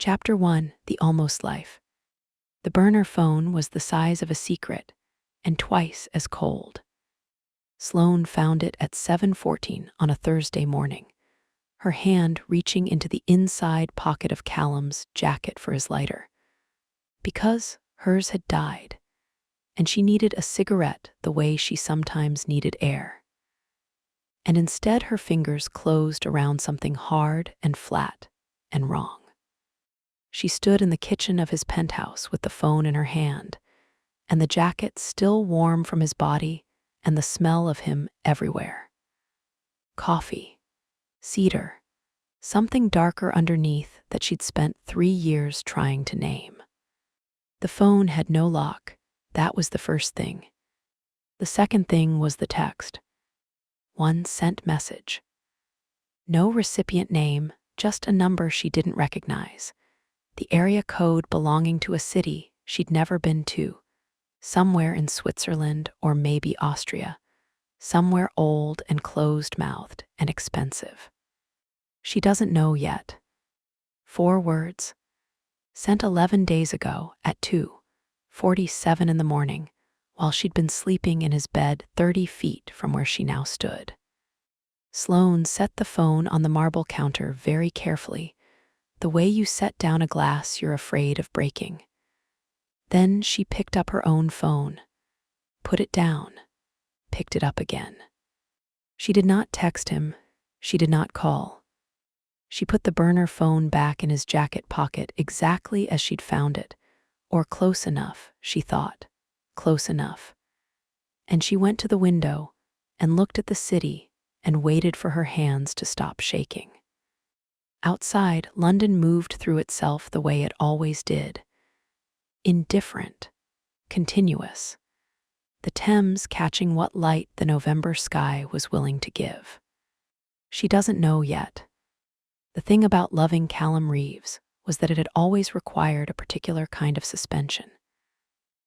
Chapter 1: The Almost Life. The burner phone was the size of a secret and twice as cold. Sloane found it at 7:14 on a Thursday morning, her hand reaching into the inside pocket of Callum's jacket for his lighter. Because hers had died, and she needed a cigarette the way she sometimes needed air. And instead her fingers closed around something hard and flat and wrong. She stood in the kitchen of his penthouse with the phone in her hand, and the jacket still warm from his body and the smell of him everywhere. Coffee, cedar, something darker underneath that she'd spent 3 years trying to name. The phone had no lock. That was the first thing. The second thing was the text. One sent message. No recipient name, just a number she didn't recognize. The area code belonging to a city she'd never been to, somewhere in Switzerland or maybe Austria, somewhere old and closed-mouthed and expensive. She doesn't know yet. 4 words. Sent 11 days ago at 2:47 in the morning, while she'd been sleeping in his bed 30 feet from where she now stood. Sloane set the phone on the marble counter very carefully, the way you set down a glass you're afraid of breaking. Then she picked up her own phone, put it down, picked it up again. She did not text him. She did not call. She put the burner phone back in his jacket pocket exactly as she'd found it, or close enough, she thought, close enough. And she went to the window and looked at the city and waited for her hands to stop shaking. Outside, London moved through itself the way it always did. Indifferent, continuous. The Thames catching what light the November sky was willing to give. She doesn't know yet. The thing about loving Callum Reeves was that it had always required a particular kind of suspension.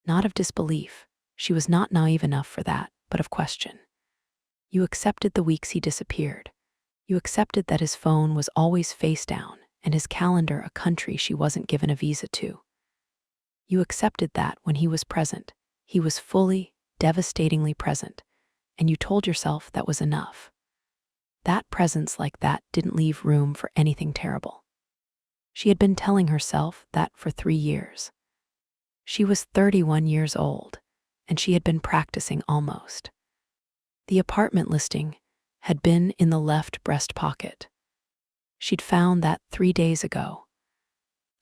Not of disbelief, she was not naive enough for that, but of question. You accepted the weeks he disappeared. You accepted that his phone was always face down and his calendar a country she wasn't given a visa to. You accepted that when he was present, he was fully, devastatingly present, and you told yourself that was enough. That presence like that didn't leave room for anything terrible. She had been telling herself that for 3 years. She was 31 years old, and she had been practicing almost. The apartment listing had been in the left breast pocket. She'd found that 3 days ago.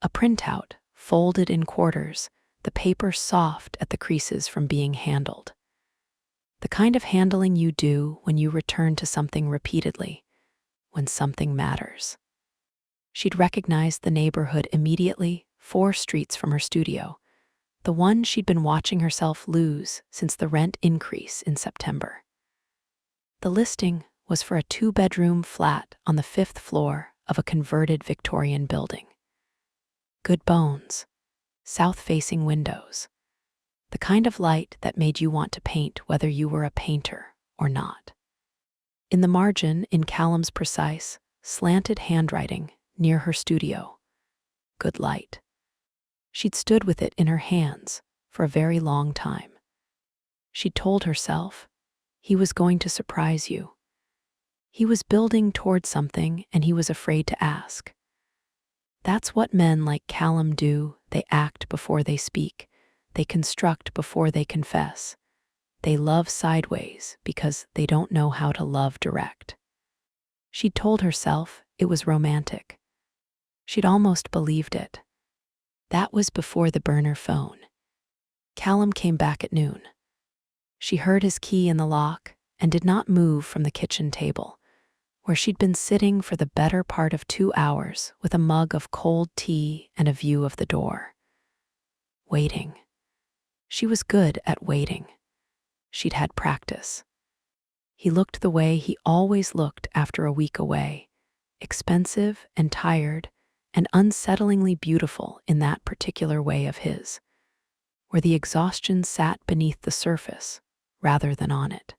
A printout, folded in quarters, the paper soft at the creases from being handled. The kind of handling you do when you return to something repeatedly, when something matters. She'd recognized the neighborhood immediately, 4 streets from her studio, the one she'd been watching herself lose since the rent increase in September. The listing was for a 2-bedroom flat on the 5th floor of a converted Victorian building. Good bones, south-facing windows, the kind of light that made you want to paint whether you were a painter or not. In the margin, in Callum's precise, slanted handwriting near her studio, good light. She'd stood with it in her hands for a very long time. She'd told herself, he was going to surprise you. He was building towards something and he was afraid to ask. That's what men like Callum do. They act before they speak. They construct before they confess. They love sideways because they don't know how to love direct. She'd told herself it was romantic. She'd almost believed it. That was before the burner phone. Callum came back at noon. She heard his key in the lock and did not move from the kitchen table, where she'd been sitting for the better part of 2 hours with a mug of cold tea and a view of the door. Waiting. She was good at waiting. She'd had practice. He looked the way he always looked after a week away, expensive and tired and unsettlingly beautiful in that particular way of his, where the exhaustion sat beneath the surface rather than on it.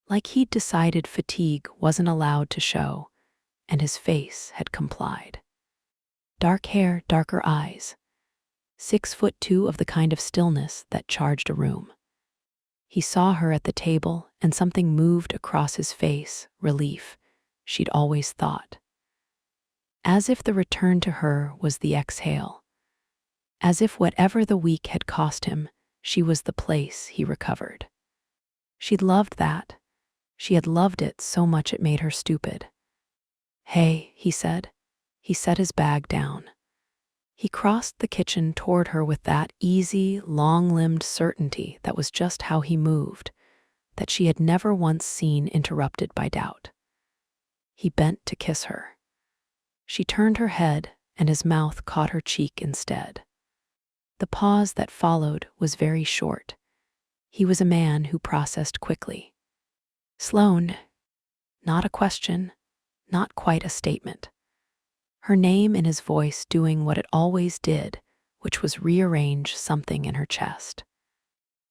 Like he'd decided fatigue wasn't allowed to show, and his face had complied. Dark hair, darker eyes. 6'2" of the kind of stillness that charged a room. He saw her at the table, and something moved across his face, relief, she'd always thought. As if the return to her was the exhale. As if whatever the week had cost him, she was the place he recovered. She'd loved that. She had loved it so much it made her stupid. "Hey," he said. He set his bag down. He crossed the kitchen toward her with that easy, long-limbed certainty that was just how he moved, that she had never once seen interrupted by doubt. He bent to kiss her. She turned her head, and his mouth caught her cheek instead. The pause that followed was very short. He was a man who processed quickly. "Sloane." Not a question, not quite a statement. Her name in his voice doing what it always did, which was rearrange something in her chest.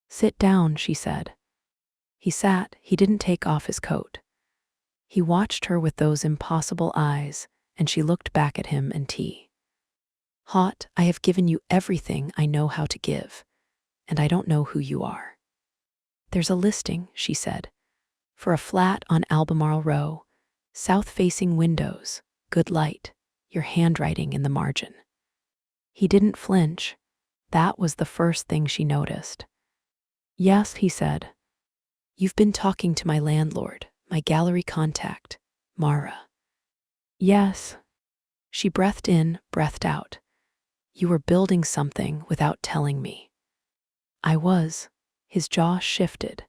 "Sit down," she said. He sat. He didn't take off his coat. He watched her with those impossible eyes, and she looked back at him and tea. "Hot, I have given you everything I know how to give, and I don't know who you are." "There's a listing," she said, "for a flat on Albemarle Row, south-facing windows, good light, your handwriting in the margin." He didn't flinch. That was the first thing she noticed. "Yes," he said. "You've been talking to my landlord, my gallery contact, Mara." "Yes." She breathed in, breathed out. "You were building something without telling me." "I was." His jaw shifted.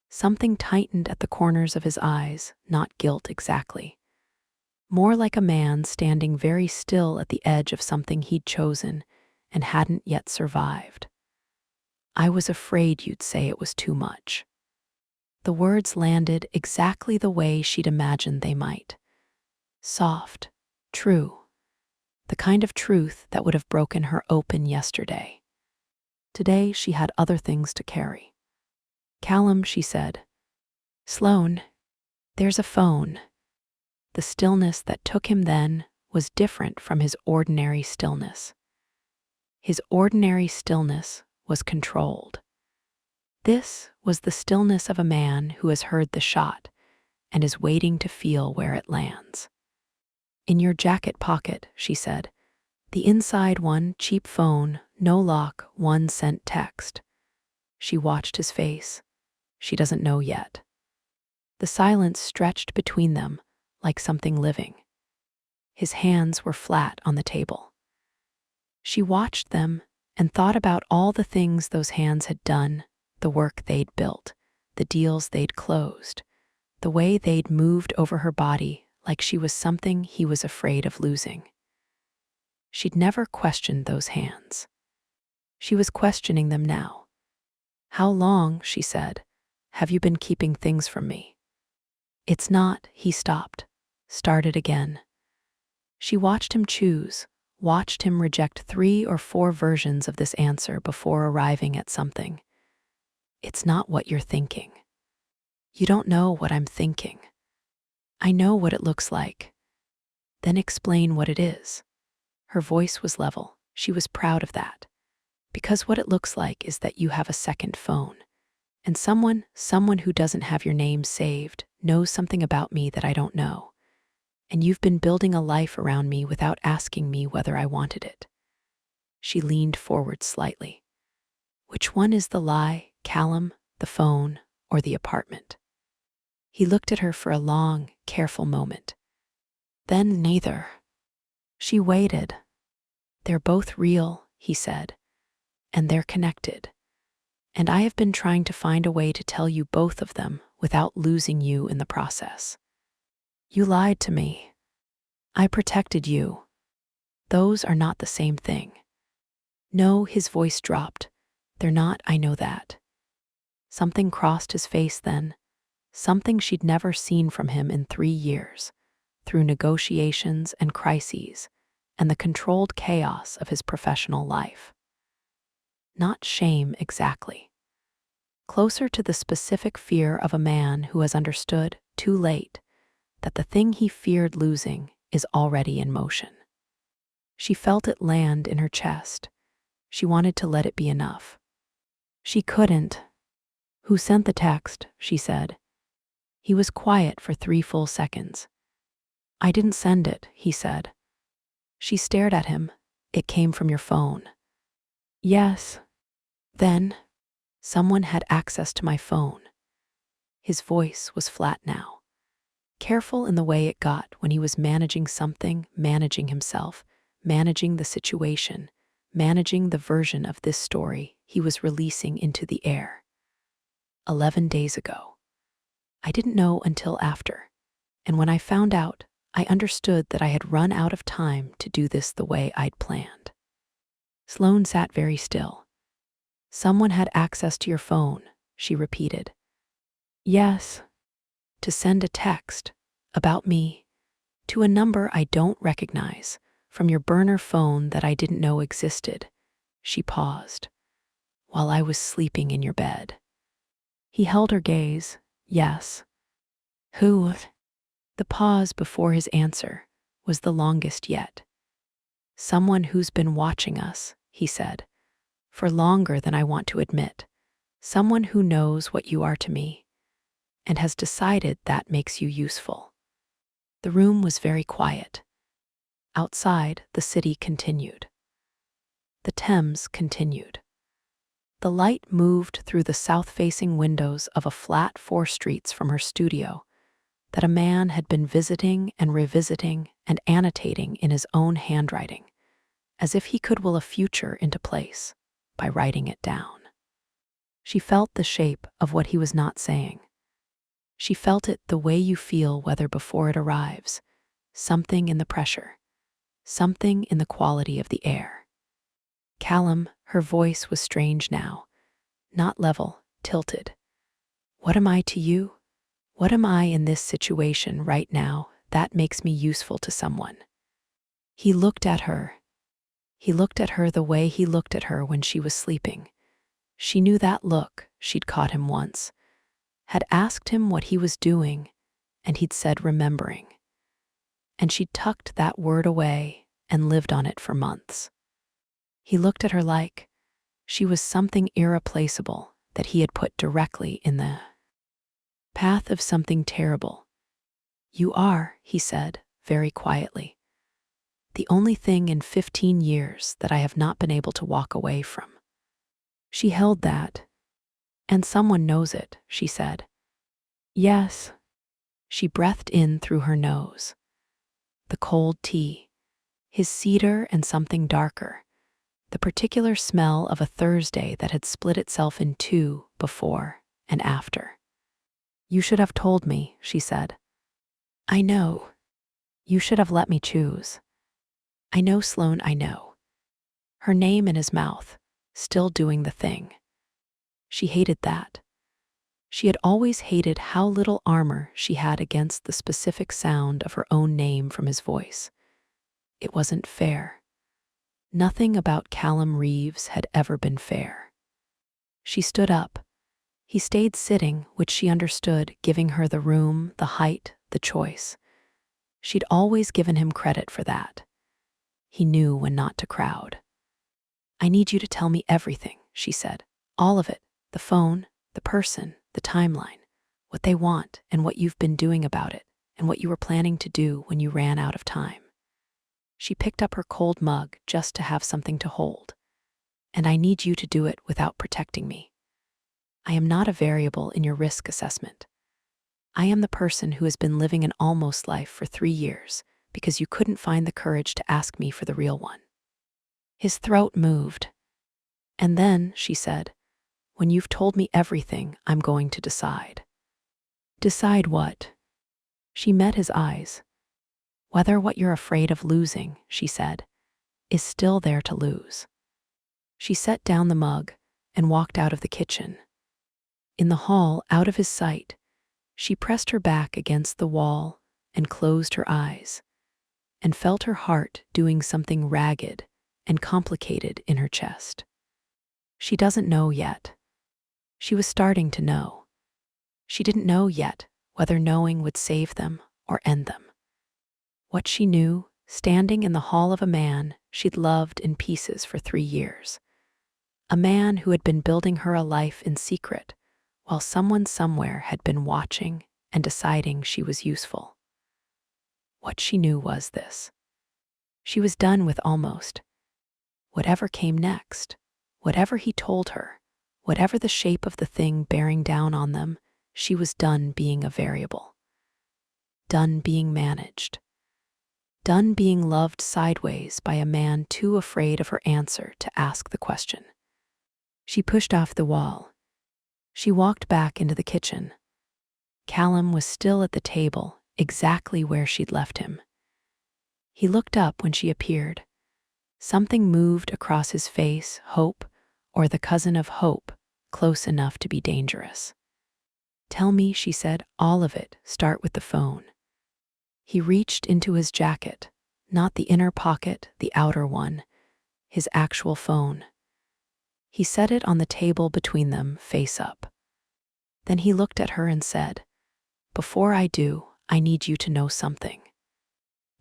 Something tightened at the corners of his eyes, not guilt exactly. More like a man standing very still at the edge of something he'd chosen and hadn't yet survived. "I was afraid you'd say it was too much." The words landed exactly the way she'd imagined they might. Soft, true. The kind of truth that would have broken her open yesterday. Today she had other things to carry. "Callum," she said. "Sloane, there's a phone." The stillness that took him then was different from his ordinary stillness. His ordinary stillness was controlled. This was the stillness of a man who has heard the shot and is waiting to feel where it lands. "In your jacket pocket," she said. "The inside one, cheap phone, no lock, 1-cent text." She watched his face. She doesn't know yet. The silence stretched between them like something living. His hands were flat on the table. She watched them and thought about all the things those hands had done, the work they'd built, the deals they'd closed, the way they'd moved over her body like she was something he was afraid of losing. She'd never questioned those hands. She was questioning them now. "How long," she said, "have you been keeping things from me?" "It's not," he stopped, started again. She watched him choose, watched him reject 3 or 4 versions of this answer before arriving at something. "It's not what you're thinking." "You don't know what I'm thinking." "I know what it looks like." "Then explain what it is." Her voice was level. She was proud of that. "Because what it looks like is that you have a second phone. And someone who doesn't have your name saved, knows something about me that I don't know. And you've been building a life around me without asking me whether I wanted it." She leaned forward slightly. "Which one is the lie, Callum, the phone, or the apartment?" He looked at her for a long, careful moment. "Then neither." She waited. "They're both real," he said, "and they're connected. And I have been trying to find a way to tell you both of them without losing you in the process. You lied to me. I protected you. Those are not the same thing." "No," his voice dropped. "They're not, I know that." Something crossed his face then, something she'd never seen from him in 3 years, through negotiations and crises, and the controlled chaos of his professional life. Not shame exactly. Closer to the specific fear of a man who has understood, too late, that the thing he feared losing is already in motion. She felt it land in her chest. She wanted to let it be enough. She couldn't. "Who sent the text?" she said. He was quiet for 3 full seconds. "I didn't send it," he said. She stared at him. "It came from your phone." "Yes." "Then?" "Someone had access to my phone." His voice was flat now, careful in the way it got when he was managing something, managing himself, managing the situation, managing the version of this story he was releasing into the air. 11 days ago. I didn't know until after, and when I found out, I understood that I had run out of time to do this the way I'd planned. Sloane sat very still. "Someone had access to your phone," she repeated. "Yes." "To send a text about me to a number I don't recognize from your burner phone that I didn't know existed." She paused. "While I was sleeping in your bed." He held her gaze. "Yes." "Who?" The pause before his answer was the longest yet. "Someone who's been watching us," he said, "for longer than I want to admit. Someone who knows what you are to me and has decided that makes you useful." The room was very quiet. Outside, the city continued. The Thames continued. The light moved through the south-facing windows of a flat 4 streets from her studio that a man had been visiting and revisiting and annotating in his own handwriting, as if he could will a future into place by writing it down. She felt the shape of what he was not saying. She felt it the way you feel weather before it arrives, something in the pressure, something in the quality of the air. "Callum," her voice was strange now, not level, tilted. "What am I to you? What am I in this situation right now that makes me useful to someone?" He looked at her. He looked at her the way he looked at her when she was sleeping. She knew that look. She'd caught him once, had asked him what he was doing, and he'd said remembering. And she'd tucked that word away and lived on it for months. He looked at her like she was something irreplaceable that he had put directly in the path of something terrible. "You are," he said, very quietly, "the only thing in 15 years that I have not been able to walk away from." She held that. "And someone knows it," she said. "Yes." She breathed in through her nose. The cold tea, his cedar and something darker, the particular smell of a Thursday that had split itself in 2 before and after. "You should have told me," she said. "I know. You should have let me choose." "I know, Sloane, I know." Her name in his mouth, still doing the thing. She hated that. She had always hated how little armor she had against the specific sound of her own name from his voice. It wasn't fair. Nothing about Callum Reeves had ever been fair. She stood up. He stayed sitting, which she understood, giving her the room, the height, the choice. She'd always given him credit for that. He knew when not to crowd. "I need you to tell me everything," she said. "All of it. The phone, the person, the timeline, what they want and what you've been doing about it, and what you were planning to do when you ran out of time." She picked up her cold mug just to have something to hold. "And I need you to do it without protecting me. I am not a variable in your risk assessment. I am the person who has been living an almost life for 3 years because you couldn't find the courage to ask me for the real one." His throat moved. "And then," she said, "when you've told me everything, I'm going to decide." "Decide what?" She met his eyes. "Whether what you're afraid of losing," she said, "is still there to lose." She set down the mug and walked out of the kitchen. In the hall, out of his sight, she pressed her back against the wall and closed her eyes, and felt her heart doing something ragged and complicated in her chest. She doesn't know yet. She was starting to know. She didn't know yet whether knowing would save them or end them. What she knew, standing in the hall of a man she'd loved in pieces for 3 years. A man who had been building her a life in secret, while someone somewhere had been watching and deciding she was useful. What she knew was this: she was done with almost. Whatever came next, whatever he told her, whatever the shape of the thing bearing down on them, she was done being a variable. Done being managed. Done being loved sideways by a man too afraid of her answer to ask the question. She pushed off the wall. She walked back into the kitchen. Callum was still at the table, exactly where she'd left him. He looked up when she appeared. Something moved across his face, hope, or the cousin of hope, close enough to be dangerous. "Tell me," she said, "all of it. Start with the phone." He reached into his jacket, not the inner pocket, the outer one, his actual phone. He set it on the table between them, face up. Then he looked at her and said, "Before I do, I need you to know something."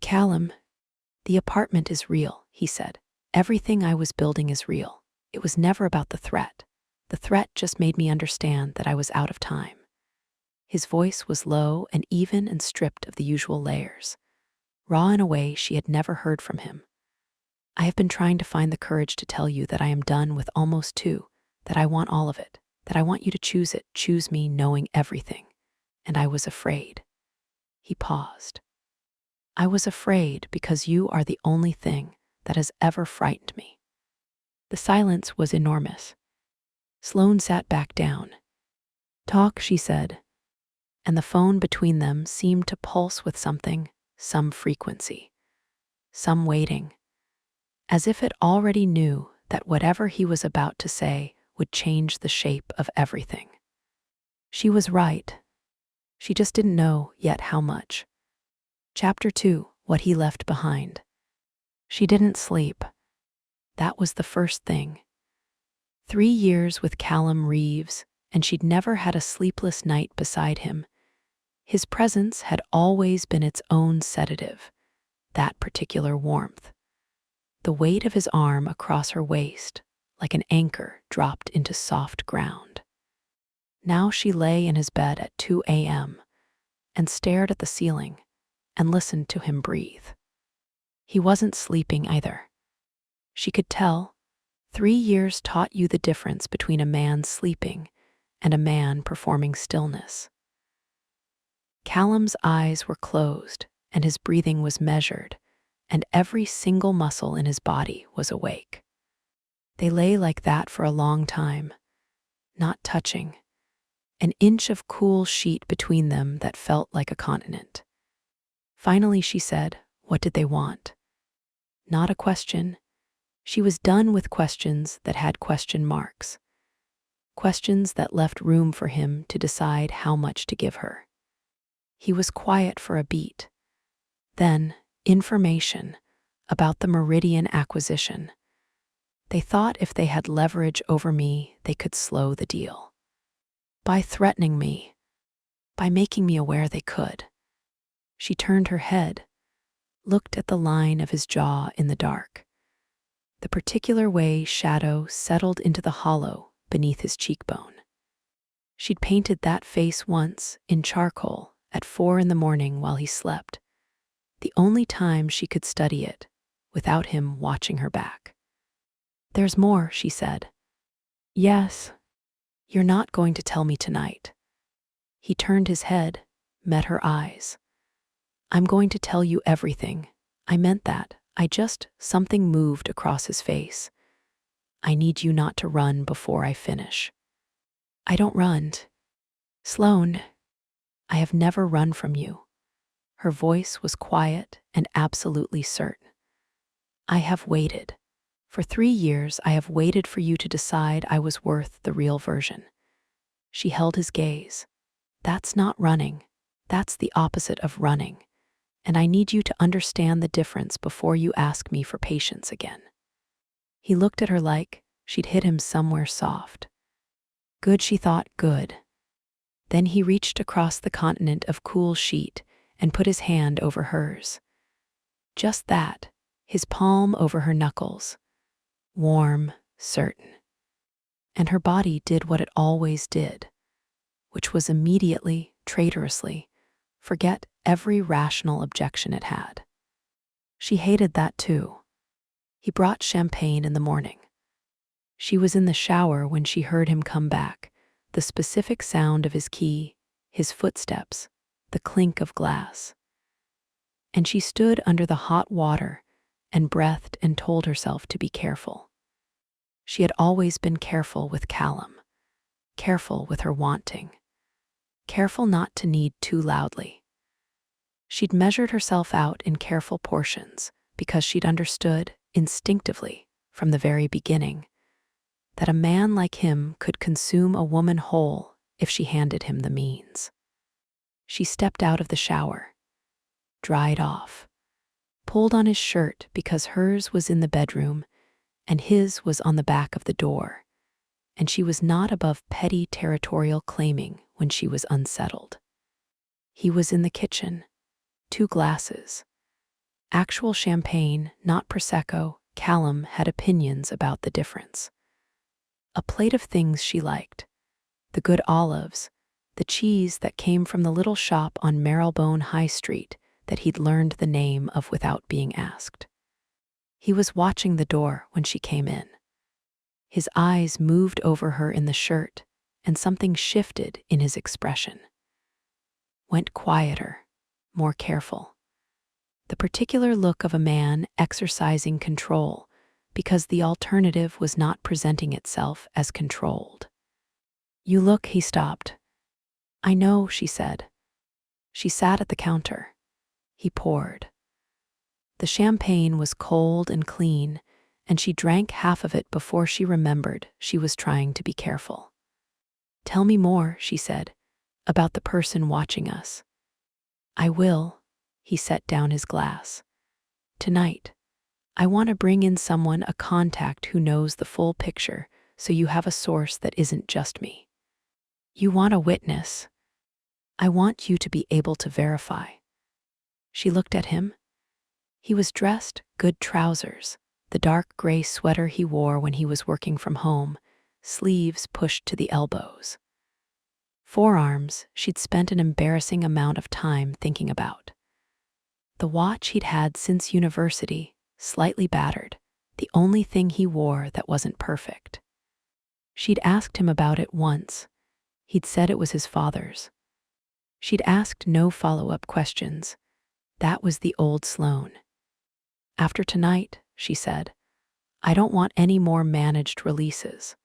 "Callum, the apartment is real," he said. "Everything I was building is real. It was never about the threat. The threat just made me understand that I was out of time." His voice was low and even and stripped of the usual layers, raw in a way she had never heard from him. "I have been trying to find the courage to tell you that I am done with almost too, that I want all of it, that I want you to choose it, choose me, knowing everything. And I was afraid." He paused. "I was afraid because you are the only thing that has ever frightened me." The silence was enormous. Sloane sat back down. "Talk," she said, and the phone between them seemed to pulse with something, some frequency, some waiting, as if it already knew that whatever he was about to say would change the shape of everything. She was right. She just didn't know yet how much. Chapter 2, What He Left Behind. She didn't sleep. That was the first thing. 3 years with Callum Reeves, and she'd never had a sleepless night beside him. His presence had always been its own sedative, that particular warmth. The weight of his arm across her waist, like an anchor dropped into soft ground. Now she lay in his bed at 2 a.m. and stared at the ceiling and listened to him breathe. He wasn't sleeping either. She could tell. 3 years taught you the difference between a man sleeping and a man performing stillness. Callum's eyes were closed and his breathing was measured, and every single muscle in his body was awake. They lay like that for a long time, not touching, an inch of cool sheet between them that felt like a continent. Finally she said, "What did they want?" Not a question. She was done with questions that had question marks. Questions that left room for him to decide how much to give her. He was quiet for a beat. Then, information about the Meridian acquisition. They thought if they had leverage over me, they could slow the deal. By threatening me, by making me aware they could. She turned her head, looked at the line of his jaw in the dark, the particular way shadow settled into the hollow beneath his cheekbone. She'd painted that face once in charcoal at 4 a.m. while he slept, the only time she could study it without him watching her back. "There's more," she said. "Yes. You're not going to tell me tonight." He turned his head, met her eyes. "I'm going to tell you everything. I meant that. Something moved across his face. I need you not to run before I finish." "I don't run. Sloane, I have never run from you." Her voice was quiet and absolutely certain. "I have waited. For 3 years I have waited for you to decide I was worth the real version." She held his gaze. "That's not running. That's the opposite of running. And I need you to understand the difference before you ask me for patience again." He looked at her like she'd hit him somewhere soft. Good, she thought, good. Then he reached across the continent of cool sheet and put his hand over hers. Just that, his palm over her knuckles. Warm, certain. And her body did what it always did, which was immediately, traitorously, forget every rational objection it had. She hated that too. He brought champagne in the morning. She was in the shower when she heard him come back, the specific sound of his key, his footsteps, the clink of glass. And she stood under the hot water and breathed and told herself to be careful. She had always been careful with Callum, careful with her wanting, careful not to need too loudly. She'd measured herself out in careful portions because she'd understood, instinctively, from the very beginning, that a man like him could consume a woman whole if she handed him the means. She stepped out of the shower, dried off, pulled on his shirt because hers was in the bedroom and his was on the back of the door, and she was not above petty territorial claiming when she was unsettled. He was in the kitchen, 2 glasses. Actual champagne, not Prosecco. Callum had opinions about the difference. A plate of things she liked, the good olives, the cheese that came from the little shop on Marylebone High Street that he'd learned the name of without being asked. He was watching the door when she came in. His eyes moved over her in the shirt, and something shifted in his expression. Went quieter, more careful. The particular look of a man exercising control because the alternative was not presenting itself as controlled. "You look," he stopped. "I know," she said. She sat at the counter. He poured. The champagne was cold and clean, and she drank half of it before she remembered she was trying to be careful. "Tell me more," she said, "about the person watching us." "I will." He set down his glass. "Tonight, I want to bring in someone, a contact who knows the full picture, so you have a source that isn't just me. You want a witness. I want you to be able to verify." She looked at him. He was dressed, good trousers, the dark gray sweater he wore when he was working from home, sleeves pushed to the elbows. Forearms she'd spent an embarrassing amount of time thinking about. The watch he'd had since university, slightly battered, the only thing he wore that wasn't perfect. She'd asked him about it once. He'd said it was his father's. She'd asked no follow-up questions. That was the old Sloane. "After tonight," she said, "I don't want any more managed releases.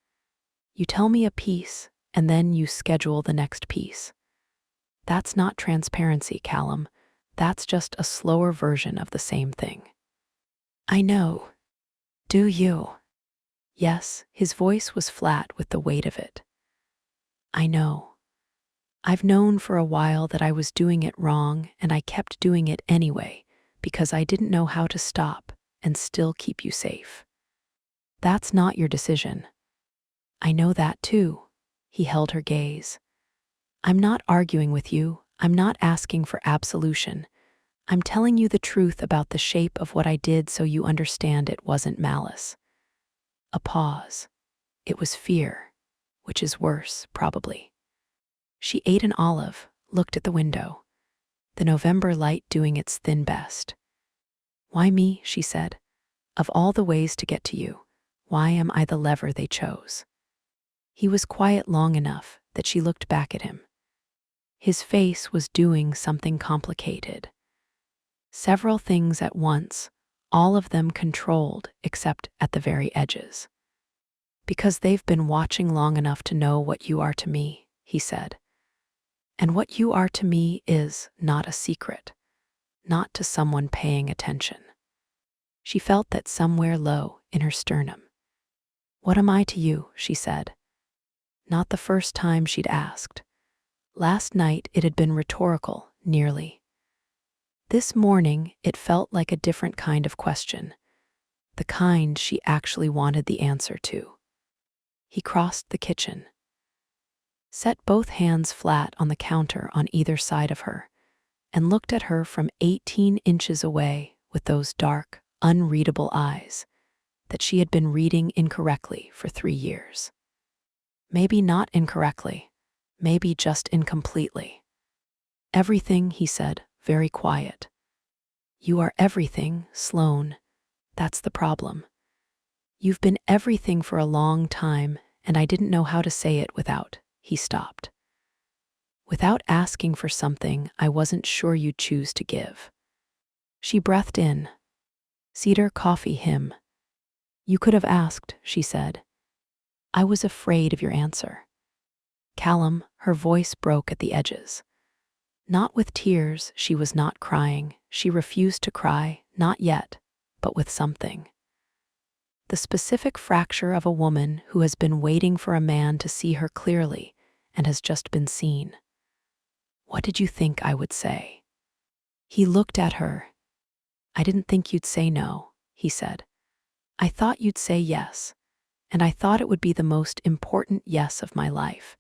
You tell me a piece, and then you schedule the next piece. That's not transparency, Callum. That's just a slower version of the same thing." "I know. Do you?" Yes, his voice was flat with the weight of it. "I know. I've known for a while that I was doing it wrong, and I kept doing it anyway because I didn't know how to stop and still keep you safe. That's not your decision." "I know that too." He held her gaze. "I'm not arguing with you. I'm not asking for absolution. I'm telling you the truth about the shape of what I did so you understand it wasn't malice." A pause. It was fear, which is worse, probably. She ate an olive, looked at the window, the November light doing its thin best. "Why me?" she said. "Of all the ways to get to you, why am I the lever they chose?" He was quiet long enough that she looked back at him. His face was doing something complicated. Several things at once, all of them controlled except at the very edges. "Because they've been watching long enough to know what you are to me," he said. "And what you are to me is not a secret, not to someone paying attention." She felt that somewhere low in her sternum. "What am I to you?" she said. Not the first time she'd asked. Last night it had been rhetorical, nearly. This morning it felt like a different kind of question, the kind she actually wanted the answer to. He crossed the kitchen, set both hands flat on the counter on either side of her, and looked at her from 18 inches away with those dark, unreadable eyes that she had been reading incorrectly for 3 years. Maybe not incorrectly, maybe just incompletely. Everything, he said, very quiet. You are everything, Sloane. That's the problem. You've been everything for a long time, and I didn't know how to say it without. He stopped. Without asking for something I wasn't sure you'd choose to give. She breathed in. Cedar coffee him. You could have asked, she said. I was afraid of your answer. Callum, her voice broke at the edges. Not with tears, she was not crying. She refused to cry, not yet, but with something. The specific fracture of a woman who has been waiting for a man to see her clearly and has just been seen. What did you think I would say? He looked at her. I didn't think you'd say no, he said. I thought you'd say yes, and I thought it would be the most important yes of my life,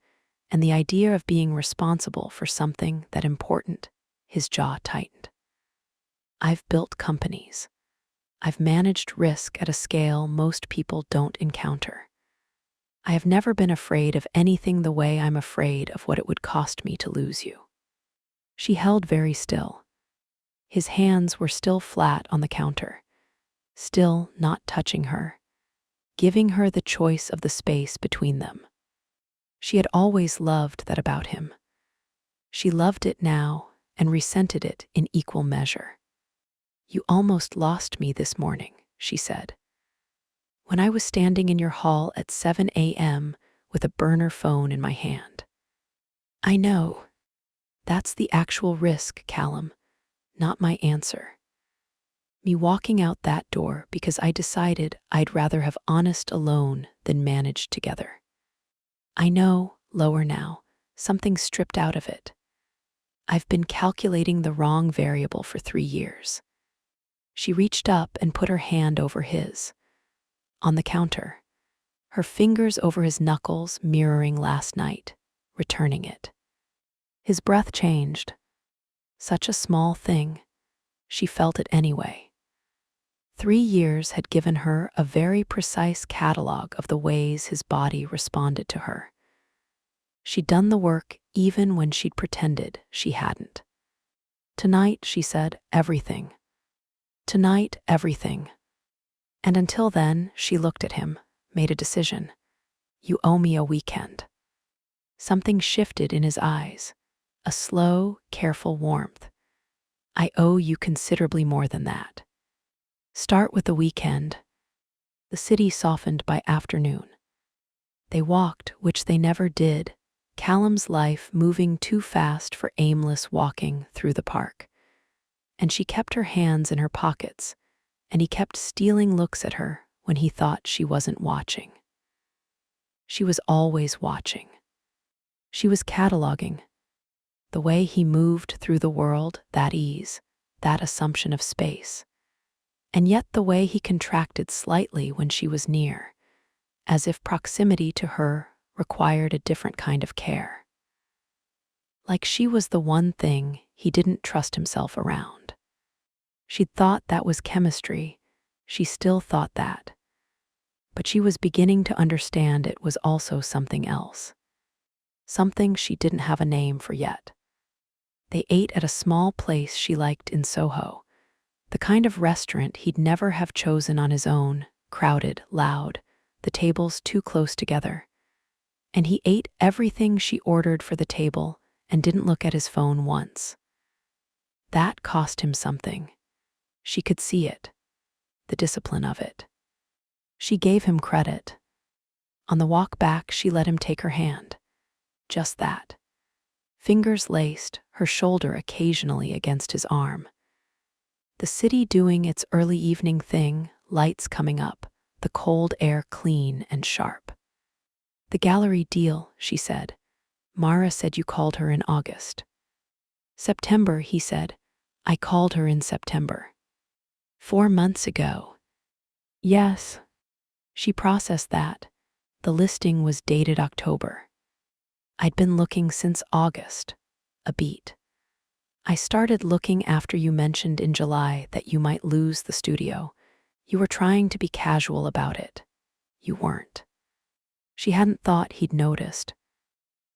and the idea of being responsible for something that important, his jaw tightened. I've built companies. I've managed risk at a scale most people don't encounter. I have never been afraid of anything the way I'm afraid of what it would cost me to lose you. She held very still. His hands were still flat on the counter, still not touching her, giving her the choice of the space between them. She had always loved that about him. She loved it now and resented it in equal measure. You almost lost me this morning, she said. When I was standing in your hall at 7 a.m. with a burner phone in my hand. I know. That's the actual risk, Callum, not my answer. Me walking out that door because I decided I'd rather have honest alone than managed together. I know, lower now, something stripped out of it. I've been calculating the wrong variable for 3 years. She reached up and put her hand over his, on the counter, her fingers over his knuckles mirroring last night, returning it. His breath changed. Such a small thing. She felt it anyway. 3 years had given her a very precise catalog of the ways his body responded to her. She'd done the work even when she'd pretended she hadn't. Tonight, she said, everything. Tonight, everything. And until then, she looked at him, made a decision. You owe me a weekend. Something shifted in his eyes, a slow, careful warmth. I owe you considerably more than that. Start with the weekend. The city softened by afternoon. They walked, which they never did, Callum's life moving too fast for aimless walking through the park. And she kept her hands in her pockets, and he kept stealing looks at her when he thought she wasn't watching. She was always watching. She was cataloging. The way he moved through the world, that ease, that assumption of space. And yet the way he contracted slightly when she was near, as if proximity to her required a different kind of care. Like she was the one thing he didn't trust himself around. She'd thought that was chemistry. She still thought that. But she was beginning to understand it was also something else. Something she didn't have a name for yet. They ate at a small place she liked in Soho, the kind of restaurant he'd never have chosen on his own, crowded, loud, the tables too close together. And he ate everything she ordered for the table and didn't look at his phone once. That cost him something. She could see it, the discipline of it. She gave him credit. On the walk back, she let him take her hand. Just that. Fingers laced, her shoulder occasionally against his arm. The city doing its early evening thing, lights coming up, the cold air clean and sharp. The gallery deal, she said. Mara said you called her in August. September, he said. I called her in September. 4 months ago. Yes. She processed that. The listing was dated October. I'd been looking since August. A beat. I started looking after you mentioned in July that you might lose the studio. You were trying to be casual about it. You weren't. She hadn't thought he'd noticed.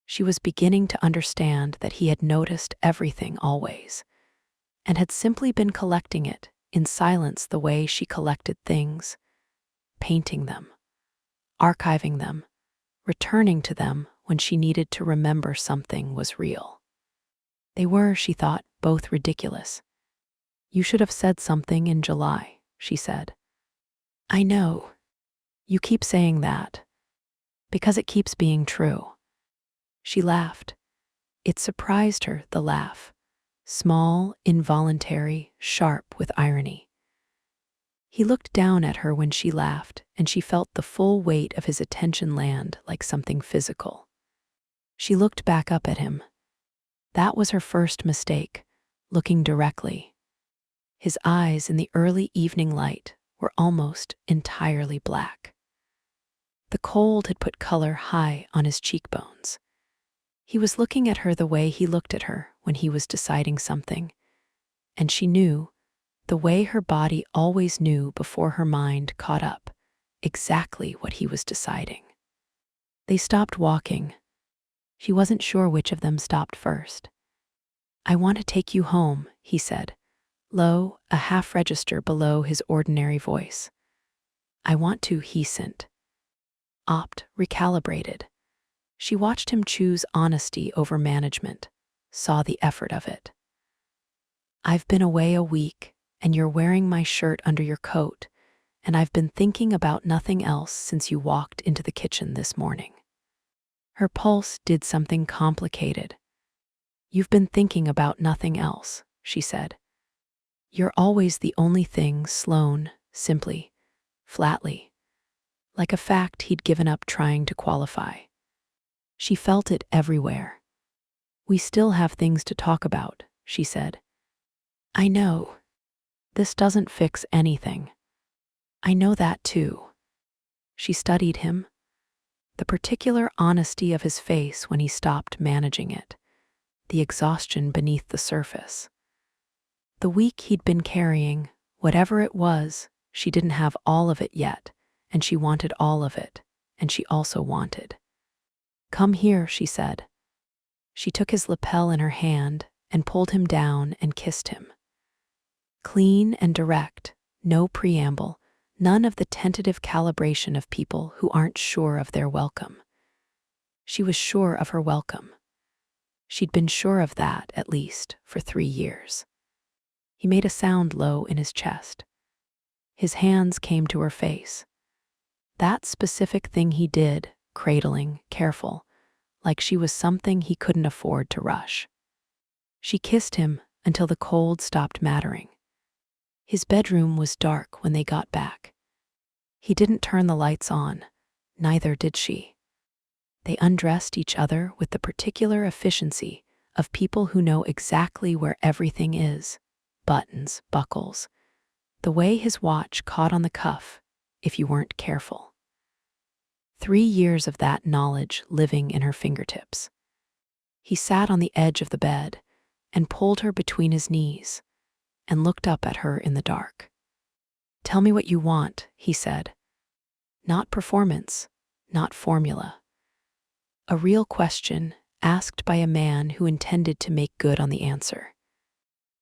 She was beginning to understand that he had noticed everything always, and had simply been collecting it in silence the way she collected things, painting them, archiving them, returning to them when she needed to remember something was real. They were, she thought, both ridiculous. You should have said something in July, she said. I know. You keep saying that. Because it keeps being true. She laughed. It surprised her, the laugh. Small, involuntary, sharp with irony. He looked down at her when she laughed, and she felt the full weight of his attention land like something physical. She looked back up at him. That was her first mistake, looking directly. His eyes in the early evening light were almost entirely black. The cold had put color high on his cheekbones. He was looking at her the way he looked at her when he was deciding something, and she knew, the way her body always knew before her mind caught up, exactly what he was deciding. They stopped walking. She wasn't sure which of them stopped first. I want to take you home, he said, low, a half register below his ordinary voice. I want to, he sent. Recalibrated. She watched him choose honesty over management, saw the effort of it. I've been away a week, and you're wearing my shirt under your coat, and I've been thinking about nothing else since you walked into the kitchen this morning. Her pulse did something complicated. You've been thinking about nothing else, she said. You're always the only thing, Sloane, simply, flatly, like a fact he'd given up trying to qualify. She felt it everywhere. We still have things to talk about, she said. I know. This doesn't fix anything. I know that too. She studied him. The particular honesty of his face when he stopped managing it. The exhaustion beneath the surface. The week he'd been carrying, whatever it was, she didn't have all of it yet, and she wanted all of it, and she also wanted. Come here, she said. She took his lapel in her hand and pulled him down and kissed him. Clean and direct, no preamble, none of the tentative calibration of people who aren't sure of their welcome. She was sure of her welcome. She'd been sure of that, at least, for 3 years. He made a sound low in his chest. His hands came to her face. That specific thing he did, cradling, careful, like she was something he couldn't afford to rush. She kissed him until the cold stopped mattering. His bedroom was dark when they got back. He didn't turn the lights on, neither did she. They undressed each other with the particular efficiency of people who know exactly where everything is, buttons, buckles, the way his watch caught on the cuff if you weren't careful. 3 years of that knowledge living in her fingertips. He sat on the edge of the bed and pulled her between his knees and looked up at her in the dark. Tell me what you want, he said. Not performance, not formula. A real question asked by a man who intended to make good on the answer.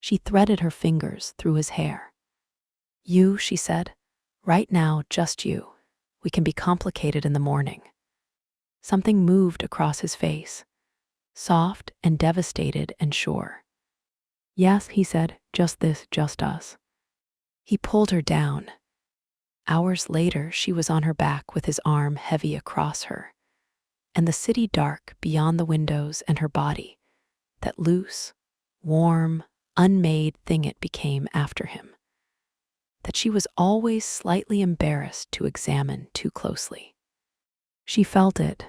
She threaded her fingers through his hair. You, she said, right now, just you. We can be complicated in the morning. Something moved across his face, soft and devastated and sure. Yes, he said, just this, just us. He pulled her down. Hours later, she was on her back with his arm heavy across her, and the city dark beyond the windows and her body, that loose, warm, unmade thing it became after him, that she was always slightly embarrassed to examine too closely. She felt it,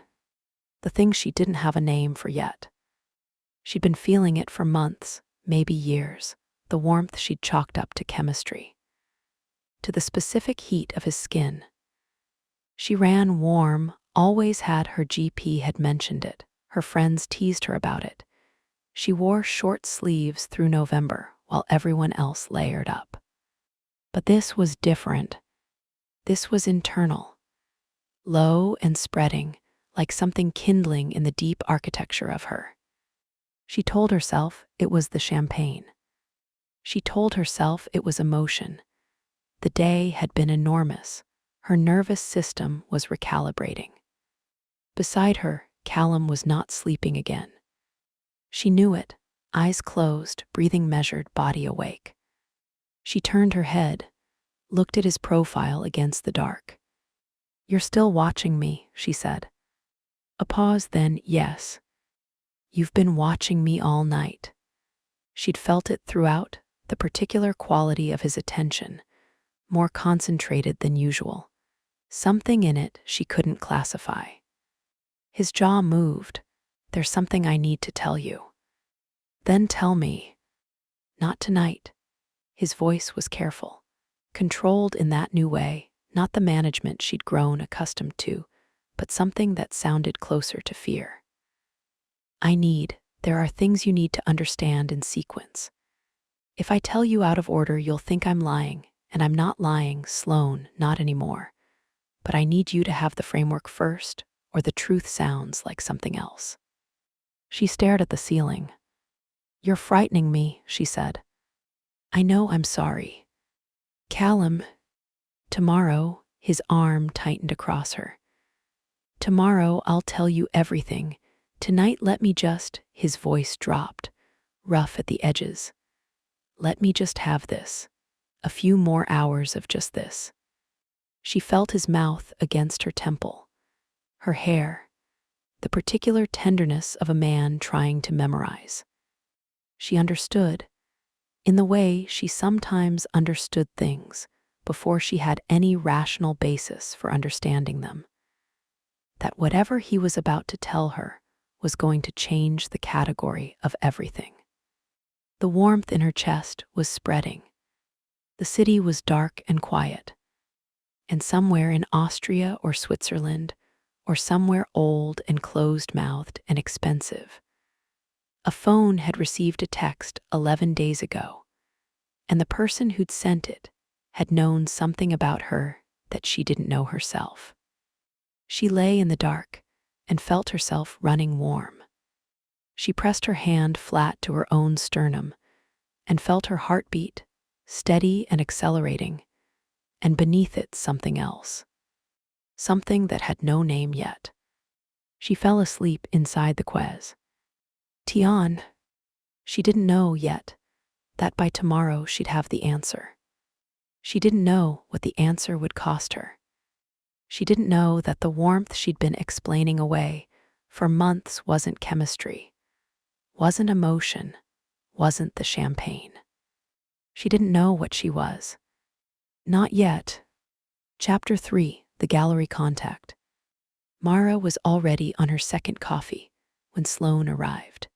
the thing she didn't have a name for yet. She'd been feeling it for months, maybe years, the warmth she'd chalked up to chemistry, to the specific heat of his skin. She ran warm, always had. Her GP had mentioned it, her friends teased her about it. She wore short sleeves through November while everyone else layered up. But this was different. This was internal, low and spreading, like something kindling in the deep architecture of her. She told herself it was the champagne. She told herself it was emotion. The day had been enormous. Her nervous system was recalibrating. Beside her, Callum was not sleeping again. She knew it, eyes closed, breathing measured, body awake. She turned her head, looked at his profile against the dark. "You're still watching me," she said. A pause, then, "Yes. You've been watching me all night." She'd felt it throughout, the particular quality of his attention, more concentrated than usual. Something in it she couldn't classify. His jaw moved. "There's something I need to tell you." "Then tell me." "Not tonight." His voice was careful, controlled in that new way, not the management she'd grown accustomed to, but something that sounded closer to fear. There are things you need to understand in sequence. If I tell you out of order, you'll think I'm lying, and I'm not lying, Sloane, not anymore. But I need you to have the framework first, or the truth sounds like something else." She stared at the ceiling. "You're frightening me," she said. "I know, I'm sorry." "Callum." "Tomorrow," his arm tightened across her. "Tomorrow I'll tell you everything. Tonight let me just," his voice dropped, rough at the edges. "Let me just have this. A few more hours of just this." She felt his mouth against her temple. Her hair, the particular tenderness of a man trying to memorize. She understood, in the way she sometimes understood things before she had any rational basis for understanding them. That whatever he was about to tell her was going to change the category of everything. The warmth in her chest was spreading. The city was dark and quiet. And somewhere in Austria or Switzerland, or somewhere old and closed-mouthed and expensive, a phone had received a text 11 days ago, and the person who'd sent it had known something about her that she didn't know herself. She lay in the dark and felt herself running warm. She pressed her hand flat to her own sternum and felt her heartbeat, steady and accelerating, and beneath it something else. Something that had no name yet. She fell asleep inside the quez. Tian. She didn't know yet that by tomorrow she'd have the answer. She didn't know what the answer would cost her. She didn't know that the warmth she'd been explaining away for months wasn't chemistry, wasn't emotion, wasn't the champagne. She didn't know what she was. Not yet. Chapter 3, The Gallery Contact. Mara was already on her second coffee when Sloane arrived.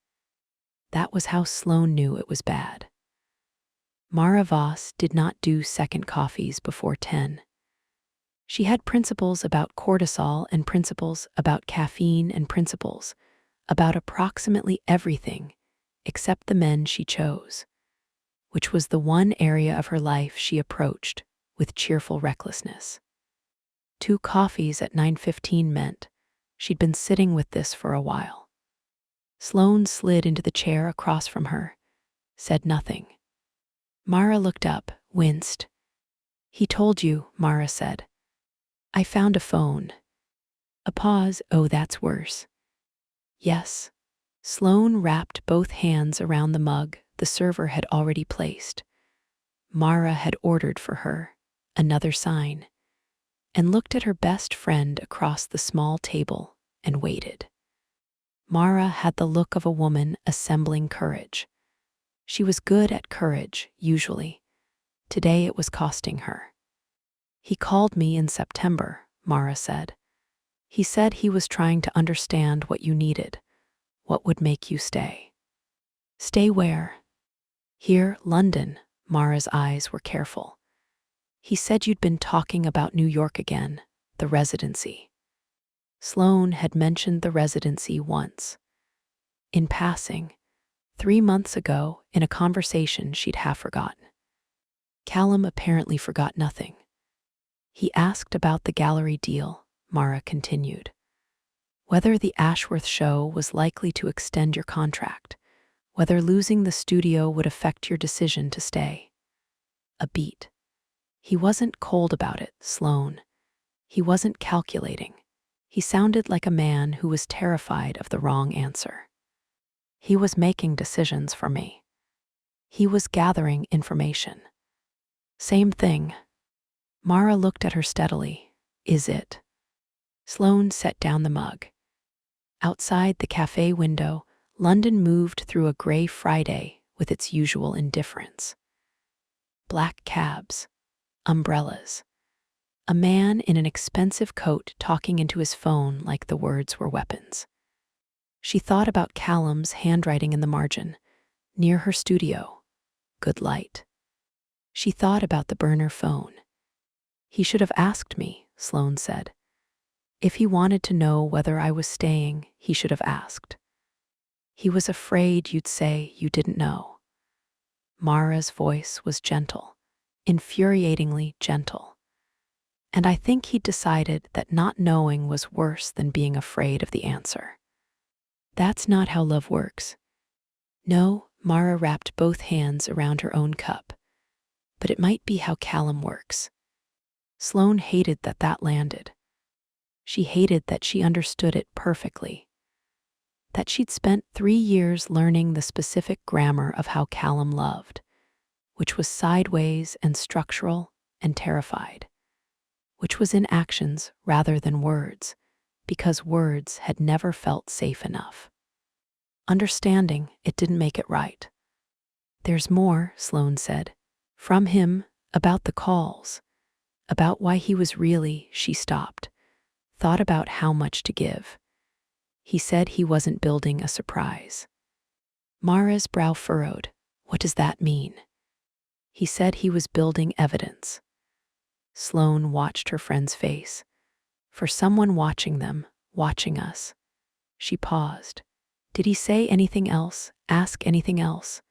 That was how Sloane knew it was bad. Mara Voss did not do second coffees before 10. She had principles about cortisol and principles about caffeine and principles about approximately everything except the men she chose, which was the one area of her life she approached with cheerful recklessness. 2 coffees at 9:15 meant she'd been sitting with this for a while. Sloane slid into the chair across from her, said nothing. Mara looked up, winced. "He told you," Mara said. "I found a phone." A pause. "Oh, that's worse." "Yes." Sloane wrapped both hands around the mug the server had already placed. Mara had ordered for her, another sign, and looked at her best friend across the small table and waited. Mara had the look of a woman assembling courage. She was good at courage, usually. Today it was costing her. "He called me in September," Mara said. "He said he was trying to understand what you needed, what would make you stay." "Stay where?" "Here, London." Mara's eyes were careful. "He said you'd been talking about New York again, the residency." Sloane had mentioned the residency once. In passing, 3 months ago, in a conversation she'd half forgotten. Callum apparently forgot nothing. He asked about the gallery deal, Mara continued. Whether the Ashworth show was likely to extend your contract, whether losing the studio would affect your decision to stay. A beat. He wasn't cold about it, Sloane. He wasn't calculating. He sounded like a man who was terrified of the wrong answer. He was making decisions for me. He was gathering information. Same thing. Mara looked at her steadily. Is it? Sloane set down the mug. Outside the cafe window, London moved through a gray Friday with its usual indifference. Black cabs, umbrellas, a man in an expensive coat talking into his phone like the words were weapons. She thought about Callum's handwriting in the margin, near her studio. Good light. She thought about the burner phone. He should have asked me, Sloane said. If he wanted to know whether I was staying, he should have asked. He was afraid you'd say you didn't know. Mara's voice was gentle, infuriatingly gentle. And I think he'd decided that not knowing was worse than being afraid of the answer. That's not how love works. No, Mara wrapped both hands around her own cup. But it might be how Callum works. Sloane hated that landed. She hated that she understood it perfectly. That she'd spent 3 years learning the specific grammar of how Callum loved, which was sideways and structural and terrified, which was in actions rather than words, because words had never felt safe enough. Understanding it didn't make it right. There's more, Sloane said, from him, about the calls, about why he was really, she stopped, thought about how much to give. He said he wasn't building a surprise. Mara's brow furrowed. What does that mean? He said he was building evidence. Sloane watched her friend's face. For someone watching them, watching us. She paused. Did he say anything else, ask anything else?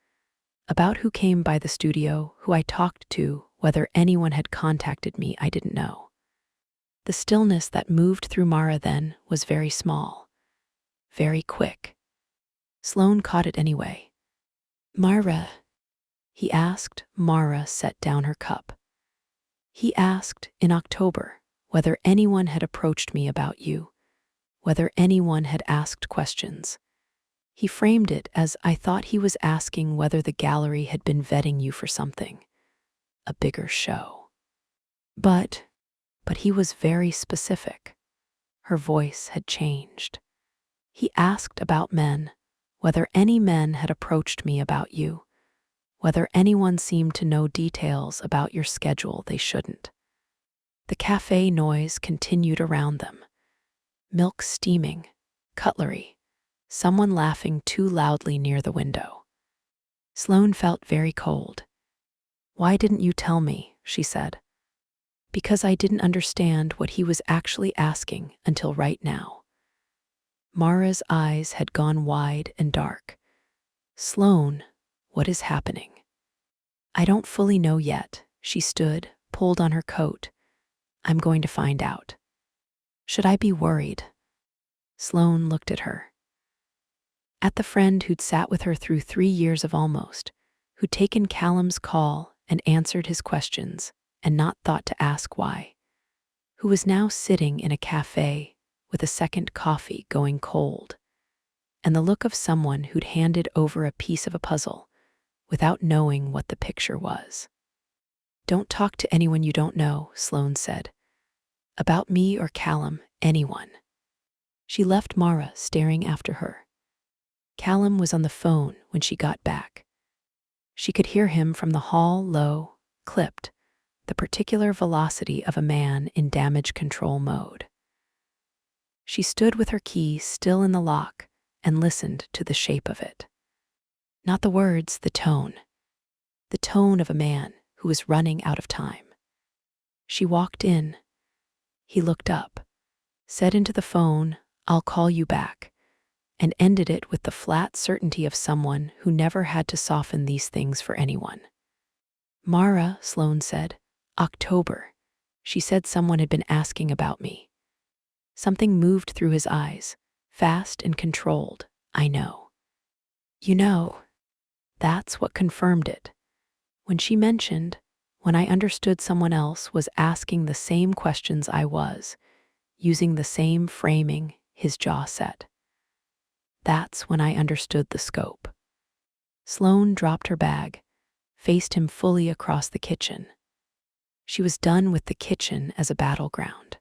About who came by the studio, who I talked to, whether anyone had contacted me, I didn't know. The stillness that moved through Mara then was very small, very quick. Sloane caught it anyway. Mara, he asked. Mara set down her cup. He asked, in October, whether anyone had approached me about you, whether anyone had asked questions. He framed it as I thought he was asking whether the gallery had been vetting you for something, a bigger show. But he was very specific. Her voice had changed. He asked about men, whether any men had approached me about you, whether anyone seemed to know details about your schedule they shouldn't. The cafe noise continued around them. Milk steaming, cutlery, someone laughing too loudly near the window. Sloane felt very cold. Why didn't you tell me, she said. Because I didn't understand what he was actually asking until right now. Mara's eyes had gone wide and dark. Sloane, what is happening? I don't fully know yet. She stood, pulled on her coat. I'm going to find out. Should I be worried? Sloane looked at her. At the friend who'd sat with her through 3 years of almost, who'd taken Callum's call and answered his questions and not thought to ask why, who was now sitting in a cafe with a second coffee going cold, and the look of someone who'd handed over a piece of a puzzle without knowing what the picture was. Don't talk to anyone you don't know, Sloane said. About me or Callum, anyone. She left Mara staring after her. Callum was on the phone when she got back. She could hear him from the hall, low, clipped, the particular velocity of a man in damage control mode. She stood with her key still in the lock and listened to the shape of it. Not the words, the tone. The tone of a man who was running out of time. She walked in. He looked up, said into the phone, I'll call you back, and ended it with the flat certainty of someone who never had to soften these things for anyone. Mara, Sloane said. October. She said someone had been asking about me. Something moved through his eyes, fast and controlled. I know. You know. That's what confirmed it. When she mentioned, when I understood someone else was asking the same questions I was, using the same framing, his jaw set. That's when I understood the scope. Sloane dropped her bag, faced him fully across the kitchen. She was done with the kitchen as a battleground.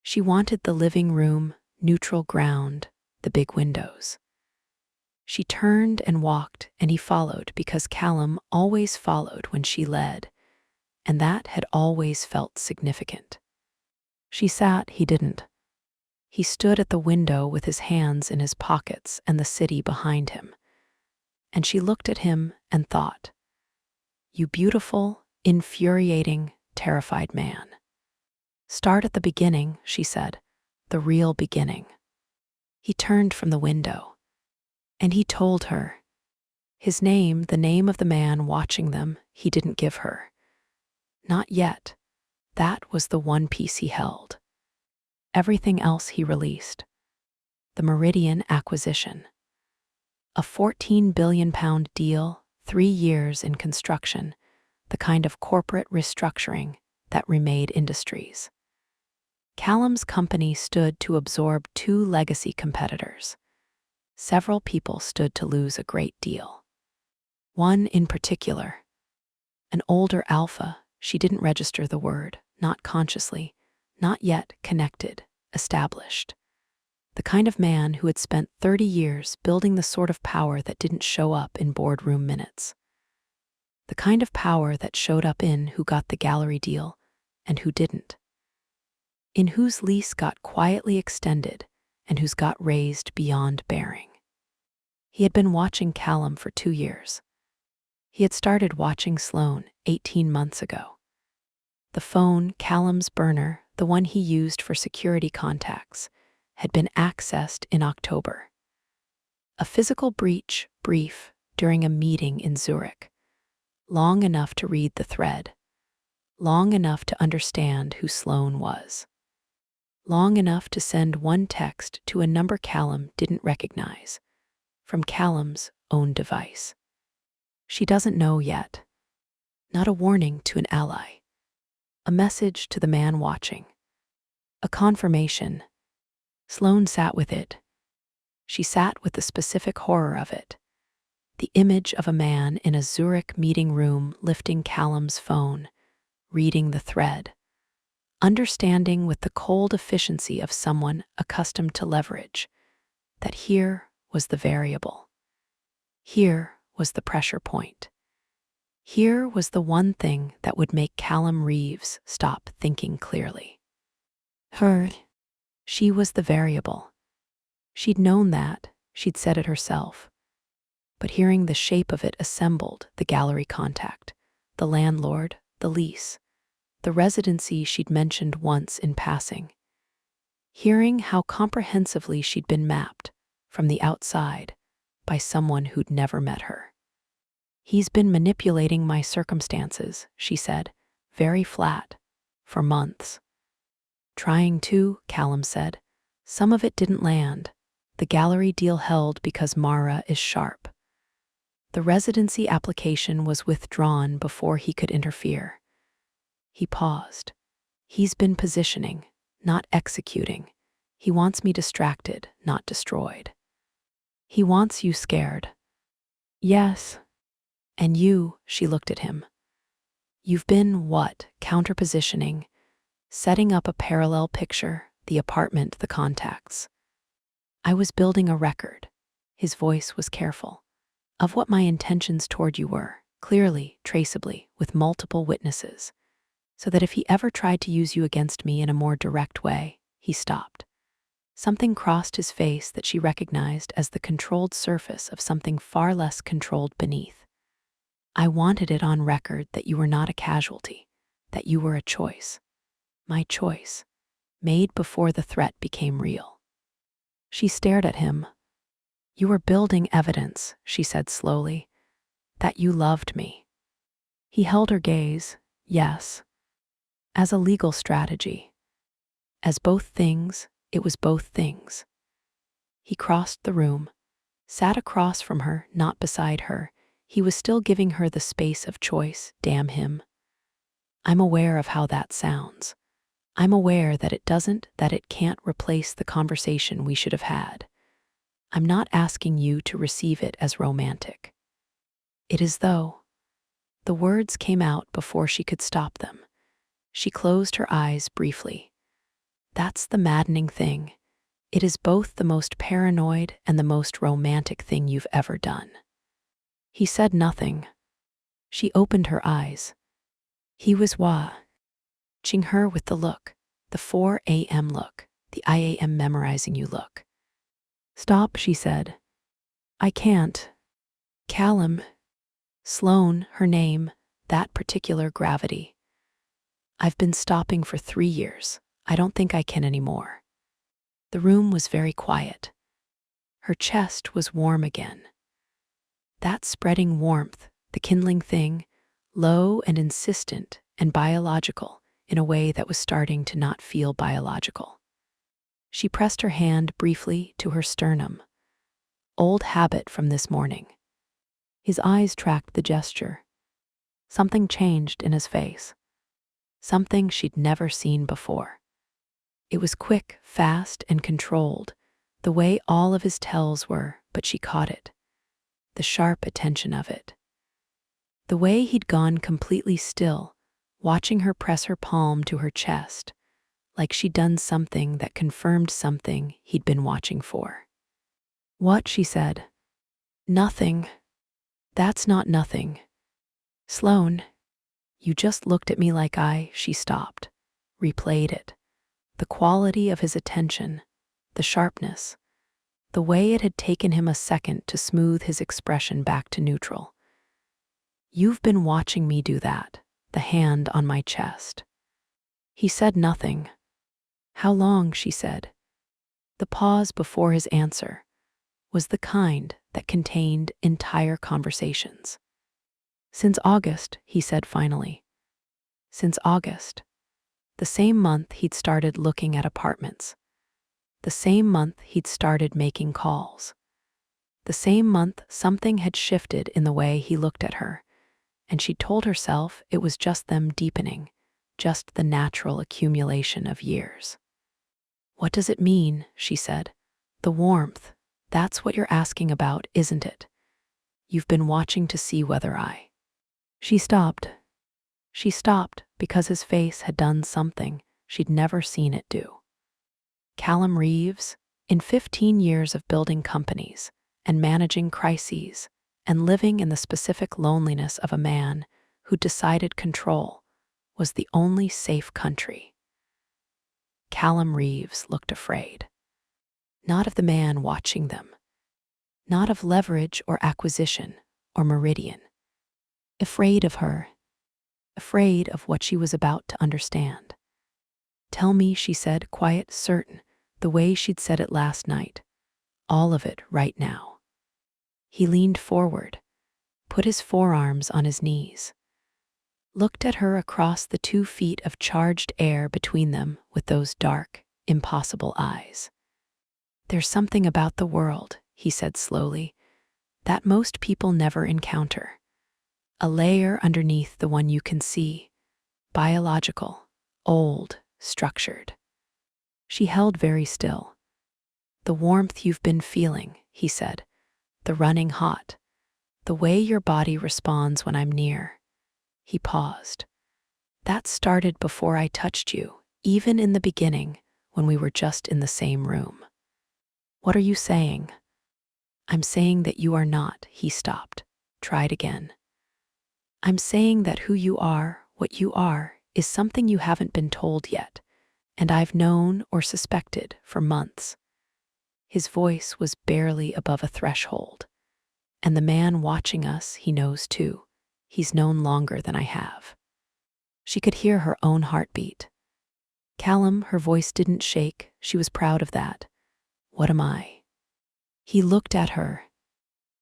She wanted the living room, neutral ground, the big windows. She turned and walked, and he followed because Callum always followed when she led, and that had always felt significant. She sat, he didn't. He stood at the window with his hands in his pockets and the city behind him. And she looked at him and thought, you beautiful, infuriating, terrified man. Start at the beginning, she said, the real beginning. He turned from the window, and he told her. His name, the name of the man watching them, he didn't give her. Not yet. That was the one piece he held. Everything else he released. The Meridian acquisition. A £14 billion deal, 3 years in construction, the kind of corporate restructuring that remade industries. Callum's company stood to absorb 2 legacy competitors. Several people stood to lose a great deal. One in particular, an older alpha, she didn't register the word, not consciously, not yet connected, established. The kind of man who had spent 30 years building the sort of power that didn't show up in boardroom minutes. The kind of power that showed up in who got the gallery deal and who didn't. In whose lease got quietly extended and whose got raised beyond bearing. He had been watching Callum for 2 years. He had started watching Sloane 18 months ago. The phone, Callum's burner, the one he used for security contacts, had been accessed in October. A physical breach, brief, during a meeting in Zurich. Long enough to read the thread. Long enough to understand who Sloane was. Long enough to send one text to a number Callum didn't recognize, from Callum's own device. She doesn't know yet. Not a warning to an ally. A message to the man watching. A confirmation. Sloane sat with it. She sat with the specific horror of it. The image of a man in a Zurich meeting room lifting Callum's phone, reading the thread. Understanding with the cold efficiency of someone accustomed to leverage, that here was the variable. Here was the pressure point. Here was the one thing that would make Callum Reeves stop thinking clearly. Her. She was the variable. She'd known that, she'd said it herself. But hearing the shape of it assembled, the gallery contact, the landlord, the lease, the residency she'd mentioned once in passing. Hearing how comprehensively she'd been mapped, from the outside, by someone who'd never met her. He's been manipulating my circumstances, she said, very flat, for months. Trying to, Callum said. Some of it didn't land. The gallery deal held because Mara is sharp. The residency application was withdrawn before he could interfere. He paused. He's been positioning, not executing. He wants me distracted, not destroyed. He wants you scared. Yes. And you, she looked at him. You've been what? Counterpositioning, setting up a parallel picture, the apartment, the contacts. I was building a record. His voice was careful. Of what my intentions toward you were, clearly, traceably, with multiple witnesses, so that if he ever tried to use you against me in a more direct way, he stopped. Something crossed his face that she recognized as the controlled surface of something far less controlled beneath. I wanted it on record that you were not a casualty, that you were a choice. My choice, made before the threat became real. She stared at him, You were building evidence, she said slowly, that you loved me. He held her gaze. Yes. As a legal strategy. As both things, it was both things. He crossed the room, sat across from her, not beside her. He was still giving her the space of choice, damn him. I'm aware of how that sounds. I'm aware that it can't replace the conversation we should have had. I'm not asking you to receive it as romantic. It is though. The words came out before she could stop them. She closed her eyes briefly. That's the maddening thing. It is both the most paranoid and the most romantic thing you've ever done. He said nothing. She opened her eyes. He was watching her with the look, the 4 a.m. look, the I am memorizing you look. Stop, she said. I can't. Callum. Sloane, her name, that particular gravity. I've been stopping for 3 years. I don't think I can anymore. The room was very quiet. Her chest was warm again. That spreading warmth, the kindling thing, low and insistent and biological in a way that was starting to not feel biological. She pressed her hand briefly to her sternum. Old habit from this morning. His eyes tracked the gesture. Something changed in his face. Something she'd never seen before. It was quick, fast, and controlled, the way all of his tells were, but she caught it. The sharp attention of it. The way he'd gone completely still, watching her press her palm to her chest, like she'd done something that confirmed something he'd been watching for. What, she said. Nothing. That's not nothing. Sloane, you just looked at me like she stopped, replayed it. The quality of his attention, the sharpness, the way it had taken him a second to smooth his expression back to neutral. You've been watching me do that, the hand on my chest. He said nothing. How long, she said. The pause before his answer was the kind that contained entire conversations. Since August, he said finally. Since August. The same month he'd started looking at apartments. The same month he'd started making calls. The same month something had shifted in the way he looked at her, and she told herself it was just them deepening, just the natural accumulation of years. What does it mean, she said. The warmth. That's what you're asking about, isn't it? You've been watching to see whether She stopped. She stopped because his face had done something she'd never seen it do. Callum Reeves, in 15 years of building companies and managing crises and living in the specific loneliness of a man who decided control was the only safe country. Callum Reeves looked afraid. Not of the man watching them. Not of leverage or acquisition or meridian. Afraid of her. Afraid of what she was about to understand. Tell me, she said, quiet, certain, the way she'd said it last night. All of it right now. He leaned forward, put his forearms on his knees, looked at her across the 2 feet of charged air between them with those dark, impossible eyes. There's something about the world, he said slowly, that most people never encounter. A layer underneath the one you can see, biological, old, structured. She held very still. The warmth you've been feeling, he said, the running hot, the way your body responds when I'm near. He paused. That started before I touched you, even in the beginning, when we were just in the same room. What are you saying? I'm saying that you are not, he stopped, tried again. I'm saying that who you are, what you are, is something you haven't been told yet, and I've known or suspected for months. His voice was barely above a threshold, and the man watching us, he knows too. He's known longer than I have. She could hear her own heartbeat. Callum, her voice didn't shake. She was proud of that. What am I? He looked at her.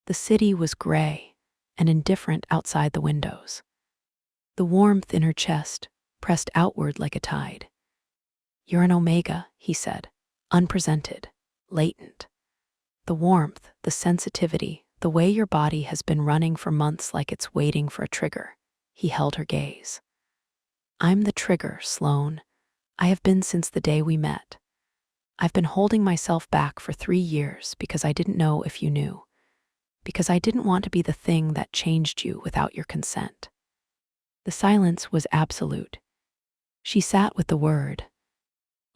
The city was gray and indifferent outside the windows. The warmth in her chest pressed outward like a tide. "You're an omega," he said, unpresented, latent. The warmth, the sensitivity, the way your body has been running for months like it's waiting for a trigger. He held her gaze. "I'm the trigger, Sloane. I have been since the day we met. I've been holding myself back for 3 years because I didn't know if you knew. Because I didn't want to be the thing that changed you without your consent." The silence was absolute. She sat with the word.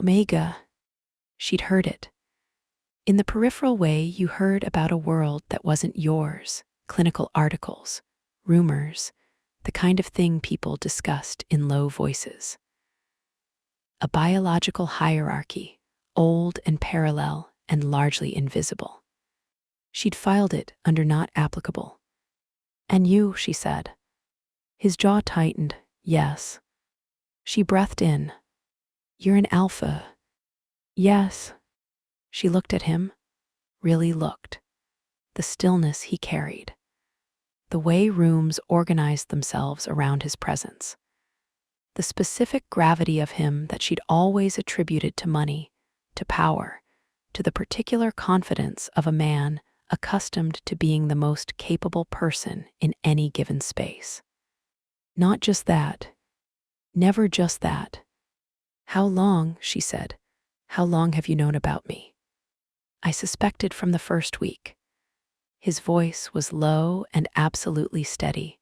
Omega. She'd heard it. In the peripheral way you heard about a world that wasn't yours, clinical articles, rumors, the kind of thing people discussed in low voices. A biological hierarchy, old and parallel and largely invisible. She'd filed it under not applicable. "And you," she said. His jaw tightened. "Yes." She breathed in. "You're an alpha." "Yes." She looked at him, really looked. The stillness he carried. The way rooms organized themselves around his presence. The specific gravity of him that she'd always attributed to money, to power, to the particular confidence of a man accustomed to being the most capable person in any given space. Not just that. Never just that. "How long," she said, "how long have you known about me?" "I suspected from the first week." His voice was low and absolutely steady.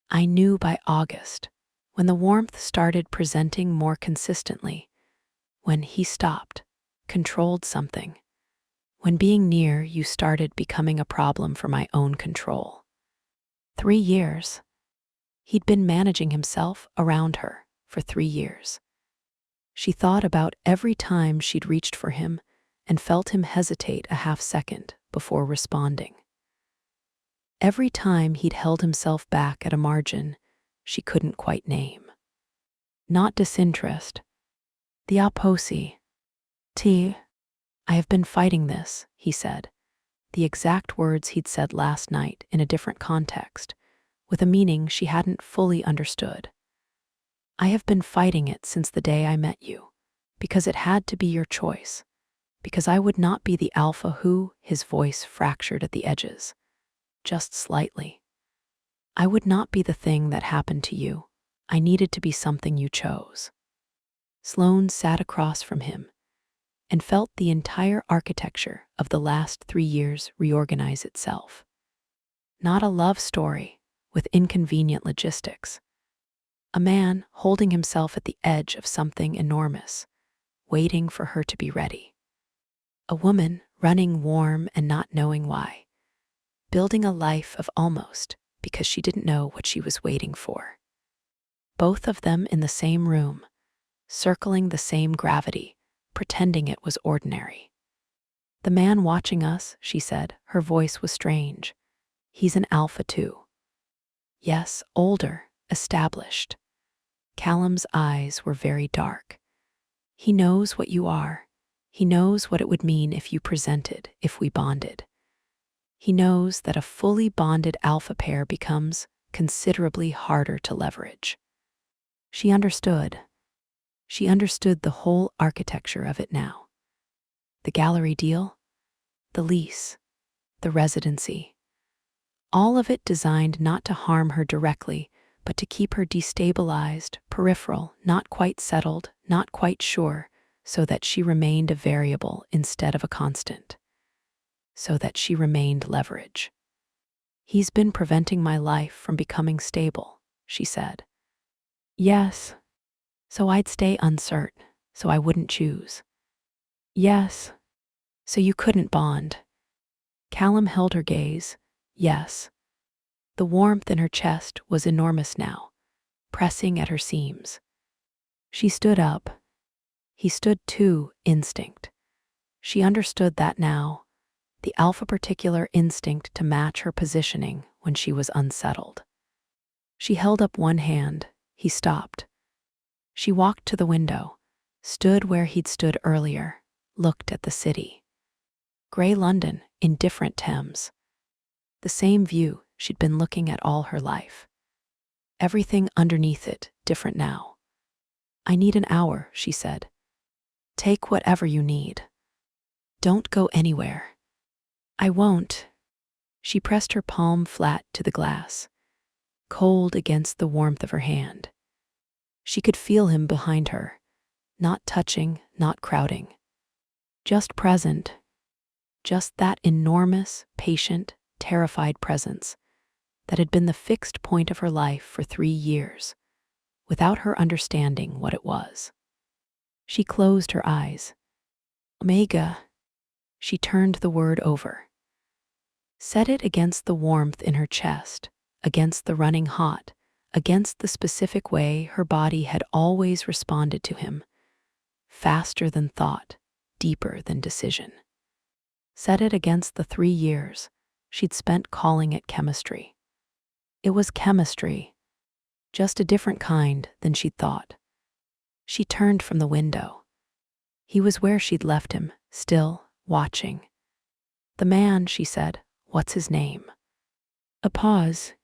"I knew by August, when the warmth started presenting more consistently, when he stopped, controlled something, when being near you started becoming a problem for my own control." 3 years. He'd been managing himself around her for 3 years. She thought about every time she'd reached for him and felt him hesitate a half second before responding. Every time he'd held himself back at a margin she couldn't quite name. Not disinterest. The opposite. "I have been fighting this," he said, the exact words he'd said last night in a different context, with a meaning she hadn't fully understood. "I have been fighting it since the day I met you, because it had to be your choice, because I would not be the alpha who," his voice fractured at the edges, just slightly. "I would not be the thing that happened to you. I needed to be something you chose." Sloane sat across from him and felt the entire architecture of the last 3 years reorganize itself. Not a love story with inconvenient logistics. A man holding himself at the edge of something enormous, waiting for her to be ready. A woman running warm and not knowing why, building a life of almost because she didn't know what she was waiting for. Both of them in the same room, circling the same gravity, pretending it was ordinary. "The man watching us," she said, her voice was strange. "He's an alpha too." "Yes, older, established." Callum's eyes were very dark. "He knows what you are. He knows what it would mean if you presented, if we bonded. He knows that a fully bonded alpha pair becomes considerably harder to leverage." She understood. She understood the whole architecture of it now. The gallery deal, the lease, the residency. All of it designed not to harm her directly, but to keep her destabilized, peripheral, not quite settled, not quite sure, so that she remained a variable instead of a constant. So that she remained leverage. "He's been preventing my life from becoming stable," she said. "Yes. So I'd stay uncertain, so I wouldn't choose." "Yes. So you couldn't bond." Callum held her gaze. "Yes." The warmth in her chest was enormous now, pressing at her seams. She stood up. He stood too, instinct. She understood that now, the alpha particular instinct to match her positioning when she was unsettled. She held up one hand. He stopped. She walked to the window, stood where he'd stood earlier, looked at the city. Grey London, indifferent Thames. The same view she'd been looking at all her life. Everything underneath it, different now. "I need an hour," she said. "Take whatever you need. Don't go anywhere." "I won't." She pressed her palm flat to the glass, cold against the warmth of her hand. She could feel him behind her, not touching, not crowding. Just present. Just that enormous, patient, terrified presence that had been the fixed point of her life for 3 years, without her understanding what it was. She closed her eyes. "Omega." She turned the word over. Set it against the warmth in her chest, against the running hot, against the specific way her body had always responded to him, faster than thought, deeper than decision. Set it against the 3 years she'd spent calling it chemistry. It was chemistry, just a different kind than she'd thought. She turned from the window. He was where she'd left him, still, watching. "The man," she said, "what's his name?" A pause.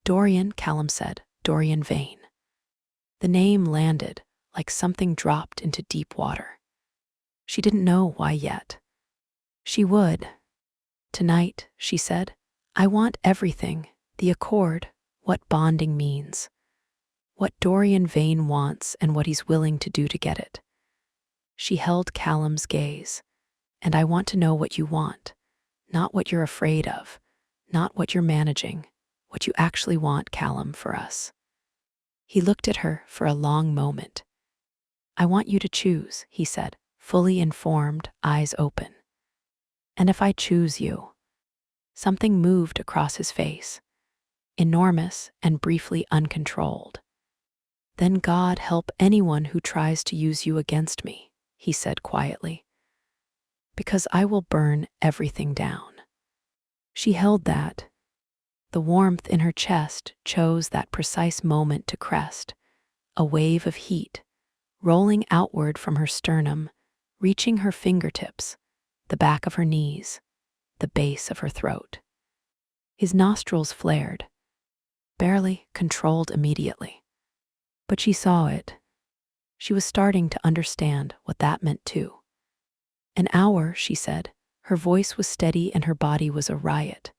"Dorian," Callum said, "Dorian Vane." The name landed like something dropped into deep water. She didn't know why yet. She would. "Tonight," she said, "I want everything, the accord, what bonding means, what Dorian Vane wants and what he's willing to do to get it." She held Callum's gaze. "And I want to know what you want, not what you're afraid of, not what you're managing, what you actually want, Callum, for us." He looked at her for a long moment. "I want you to choose," he said, fully informed, eyes open. "And if I choose you?" Something moved across his face, enormous and briefly uncontrolled. "Then God help anyone who tries to use you against me," he said quietly. "Because I will burn everything down." She held that. The warmth in her chest chose that precise moment to crest, a wave of heat, rolling outward from her sternum, reaching her fingertips, the back of her knees, the base of her throat. His nostrils flared, barely controlled immediately. But she saw it. She was starting to understand what that meant too. "An hour," she said. Her voice was steady and her body was a riot.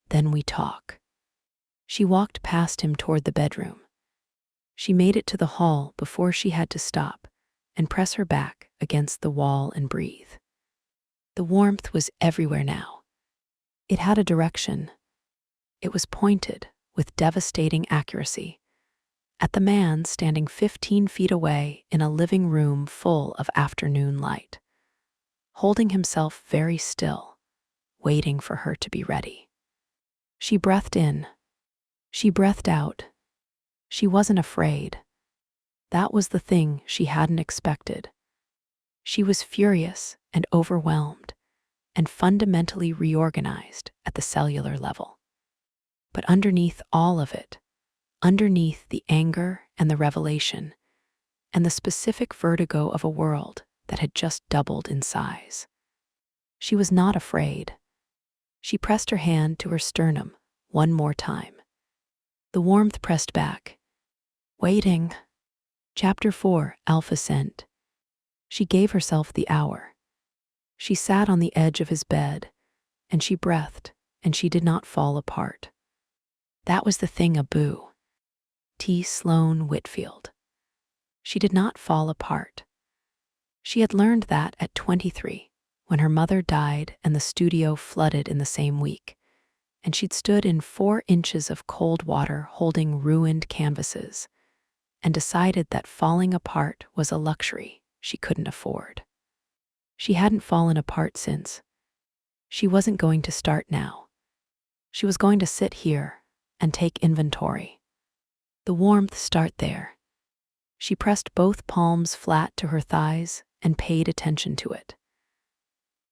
"Then we talk." She walked past him toward the bedroom. She made it to the hall before she had to stop and press her back against the wall and breathe. The warmth was everywhere now. It had a direction. It was pointed with devastating accuracy at the man standing 15 feet away in a living room full of afternoon light, holding himself very still, waiting for her to be ready. She breathed in. She breathed out. She wasn't afraid. That was the thing she hadn't expected. She was furious and overwhelmed and fundamentally reorganized at the cellular level. But underneath all of it, underneath the anger and the revelation, and the specific vertigo of a world that had just doubled in size, she was not afraid. She pressed her hand to her sternum one more time. The warmth pressed back. Waiting. Chapter 4, Alpha Scent. She gave herself the hour. She sat on the edge of his bed, and she breathed, and she did not fall apart. That was the thing, Abu. T. Sloane Whitfield. She did not fall apart. She had learned that at 23, when her mother died and the studio flooded in the same week, and she'd stood in 4 inches of cold water holding ruined canvases, and decided that falling apart was a luxury she couldn't afford. She hadn't fallen apart since. She wasn't going to start now. She was going to sit here and take inventory. The warmth start there. She pressed both palms flat to her thighs and paid attention to it.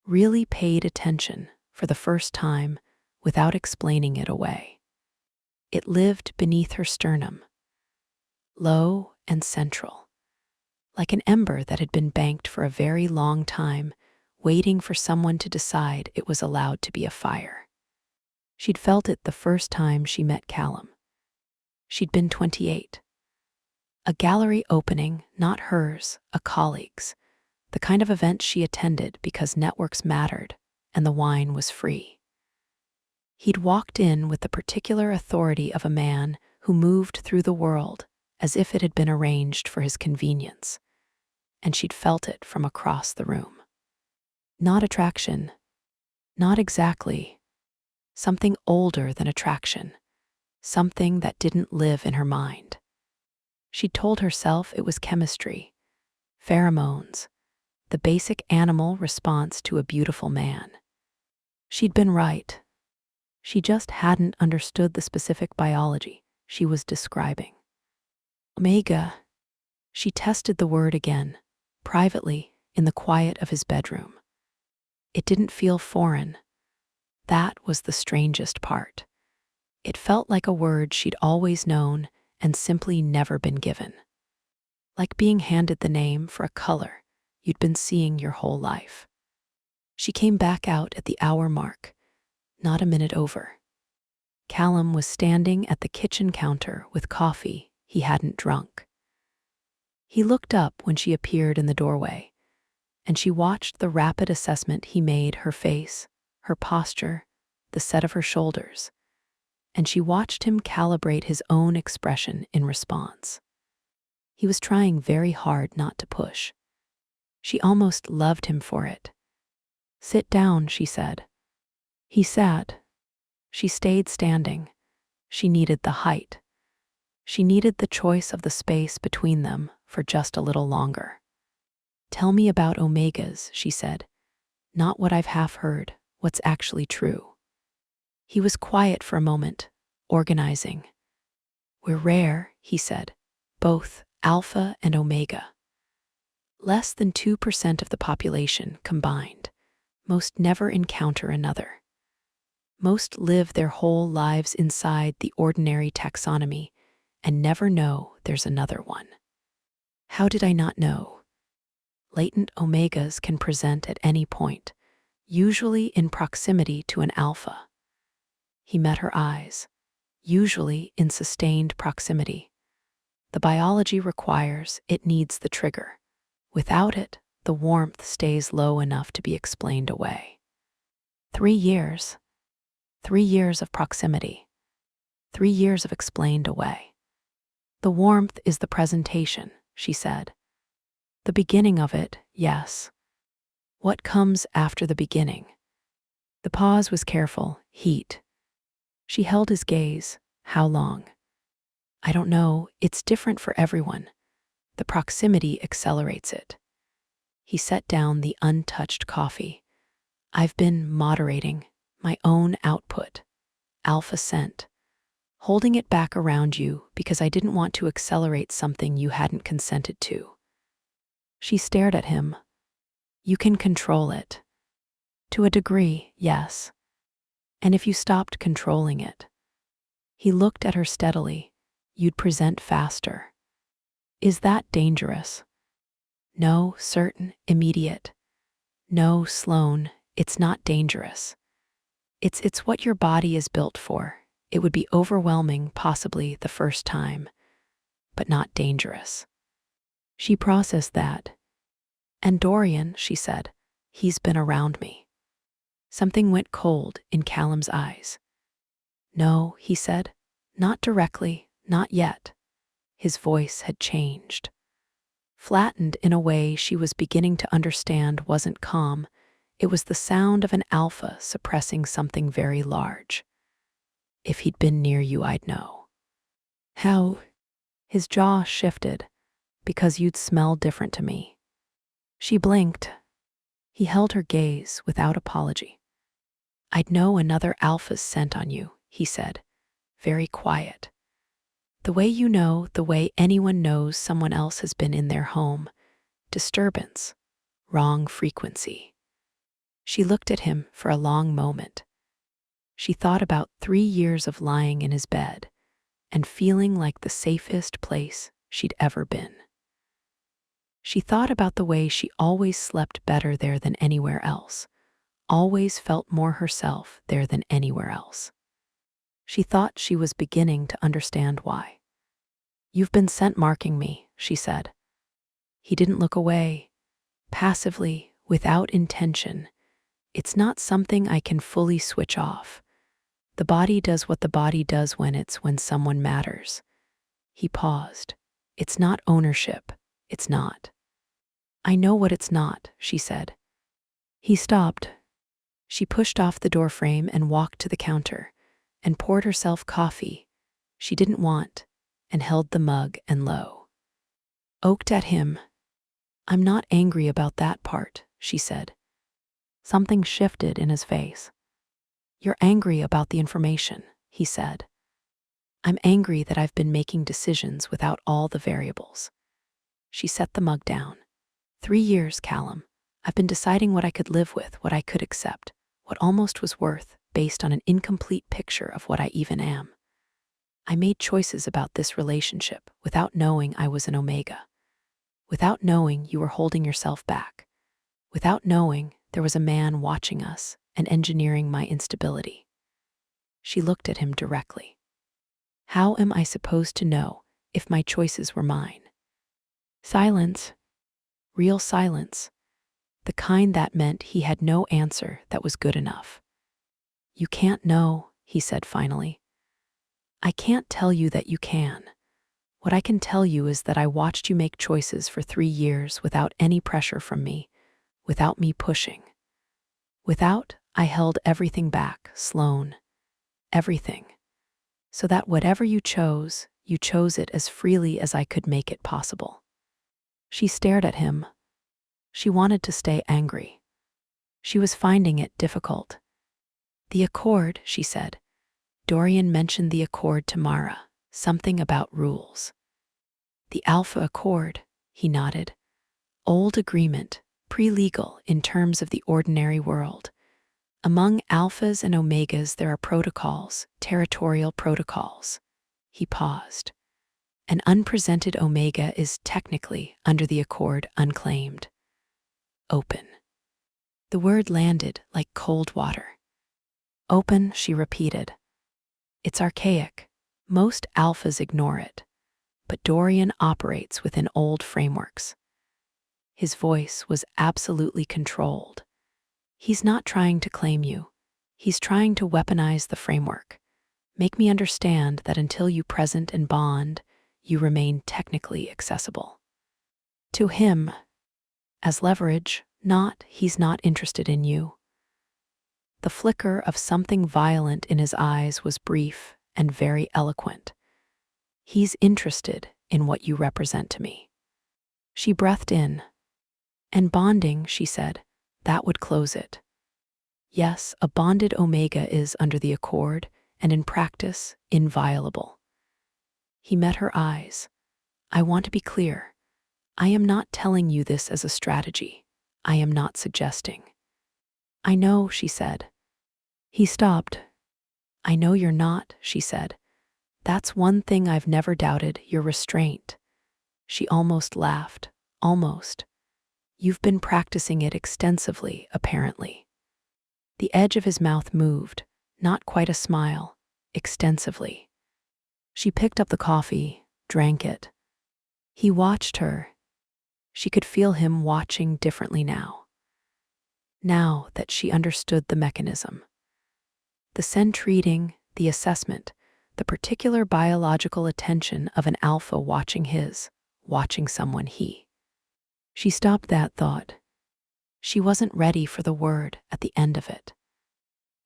Really paid attention for the first time without explaining it away. It lived beneath her sternum, low and central, like an ember that had been banked for a very long time, waiting for someone to decide it was allowed to be a fire. She'd felt it the first time she met Callum. She'd been 28. A gallery opening, not hers, a colleague's. The kind of event she attended because networks mattered and the wine was free. He'd walked in with the particular authority of a man who moved through the world as if it had been arranged for his convenience, and she'd felt it from across the room. Not attraction, not exactly. Something older than attraction, something that didn't live in her mind. She'd told herself it was chemistry, pheromones, the basic animal response to a beautiful man. She'd been right. She just hadn't understood the specific biology she was describing. Omega. She tested the word again, privately, in the quiet of his bedroom. It didn't feel foreign. That was the strangest part. It felt like a word she'd always known and simply never been given. Like being handed the name for a color you'd been seeing your whole life. She came back out at the hour mark, not a minute over. Callum was standing at the kitchen counter with coffee he hadn't drunk. He looked up when she appeared in the doorway, and she watched the rapid assessment he made her face, her posture, the set of her shoulders, and she watched him calibrate his own expression in response. He was trying very hard not to push. She almost loved him for it. "Sit down," she said. He sat. She stayed standing. She needed the height. She needed the choice of the space between them for just a little longer. "Tell me about omegas," she said. "Not what I've half heard, what's actually true." He was quiet for a moment, organizing. "We're rare," he said, "both alpha and omega. Less than 2% of the population combined. Most never encounter another. Most live their whole lives inside the ordinary taxonomy and never know there's another one." How did I not know? Latent omegas can present at any point, usually in proximity to an alpha. He met her eyes, usually in sustained proximity. The biology requires it needs the trigger. Without it, the warmth stays low enough to be explained away. 3 years. 3 years of proximity. 3 years of explained away. "The warmth is the presentation," she said. "The beginning of it, yes. What comes after the beginning?" The pause was careful. Heat. She held his gaze. "How long?" "I don't know. It's different for everyone. The proximity accelerates it." He set down the untouched coffee. "I've been moderating my own output, alpha scent, holding it back around you because I didn't want to accelerate something you hadn't consented to." She stared at him. "You can control it." "To a degree, yes. And if you stopped controlling it?" He looked at her steadily. "You'd present faster." "Is that dangerous?" "No, certain, immediate." "No, Sloane, it's not dangerous. It's what your body is built for. It would be overwhelming, possibly the first time, but not dangerous." She processed that. "And Dorian," she said, "he's been around me." Something went cold in Callum's eyes. "No," he said, "not directly, not yet." His voice had changed. Flattened in a way she was beginning to understand wasn't calm. It was the sound of an alpha suppressing something very large. "If he'd been near you, I'd know." "How?" His jaw shifted. "Because you'd smell different to me." She blinked. He held her gaze without apology. "I'd know another alpha's scent on you," he said, very quiet. "The way you know, the way anyone knows someone else has been in their home. Disturbance. Wrong frequency." She looked at him for a long moment. She thought about 3 years of lying in his bed and feeling like the safest place she'd ever been. She thought about the way she always slept better there than anywhere else, always felt more herself there than anywhere else. She thought she was beginning to understand why. "You've been scent marking me," she said. He didn't look away. Passively, without intention. "It's not something I can fully switch off. The body does what the body does when someone matters." He paused. "It's not ownership. It's not." "I know what it's not," she said. He stopped. She pushed off the doorframe and walked to the counter and poured herself coffee she didn't want and held the mug and looked at him. "I'm not angry about that part," she said. Something shifted in his face. "You're angry about the information," he said. "I'm angry that I've been making decisions without all the variables." She set the mug down. 3 years, Callum. I've been deciding what I could live with, what I could accept, what almost was worth, based on an incomplete picture of what I even am. I made choices about this relationship without knowing I was an omega, without knowing you were holding yourself back, without knowing there was a man watching us and engineering my instability. She looked at him directly. "How am I supposed to know if my choices were mine?" Silence. Real silence. The kind that meant he had no answer that was good enough. "You can't know," he said finally. "I can't tell you that you can. What I can tell you is that I watched you make choices for 3 years without any pressure from me, without me pushing. I held everything back, Sloane. Everything. So that whatever you chose it as freely as I could make it possible." She stared at him. She wanted to stay angry. She was finding it difficult. "The accord," she said. "Dorian mentioned the accord to Mara, something about rules." "The Alpha Accord," he nodded. "Old agreement, pre-legal in terms of the ordinary world. Among alphas and omegas there are protocols, territorial protocols." He paused. "An unpresented omega is technically, under the accord, unclaimed. Open." The word landed like cold water. "Open," she repeated. "It's archaic. Most alphas ignore it. But Dorian operates within old frameworks." His voice was absolutely controlled. "He's not trying to claim you. He's trying to weaponize the framework. Make me understand that until you present and bond, you remain technically accessible. To him, as leverage, he's not interested in you." The flicker of something violent in his eyes was brief and very eloquent. "He's interested in what you represent to me." She breathed in. "And bonding," she said, "that would close it." "Yes, a bonded omega is under the accord, and in practice, inviolable." He met her eyes. "I want to be clear. I am not telling you this as a strategy. I am not suggesting." "I know," she said. He stopped. "I know you're not," she said. "That's one thing I've never doubted, your restraint." She almost laughed. "Almost. You've been practicing it extensively, apparently." The edge of his mouth moved, not quite a smile, extensively. She picked up the coffee, drank it. He watched her. She could feel him watching differently now. Now that she understood the mechanism. The scent reading, the assessment, the particular biological attention of an alpha watching someone he. She stopped that thought. She wasn't ready for the word at the end of it.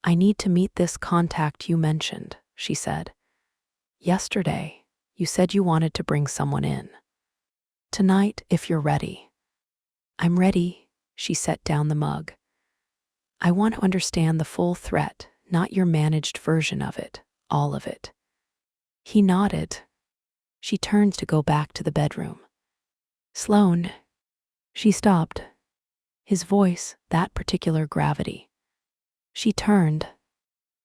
"I need to meet this contact you mentioned," she said. "Yesterday, you said you wanted to bring someone in. Tonight, if you're ready." "I'm ready," she set down the mug. "I want to understand the full threat, not your managed version of it, all of it." He nodded. She turned to go back to the bedroom. "Sloane." She stopped. His voice, that particular gravity. She turned.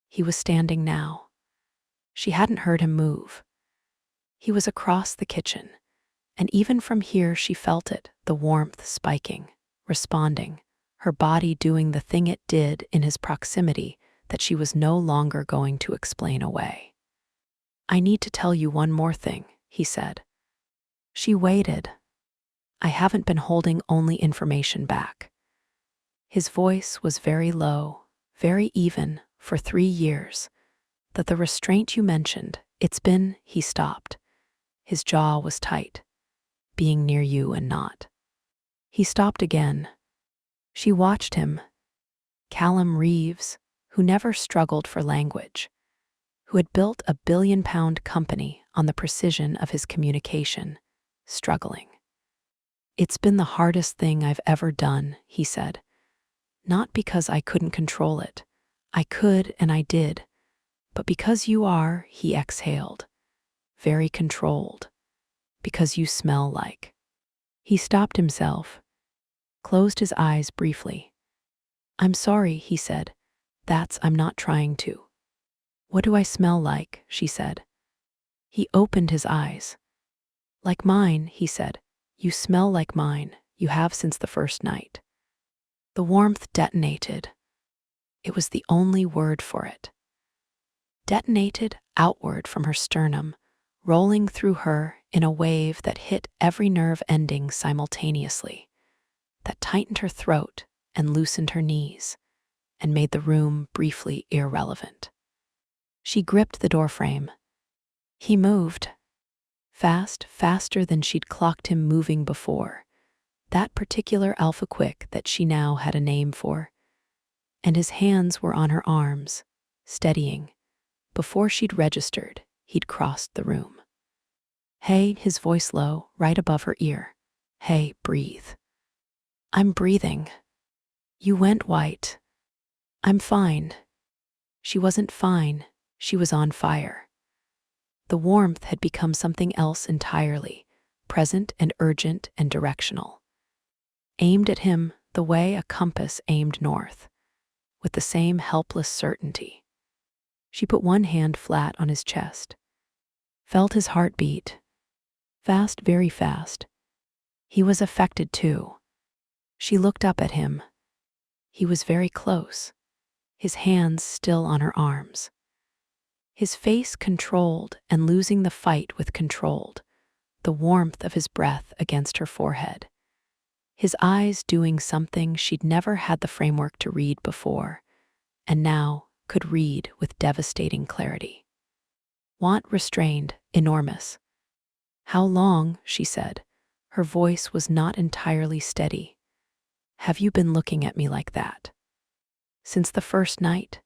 He was standing now. She hadn't heard him move. He was across the kitchen, And even from here she felt it, the warmth spiking, responding, her body doing the thing it did in his proximity that she was no longer going to explain away. "I need to tell you one more thing," he said. She waited. "I haven't been holding only information back." His voice was very low, very even, for 3 years. "That the restraint you mentioned, it's been," he stopped. His jaw was tight. "Being near you and not." He stopped again. She watched him. Callum Reeves, who never struggled for language, who had built a billion-pound company on the precision of his communication, struggling. "It's been the hardest thing I've ever done," he said. "Not because I couldn't control it. I could and I did. But because you are," he exhaled, "very controlled. Because you smell like." He stopped himself, closed his eyes briefly. "I'm sorry," he said. I'm not trying to." "What do I smell like?" she said. He opened his eyes. "Like mine," he said. "You smell like mine. You have since the first night." The warmth detonated. It was the only word for it. Detonated outward from her sternum, rolling through her in a wave that hit every nerve ending simultaneously, that tightened her throat and loosened her knees, and made the room briefly irrelevant. She gripped the doorframe. He moved. Fast, faster than she'd clocked him moving before. That particular alpha quick that she now had a name for. And his hands were on her arms, steadying. Before she'd registered, he'd crossed the room. "Hey," his voice low, right above her ear. "Hey, breathe." "I'm breathing." You went white. "I'm fine." She wasn't fine. She was on fire. The warmth had become something else entirely, present and urgent and directional. Aimed at him the way a compass aimed north, with the same helpless certainty. She put one hand flat on his chest, felt his heart beat. Fast, very fast. He was affected too. She looked up at him. He was very close, his hands still on her arms. His face controlled and losing the fight with controlled, the warmth of his breath against her forehead. His eyes doing something she'd never had the framework to read before, and now could read with devastating clarity. Want restrained, enormous. "How long?" she said. Her voice was not entirely steady. "Have you been looking at me like that?" "Since the first night?"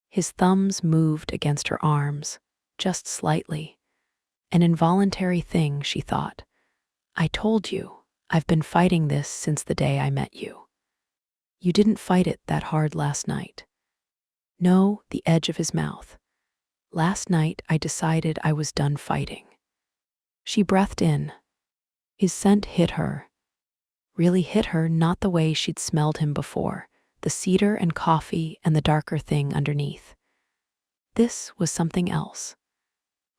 His thumbs moved against her arms, just slightly. An involuntary thing, she thought. "I told you, I've been fighting this since the day I met you." "You didn't fight it that hard last night." "No," the edge of his mouth. "Last night I decided I was done fighting." She breathed in. His scent hit her. Really hit her, not the way she'd smelled him before, the cedar and coffee and the darker thing underneath. This was something else.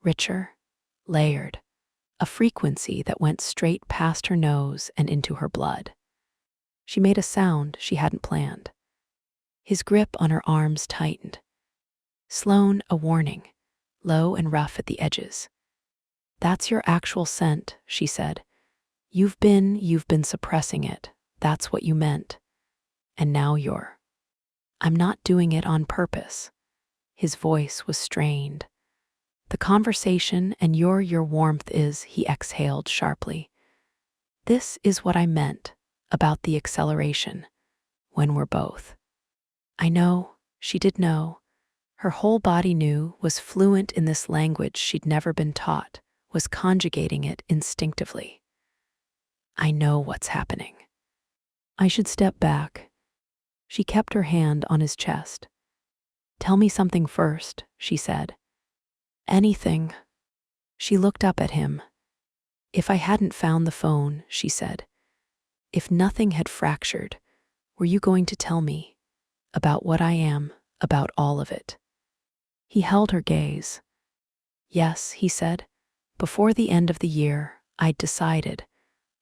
Richer, layered, a frequency that went straight past her nose and into her blood. She made a sound she hadn't planned. His grip on her arms tightened. "Sloan, a warning, low and rough at the edges." "That's your actual scent," she said. You've been suppressing it. That's what you meant. And now you're." "I'm not doing it on purpose." His voice was strained. "The conversation and your warmth is," he exhaled sharply. "This is what I meant about the acceleration, when we're both." "I know," she did know. Her whole body knew, was fluent in this language she'd never been taught, was conjugating it instinctively. "I know what's happening. I should step back." She kept her hand on his chest. "Tell me something first," she said. "Anything." She looked up at him. "If I hadn't found the phone," she said, "if nothing had fractured, were you going to tell me about what I am, about all of it?" He held her gaze. "Yes," he said. "Before the end of the year, I'd decided.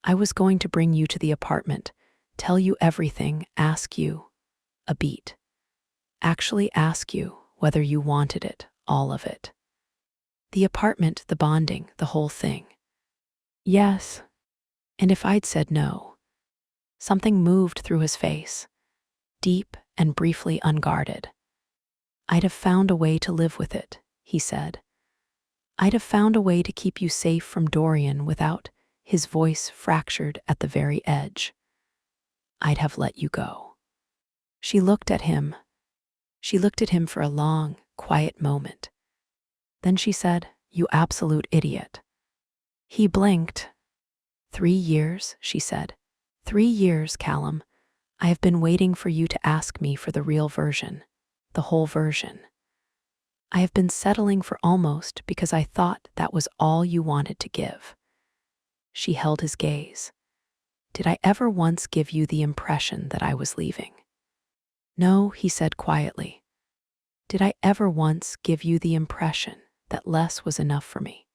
I was going to bring you to the apartment, tell you everything, ask you a beat. Actually ask you whether you wanted it, all of it. The apartment, the bonding, the whole thing. Yes. And if I'd said no? Something moved through his face, deep and briefly unguarded. I'd have found a way to live with it, he said. I'd have found a way to keep you safe from Dorian without his voice fractured at the very edge. I'd have let you go. She looked at him. She looked at him for a long, quiet moment. Then she said, "You absolute idiot." He blinked. 3 years, she said. 3 years, Callum. I have been waiting for you to ask me for the real version, the whole version. I have been settling for almost because I thought that was all you wanted to give. She held his gaze. Did I ever once give you the impression that I was leaving? No, he said quietly. Did I ever once give you the impression that less was enough for me?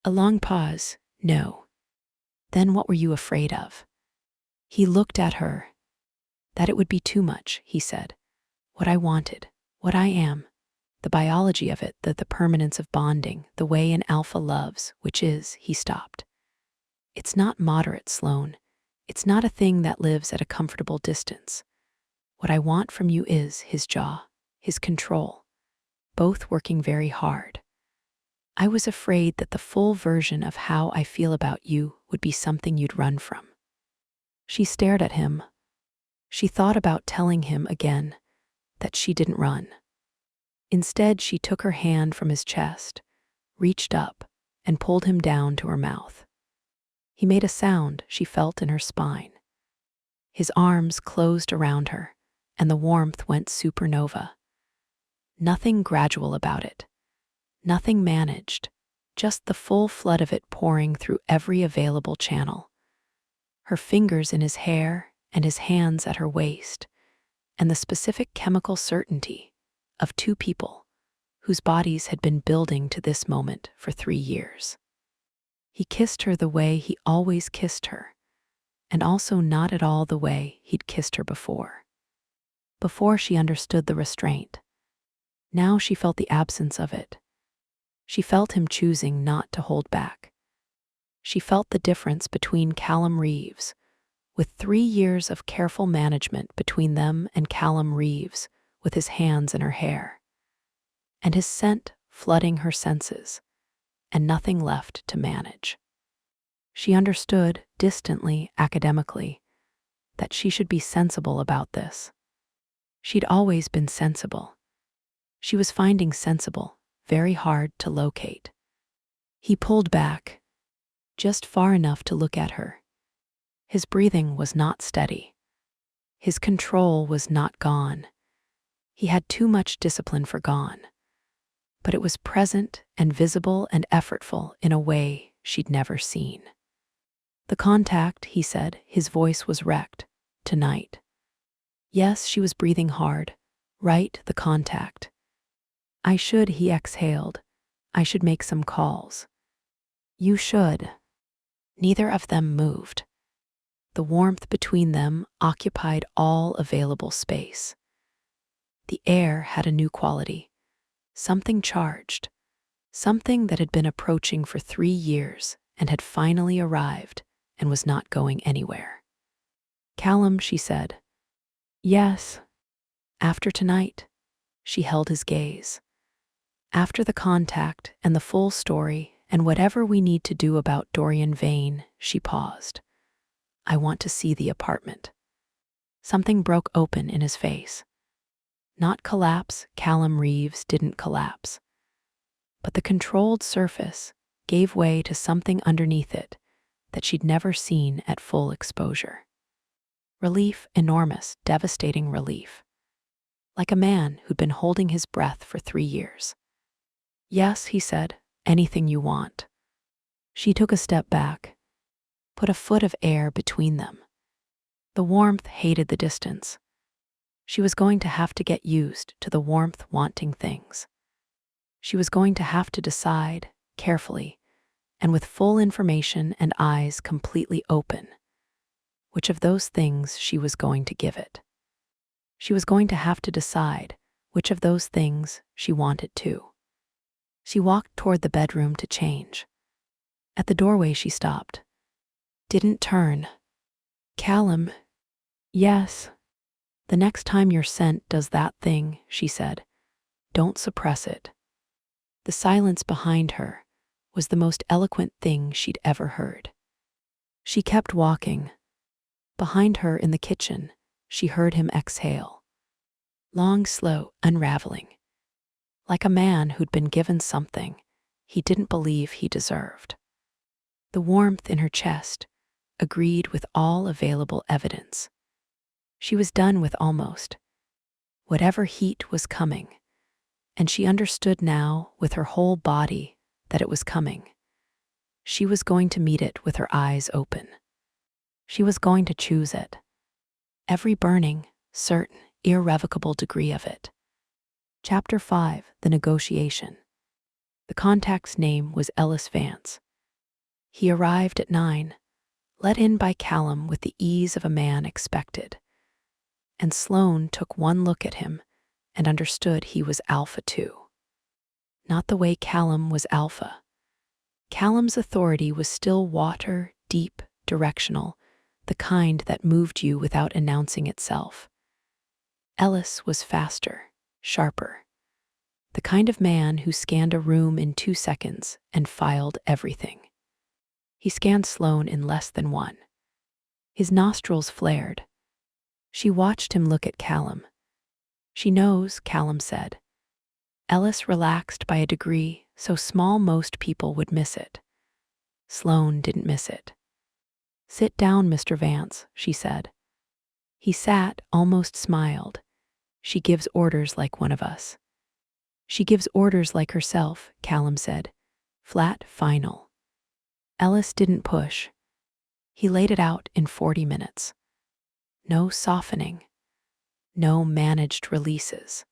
A long pause. No. Then what were you afraid of? He looked at her. That it would be too much, he said. What I wanted, what I am, the biology of it, the permanence of bonding, the way an alpha loves, which is, he stopped. It's not moderate, Sloane. It's not a thing that lives at a comfortable distance. What I want from you is his jaw, his control, both working very hard. I was afraid that the full version of how I feel about you would be something you'd run from. She stared at him. She thought about telling him again that she didn't run. Instead, she took her hand from his chest, reached up, and pulled him down to her mouth. He made a sound she felt in her spine. His arms closed around her, and the warmth went supernova. Nothing gradual about it. Nothing managed, just the full flood of it pouring through every available channel. Her fingers in his hair and his hands at her waist, and the specific chemical certainty of two people whose bodies had been building to this moment for 3 years. He kissed her the way he always kissed her, and also not at all the way he'd kissed her before. Before she understood the restraint. Now she felt the absence of it. She felt him choosing not to hold back. She felt the difference between Callum Reeves, with 3 years of careful management between them, and Callum Reeves, with his hands in her hair, and his scent flooding her senses, and nothing left to manage. She understood, distantly, academically, that she should be sensible about this. She'd always been sensible. She was finding sensible very hard to locate. He pulled back, just far enough to look at her. His breathing was not steady. His control was not gone. He had too much discipline for gone. But it was present and visible and effortful in a way she'd never seen. The contact, he said, his voice was wrecked. Tonight. Yes, she was breathing hard. Right, the contact. I should, he exhaled. I should make some calls. You should. Neither of them moved. The warmth between them occupied all available space. The air had a new quality, something charged, something that had been approaching for 3 years and had finally arrived and was not going anywhere. Callum, she said. Yes. After tonight, she held his gaze. After the contact and the full story and whatever we need to do about Dorian Vane, she paused. I want to see the apartment. Something broke open in his face. Not collapse, Callum Reeves didn't collapse. But the controlled surface gave way to something underneath it that she'd never seen at full exposure. Relief, enormous, devastating relief. Like a man who'd been holding his breath for 3 years. Yes, he said, anything you want. She took a step back, put a foot of air between them. The warmth hated the distance. She was going to have to get used to the warmth wanting things. She was going to have to decide, carefully, and with full information and eyes completely open, which of those things she was going to give it. She was going to have to decide which of those things she wanted to. She walked toward the bedroom to change. At the doorway she stopped. Didn't turn. Callum. Yes. The next time your scent does that thing, she said, don't suppress it. The silence behind her was the most eloquent thing she'd ever heard. She kept walking. Behind her in the kitchen, she heard him exhale. Long, slow unraveling. Like a man who'd been given something he didn't believe he deserved. The warmth in her chest agreed with all available evidence. She was done with almost. Whatever heat was coming, and she understood now with her whole body that it was coming. She was going to meet it with her eyes open. She was going to choose it. Every burning, certain, irrevocable degree of it. Chapter 5, The Negotiation. The contact's name was Ellis Vance. He arrived at 9, let in by Callum with the ease of a man expected. And Sloane took one look at him and understood he was alpha too. Not the way Callum was alpha. Callum's authority was still water, deep, directional, the kind that moved you without announcing itself. Ellis was faster, sharper. The kind of man who scanned a room in 2 seconds and filed everything. He scanned Sloane in less than 1. His nostrils flared. She watched him look at Callum. She knows, Callum said. Ellis relaxed by a degree so small most people would miss it. Sloane didn't miss it. Sit down, Mr. Vance, she said. He sat, almost smiled. She gives orders like one of us. She gives orders like herself, Callum said. Flat, final. Ellis didn't push. He laid it out in 40 minutes. No softening. No managed releases.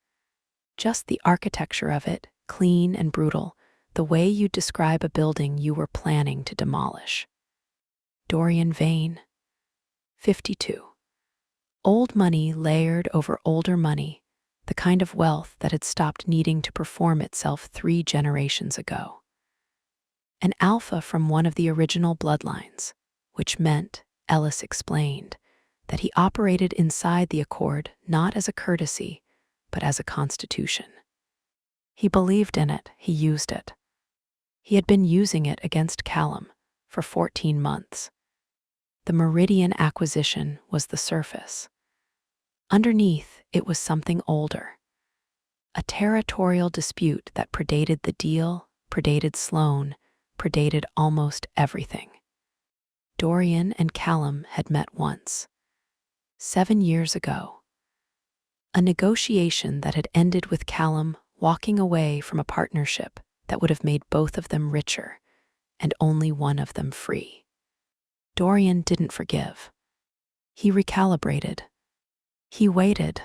Just the architecture of it, clean and brutal, the way you'd describe a building you were planning to demolish. Dorian Vane. 52. Old money layered over older money, the kind of wealth that had stopped needing to perform itself 3 generations ago. An alpha from one of the original bloodlines, which meant, Ellis explained, that he operated inside the accord not as a courtesy, but as a constitution. He believed in it, he used it. He had been using it against Callum for 14 months. The Meridian acquisition was the surface. Underneath, it was something older. A territorial dispute that predated the deal, predated Sloane, predated almost everything. Dorian and Callum had met once. 7 years ago. A negotiation that had ended with Callum walking away from a partnership that would have made both of them richer, and only one of them free. Dorian didn't forgive. He recalibrated. He waited.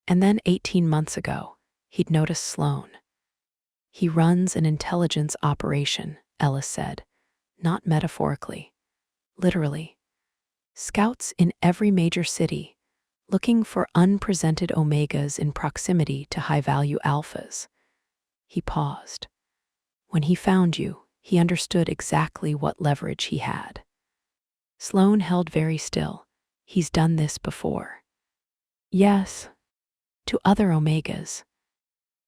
And then 18 months ago, he'd noticed Sloane. He runs an intelligence operation, Ellis said, not metaphorically, literally. Scouts in every major city, looking for unpresented omegas in proximity to high-value alphas. He paused. When he found you, he understood exactly what leverage he had. Sloane held very still. He's done this before. Yes. To other omegas.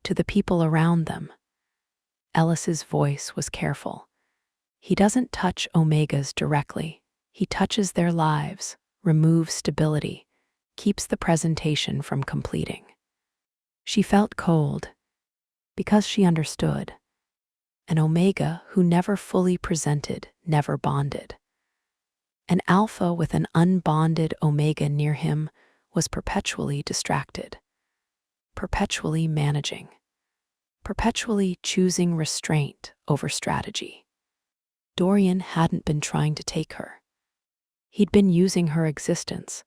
To the people around them. Ellis's voice was careful. He doesn't touch omegas directly. He touches their lives, removes stability, keeps the presentation from completing. She felt cold, because she understood. An omega who never fully presented, never bonded. An alpha with an unbonded omega near him was perpetually distracted, perpetually managing, perpetually choosing restraint over strategy. Dorian hadn't been trying to take her. He'd been using her existence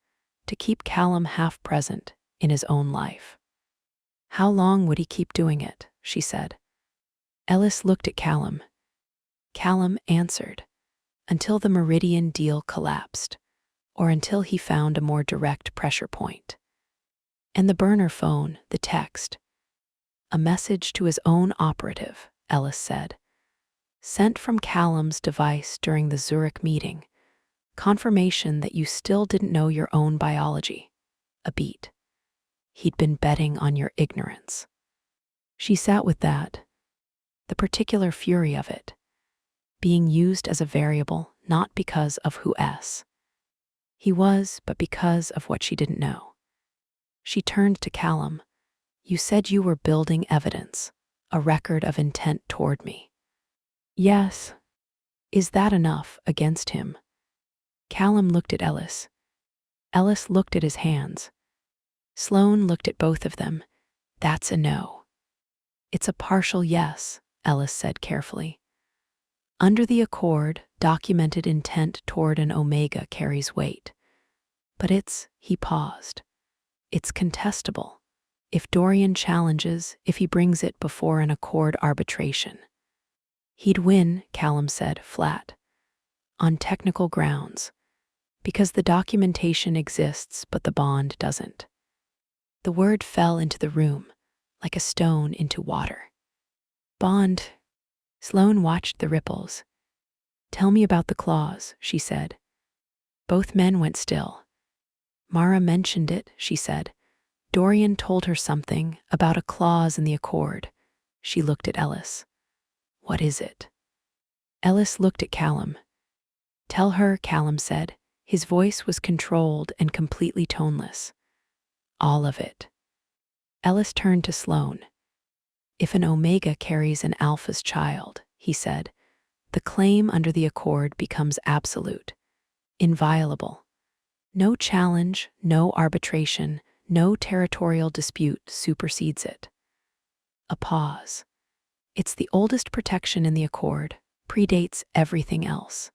to keep Callum half present in his own life. How long would he keep doing it, she said. Ellis looked at Callum. Callum answered, until the Meridian deal collapsed, or until he found a more direct pressure point. And the burner phone, the text. A message to his own operative, Ellis said. Sent from Callum's device during the Zurich meeting. Confirmation that you still didn't know your own biology. A beat. He'd been betting on your ignorance. She sat with that, the particular fury of it, being used as a variable not because of who he was, but because of what she didn't know. She turned to Callum. You said you were building evidence, a record of intent toward me. Yes. Is that enough against him? Callum looked at Ellis. Ellis looked at his hands. Sloane looked at both of them. That's a no. It's a partial yes, Ellis said carefully. Under the accord, documented intent toward an omega carries weight. But he paused. It's contestable. If Dorian challenges, if he brings it before an accord arbitration. He'd win, Callum said, flat. On technical grounds. Because the documentation exists, but the bond doesn't. The word fell into the room, like a stone into water. Bond. Sloane watched the ripples. Tell me about the clause, she said. Both men went still. Mara mentioned it, she said. Dorian told her something about a clause in the accord. She looked at Ellis. What is it? Ellis looked at Callum. Tell her, Callum said. His voice was controlled and completely toneless. All of it. Ellis turned to Sloane. If an omega carries an alpha's child, he said, the claim under the accord becomes absolute, inviolable. No challenge, no arbitration, no territorial dispute supersedes it. A pause. It's the oldest protection in the accord, predates everything else.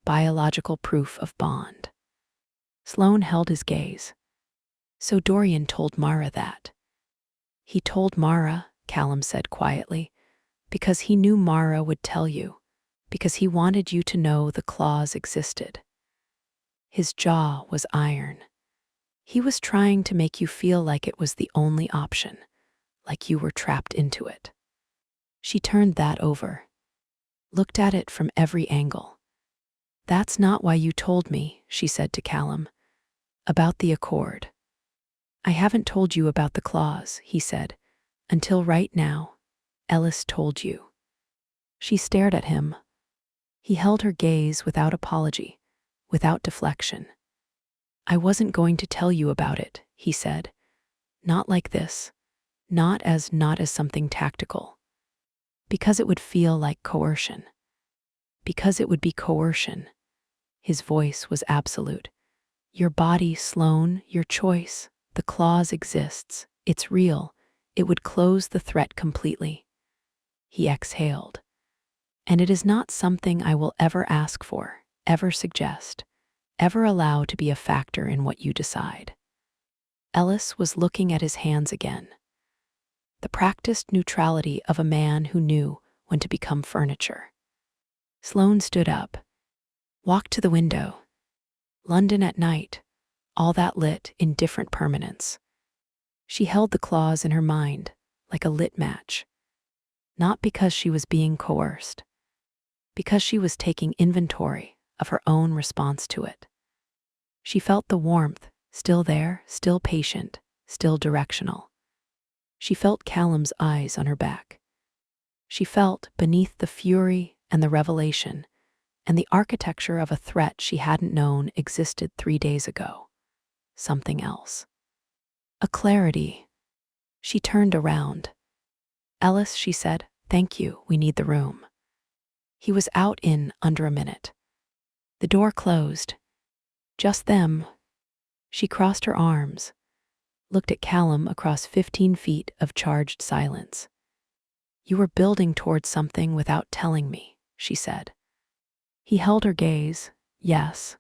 Biological proof of bond. Sloane held his gaze. So Dorian told Mara that. He told Mara, Callum said quietly, because he knew Mara would tell you, because he wanted you to know the clause existed. His jaw was iron. He was trying to make you feel like it was the only option, like you were trapped into it. She turned that over, looked at it from every angle. That's not why you told me, she said to Callum, about the accord. I haven't told you about the clause, he said, until right now. Ellis told you. She stared at him. He held her gaze without apology, without deflection. I wasn't going to tell you about it, he said. Not like this. Not as something tactical. Because it would feel like coercion. Because it would be coercion. His voice was absolute. Your body, Sloane, your choice. The clause exists. It's real. It would close the threat completely. He exhaled. And it is not something I will ever ask for, ever suggest, ever allow to be a factor in what you decide. Ellis was looking at his hands again. The practiced neutrality of a man who knew when to become furniture. Sloane stood up, walked to the window. London at night, all that lit in different permanence. She held the clause in her mind, like a lit match. Not because she was being coerced, because she was taking inventory of her own response to it. She felt the warmth, still there, still patient, still directional. She felt Callum's eyes on her back. She felt, beneath the fury and the revelation, and the architecture of a threat she hadn't known existed 3 days ago. Something else. A clarity. She turned around. Ellis, she said, thank you, we need the room. He was out in under a minute. The door closed. Just them. She crossed her arms, looked at Callum across 15 feet of charged silence. You were building towards something without telling me, she said. He held her gaze. Yes.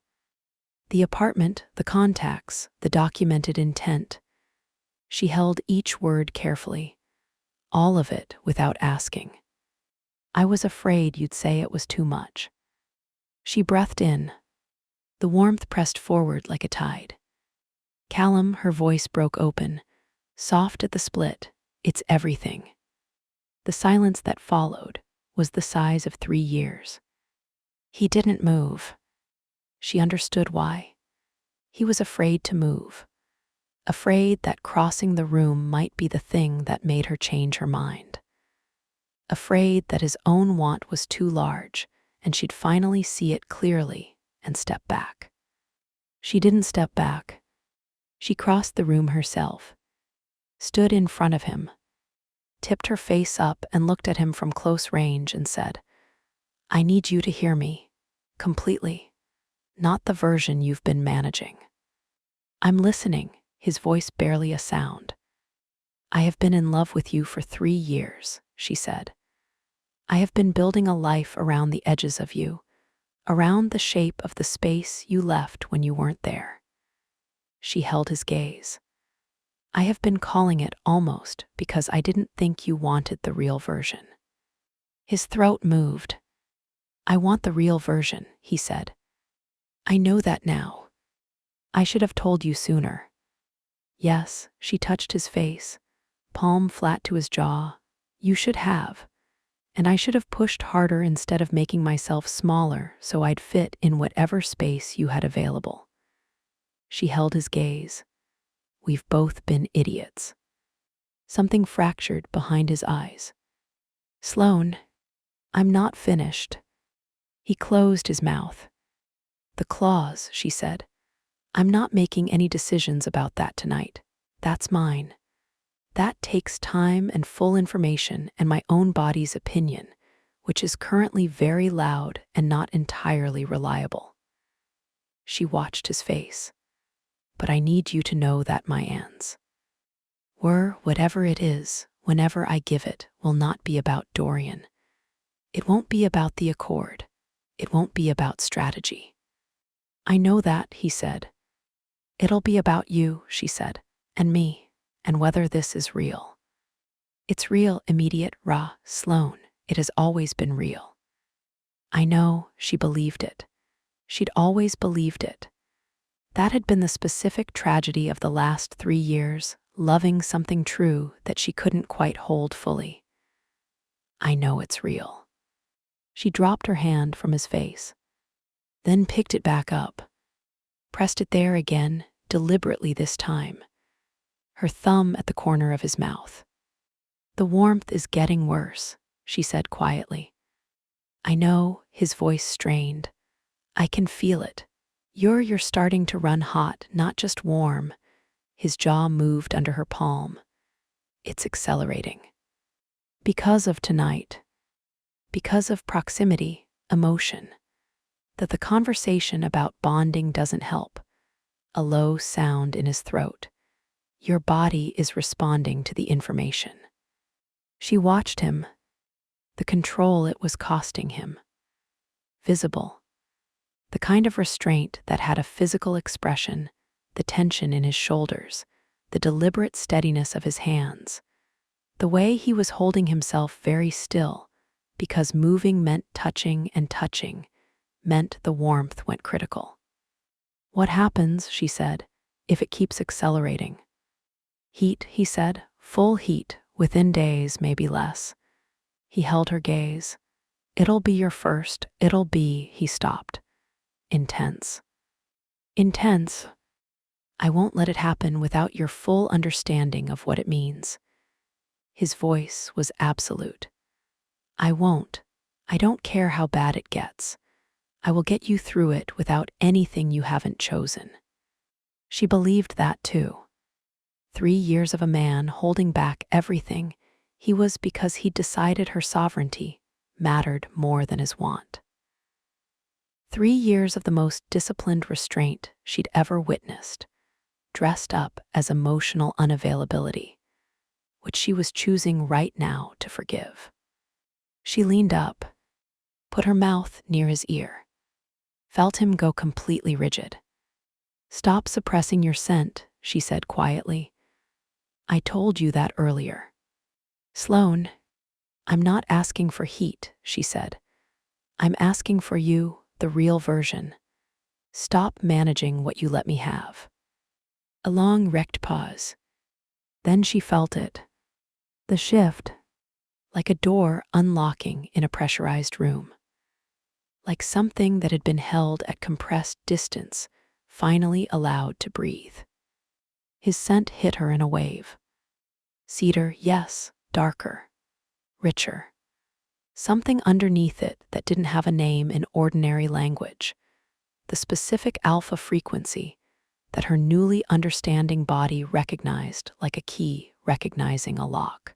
The apartment, the contacts, the documented intent. She held each word carefully, all of it without asking. I was afraid you'd say it was too much. She breathed in. The warmth pressed forward like a tide. Callum, her voice broke open, soft at the split. It's everything. The silence that followed was the size of 3 years. He didn't move. She understood why. He was afraid to move. Afraid that crossing the room might be the thing that made her change her mind. Afraid that his own want was too large and she'd finally see it clearly and step back. She didn't step back. She crossed the room herself, stood in front of him, tipped her face up and looked at him from close range and said, I need you to hear me, completely, not the version you've been managing. I'm listening, his voice barely a sound. I have been in love with you for 3 years, she said. I have been building a life around the edges of you, around the shape of the space you left when you weren't there. She held his gaze. I have been calling it almost because I didn't think you wanted the real version. His throat moved. I want the real version, he said. I know that now. I should have told you sooner. Yes, she touched his face, palm flat to his jaw. You should have. And I should have pushed harder instead of making myself smaller so I'd fit in whatever space you had available. She held his gaze. We've both been idiots. Something fractured behind his eyes. Sloane, I'm not finished. He closed his mouth. The clause, she said. I'm not making any decisions about that tonight. That's mine. That takes time and full information and my own body's opinion, which is currently very loud and not entirely reliable. She watched his face. But I need you to know that my ans. Whatever it is, whenever I give it, will not be about Dorian. It won't be about the accord. It won't be about strategy. I know that, he said. It'll be about you, she said, and me, and whether this is real. It's real, immediate, raw, Sloane. It has always been real. I know, she believed it. She'd always believed it. That had been the specific tragedy of the last 3 years, loving something true that she couldn't quite hold fully. I know it's real. She dropped her hand from his face, then picked it back up, pressed it there again, deliberately this time, her thumb at the corner of his mouth. The warmth is getting worse, she said quietly. I know, his voice strained. I can feel it. You're starting to run hot, not just warm. His jaw moved under her palm. It's accelerating. Because of tonight. Because of proximity, emotion. That the conversation about bonding doesn't help. A low sound in his throat. Your body is responding to the information. She watched him. The control it was costing him. Visible. The kind of restraint that had a physical expression, the tension in his shoulders, the deliberate steadiness of his hands, the way he was holding himself very still, because moving meant touching and touching meant the warmth went critical. What happens, she said, if it keeps accelerating? Heat, he said, full heat, within days, maybe less. He held her gaze. It'll be your first, it'll be, he stopped. Intense. Intense. I won't let it happen without your full understanding of what it means. His voice was absolute. I won't. I don't care how bad it gets. I will get you through it without anything you haven't chosen. She believed that too. 3 years of a man holding back everything he was because he'd decided her sovereignty mattered more than his want. 3 years of the most disciplined restraint she'd ever witnessed, dressed up as emotional unavailability, which she was choosing right now to forgive. She leaned up, put her mouth near his ear, felt him go completely rigid. Stop suppressing your scent, she said quietly. I told you that earlier. Sloane, I'm not asking for heat, she said. I'm asking for you, the real version. Stop managing what you let me have. A long, wrecked pause. Then she felt it. The shift, like a door unlocking in a pressurized room. Like something that had been held at compressed distance, finally allowed to breathe. His scent hit her in a wave. Cedar, yes, darker, richer. Something underneath it that didn't have a name in ordinary language. The specific alpha frequency that her newly understanding body recognized like a key recognizing a lock.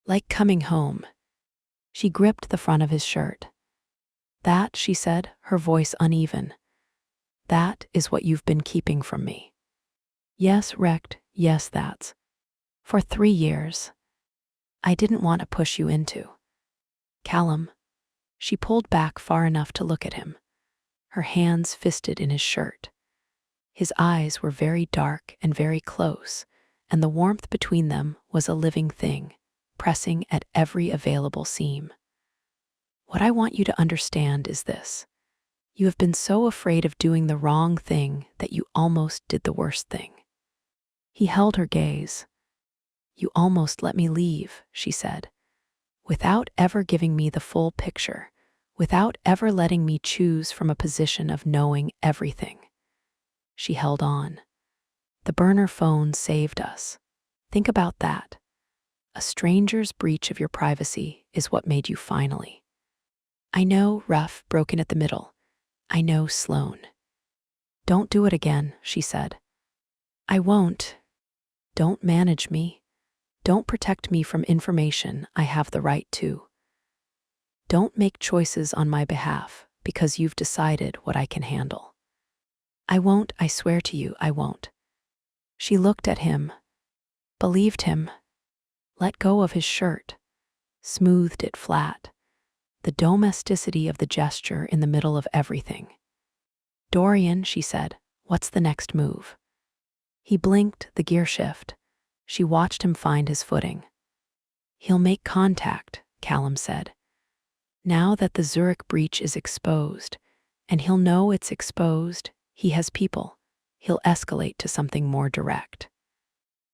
Like coming home. She gripped the front of his shirt. That, she said, her voice uneven. That is what you've been keeping from me. Yes, wrecked, yes, that's. For 3 years. I didn't want to push you into. Callum. She pulled back far enough to look at him, her hands fisted in his shirt. His eyes were very dark and very close, and the warmth between them was a living thing, pressing at every available seam. What I want you to understand is this. You have been so afraid of doing the wrong thing that you almost did the worst thing. He held her gaze. You almost let me leave, she said, without ever giving me the full picture, without ever letting me choose from a position of knowing everything. She held on. The burner phone saved us. Think about that. A stranger's breach of your privacy is what made you finally. I know, rough, broken at the middle. I know, Sloane. Don't do it again, she said. I won't. Don't manage me. Don't protect me from information I have the right to. Don't make choices on my behalf because you've decided what I can handle. I won't, I swear to you, I won't. She looked at him, believed him, let go of his shirt, smoothed it flat, the domesticity of the gesture in the middle of everything. Dorian, she said, what's the next move? He blinked, the gear shift. She watched him find his footing. He'll make contact, Callum said. Now that the Zurich breach is exposed, and he'll know it's exposed, he has people. He'll escalate to something more direct.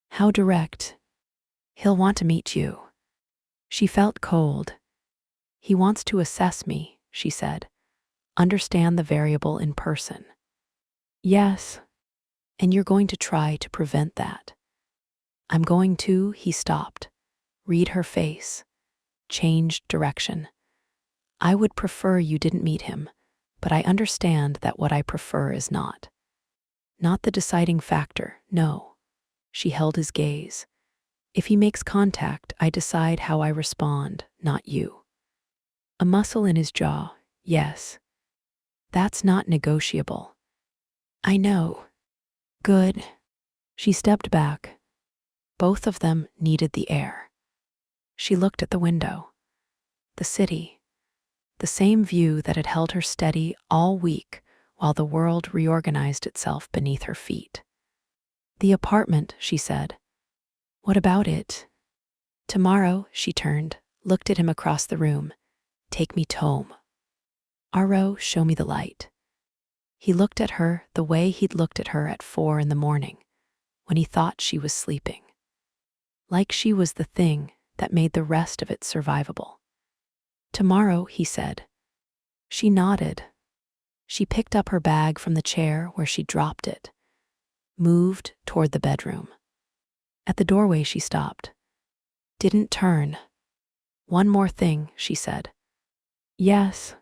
How direct? He'll want to meet you. She felt cold. He wants to assess me, she said. Understand the variable in person. Yes, and you're going to try to prevent that. I'm going to, he stopped. Read her face. Changed direction. I would prefer you didn't meet him, but I understand that what I prefer is not. Not the deciding factor, no. She held his gaze. If he makes contact, I decide how I respond, not you. A muscle in his jaw, yes. That's not negotiable. I know. Good. She stepped back. Both of them needed the air. She looked at the window. The city. The same view that had held her steady all week while the world reorganized itself beneath her feet. The apartment, she said. What about it? Tomorrow, she turned, looked at him across the room. Take me home. Aro, show me the light. He looked at her the way he'd looked at her at 4 in the morning, when he thought she was sleeping. Like she was the thing that made the rest of it survivable. Tomorrow, he said. She nodded. She picked up her bag from the chair where she dropped it, moved toward the bedroom. At the doorway, she stopped. Didn't turn. One more thing, she said. Yes.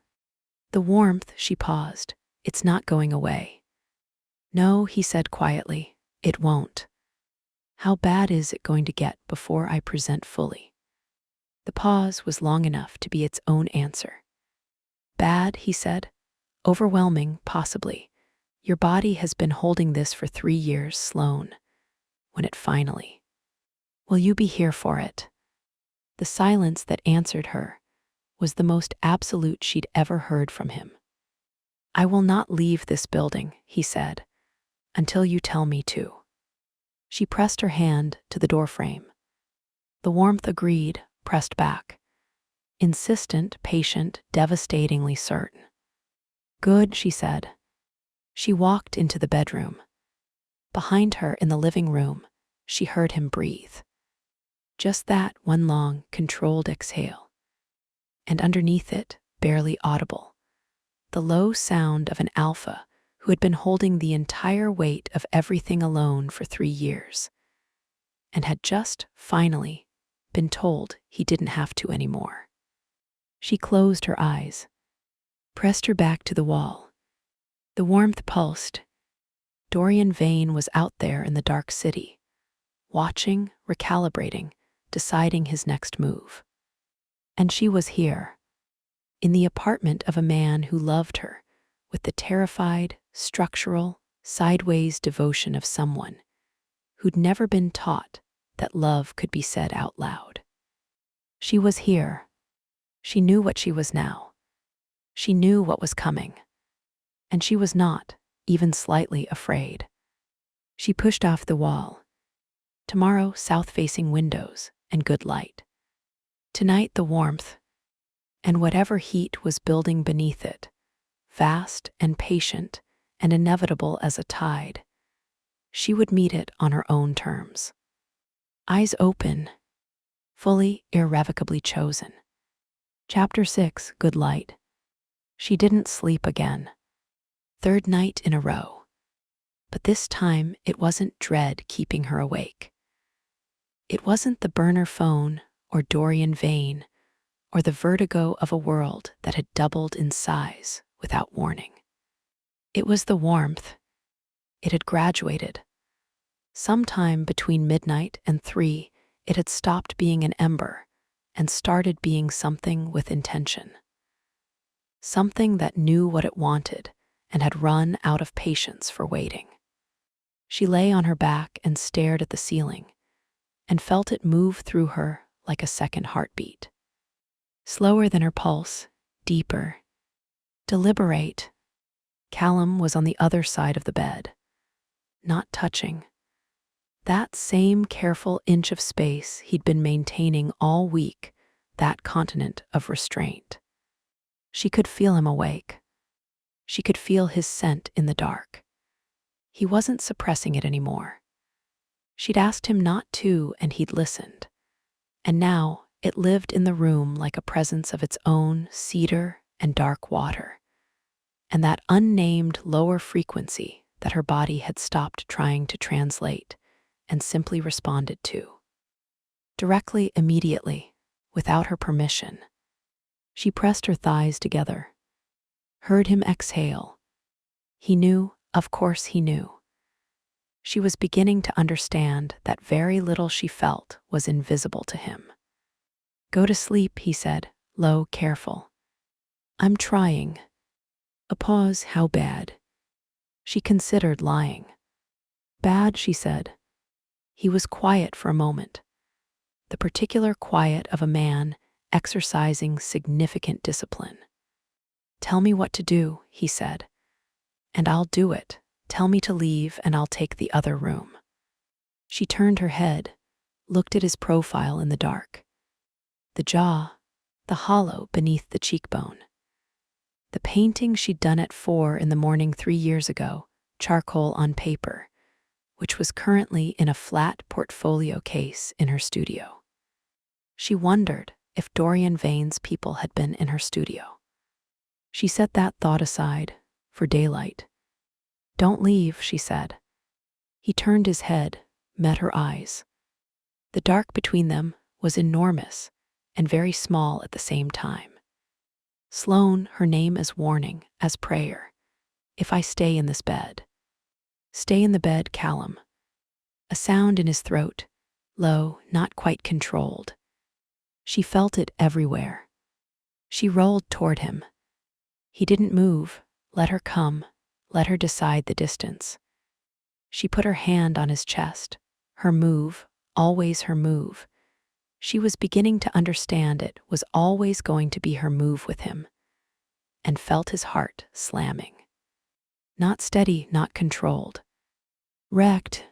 The warmth, she paused. It's not going away. No, he said quietly. It won't. How bad is it going to get before I present fully? The pause was long enough to be its own answer. Bad, he said. Overwhelming, possibly. Your body has been holding this for 3 years, Sloane. When it finally. Will you be here for it? The silence that answered her was the most absolute she'd ever heard from him. I will not leave this building, he said, until you tell me to. She pressed her hand to the doorframe. The warmth agreed, pressed back. insistent, patient, devastatingly certain. "Good," she said. She walked into the bedroom. Behind her in the living room, she heard him breathe. Just that one long, controlled exhale. And underneath it, barely audible, the low sound of an alpha who had been holding the entire weight of everything alone for 3 years, and had just, finally, been told he didn't have to anymore. She closed her eyes, pressed her back to the wall. The warmth pulsed. Dorian Vane was out there in the dark city, watching, recalibrating, deciding his next move. And she was here, in the apartment of a man who loved her with the terrified, structural, sideways devotion of someone who'd never been taught that love could be said out loud. She was here. She knew what she was now. She knew what was coming. And she was not, even slightly, afraid. She pushed off the wall. Tomorrow, south-facing windows and good light. Tonight, the warmth, and whatever heat was building beneath it, vast and patient and inevitable as a tide. She would meet it on her own terms. Eyes open, fully, irrevocably chosen. Chapter 6, Good Light. She didn't sleep again. 3rd night in a row. But this time it wasn't dread keeping her awake. It wasn't the burner phone or Dorian Vane or the vertigo of a world that had doubled in size without warning. It was the warmth. It had graduated. Sometime between midnight and 3, it had stopped being an ember and started being something with intention. Something that knew what it wanted and had run out of patience for waiting. She lay on her back and stared at the ceiling and felt it move through her like a second heartbeat. Slower than her pulse, deeper, deliberate. Callum was on the other side of the bed, not touching. That same careful inch of space he'd been maintaining all week, that continent of restraint. She could feel him awake. She could feel his scent in the dark. He wasn't suppressing it anymore. She'd asked him not to, and he'd listened. And now it lived in the room like a presence of its own, cedar and dark water. And that unnamed lower frequency that her body had stopped trying to translate and simply responded to. Directly, immediately, without her permission. She pressed her thighs together, heard him exhale. He knew, of course he knew. She was beginning to understand that very little she felt was invisible to him. "Go to sleep," he said, low, careful. "I'm trying." A pause. How bad? She considered lying. "Bad," she said. He was quiet for a moment. The particular quiet of a man exercising significant discipline. "Tell me what to do," he said, "and I'll do it. Tell me to leave and I'll take the other room." She turned her head, looked at his profile in the dark. The jaw, the hollow beneath the cheekbone. The painting she'd done at 4 in the morning 3 years ago, charcoal on paper, which was currently in a flat portfolio case in her studio. She wondered if Dorian Vane's people had been in her studio. She set that thought aside for daylight. "Don't leave," she said. He turned his head, met her eyes. The dark between them was enormous and very small at the same time. "Sloane," her name as warning, as prayer. "If I stay in this bed." "Stay in the bed, Callum." A sound in his throat, low, not quite controlled. She felt it everywhere. She rolled toward him. He didn't move, let her come, let her decide the distance. She put her hand on his chest, her move, always her move. She was beginning to understand it was always going to be her move with him, and felt his heart slamming. Not steady, not controlled. "Wrecked."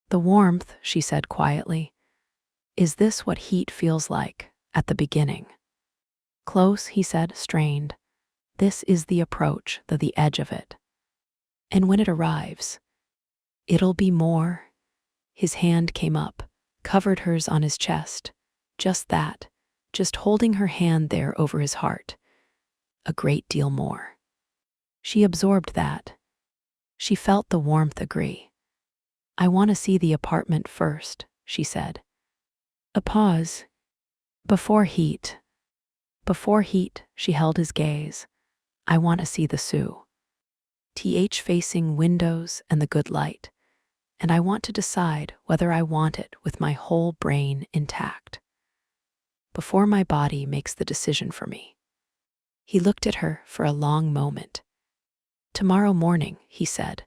"The warmth," she said quietly. "Is this what heat feels like at the beginning?" Close, he said, strained. This is the approach, the edge of it. And when it arrives, it'll be more. His hand came up, covered hers on his chest. Just that, just holding her hand there over his heart. A great deal more. She absorbed that. She felt the warmth agree. I want to see the apartment first, she said. A pause. Before heat, she held his gaze. I want to see the Sioux. Facing windows and the good light. And I want to decide whether I want it with my whole brain intact. Before my body makes the decision for me. He looked at her for a long moment. Tomorrow morning, he said.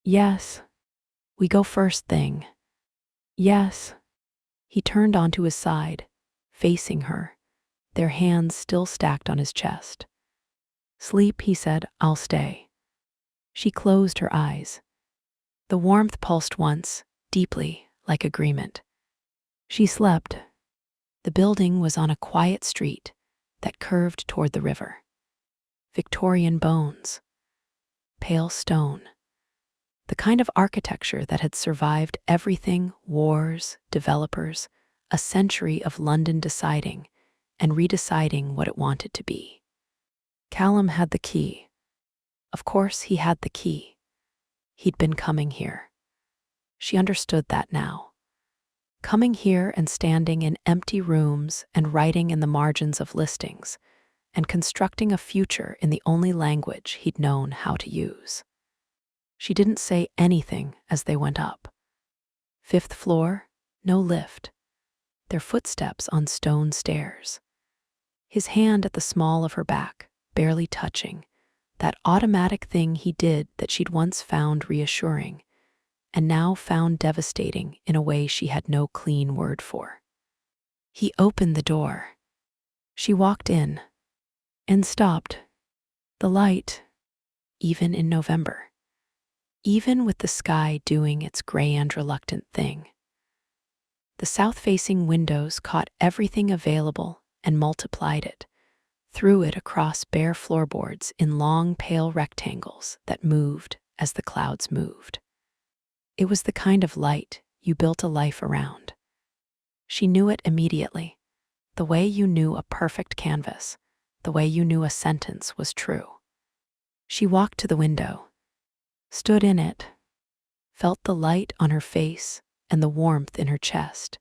Yes. We go first thing. Yes. He turned onto his side, facing her, their hands still stacked on his chest. Sleep, he said, I'll stay. She closed her eyes. The warmth pulsed once, deeply, like agreement. She slept. The building was on a quiet street that curved toward the river. Victorian bones. Pale stone. The kind of architecture that had survived everything, wars, developers, a century of London deciding and redeciding what it wanted to be. Callum had the key. Of course he had the key. He'd been coming here. She understood that now. Coming here and standing in empty rooms and writing in the margins of listings and constructing a future in the only language he'd known how to use. She didn't say anything as they went up. 5th floor, no lift. Their footsteps on stone stairs. His hand at the small of her back, barely touching, that automatic thing he did that she'd once found reassuring, and now found devastating in a way she had no clean word for. He opened the door. She walked in and stopped. The light, even in November, even with the sky doing its gray and reluctant thing. The south-facing windows caught everything available and multiplied it, threw it across bare floorboards in long, pale rectangles that moved as the clouds moved. It was the kind of light you built a life around. She knew it immediately, the way you knew a perfect canvas, the way you knew a sentence was true. She walked to the window, stood in it, felt the light on her face and the warmth in her chest,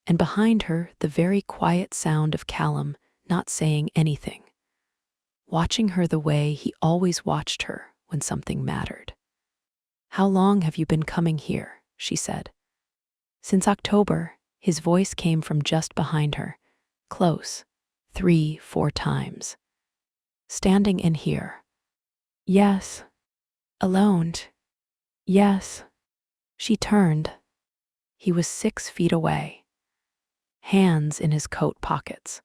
and behind her the very quiet sound of Callum not saying anything, watching her the way he always watched her when something mattered. How long have you been coming here? She said. Since October, his voice came from just behind her, close, 3-4 times. Standing in here. Yes. Alone. Yes. She turned. He was 6 feet away. Hands in his coat pockets.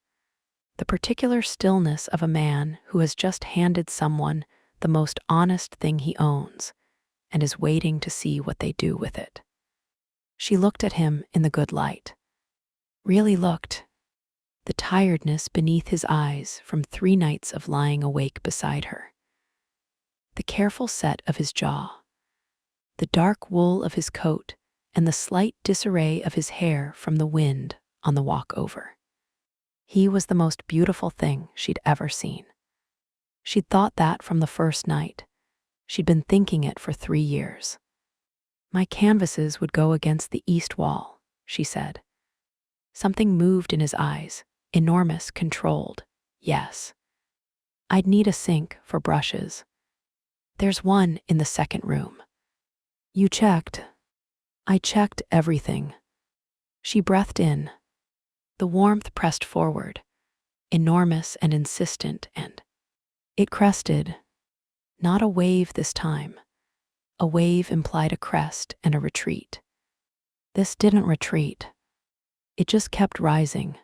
The particular stillness of a man who has just handed someone the most honest thing he owns and is waiting to see what they do with it. She looked at him in the good light. Really looked. The tiredness beneath his eyes from 3 nights of lying awake beside her. The careful set of his jaw. The dark wool of his coat and the slight disarray of his hair from the wind on the walk over. He was the most beautiful thing she'd ever seen. She'd thought that from the first night. She'd been thinking it for 3 years. My canvases would go against the east wall, she said. Something moved in his eyes, enormous, controlled. Yes. I'd need a sink for brushes. There's one in the second room. You checked. I checked everything. She breathed in. The warmth pressed forward, enormous and insistent, and it crested. Not a wave this time. A wave implied a crest and a retreat. This didn't retreat. It just kept rising.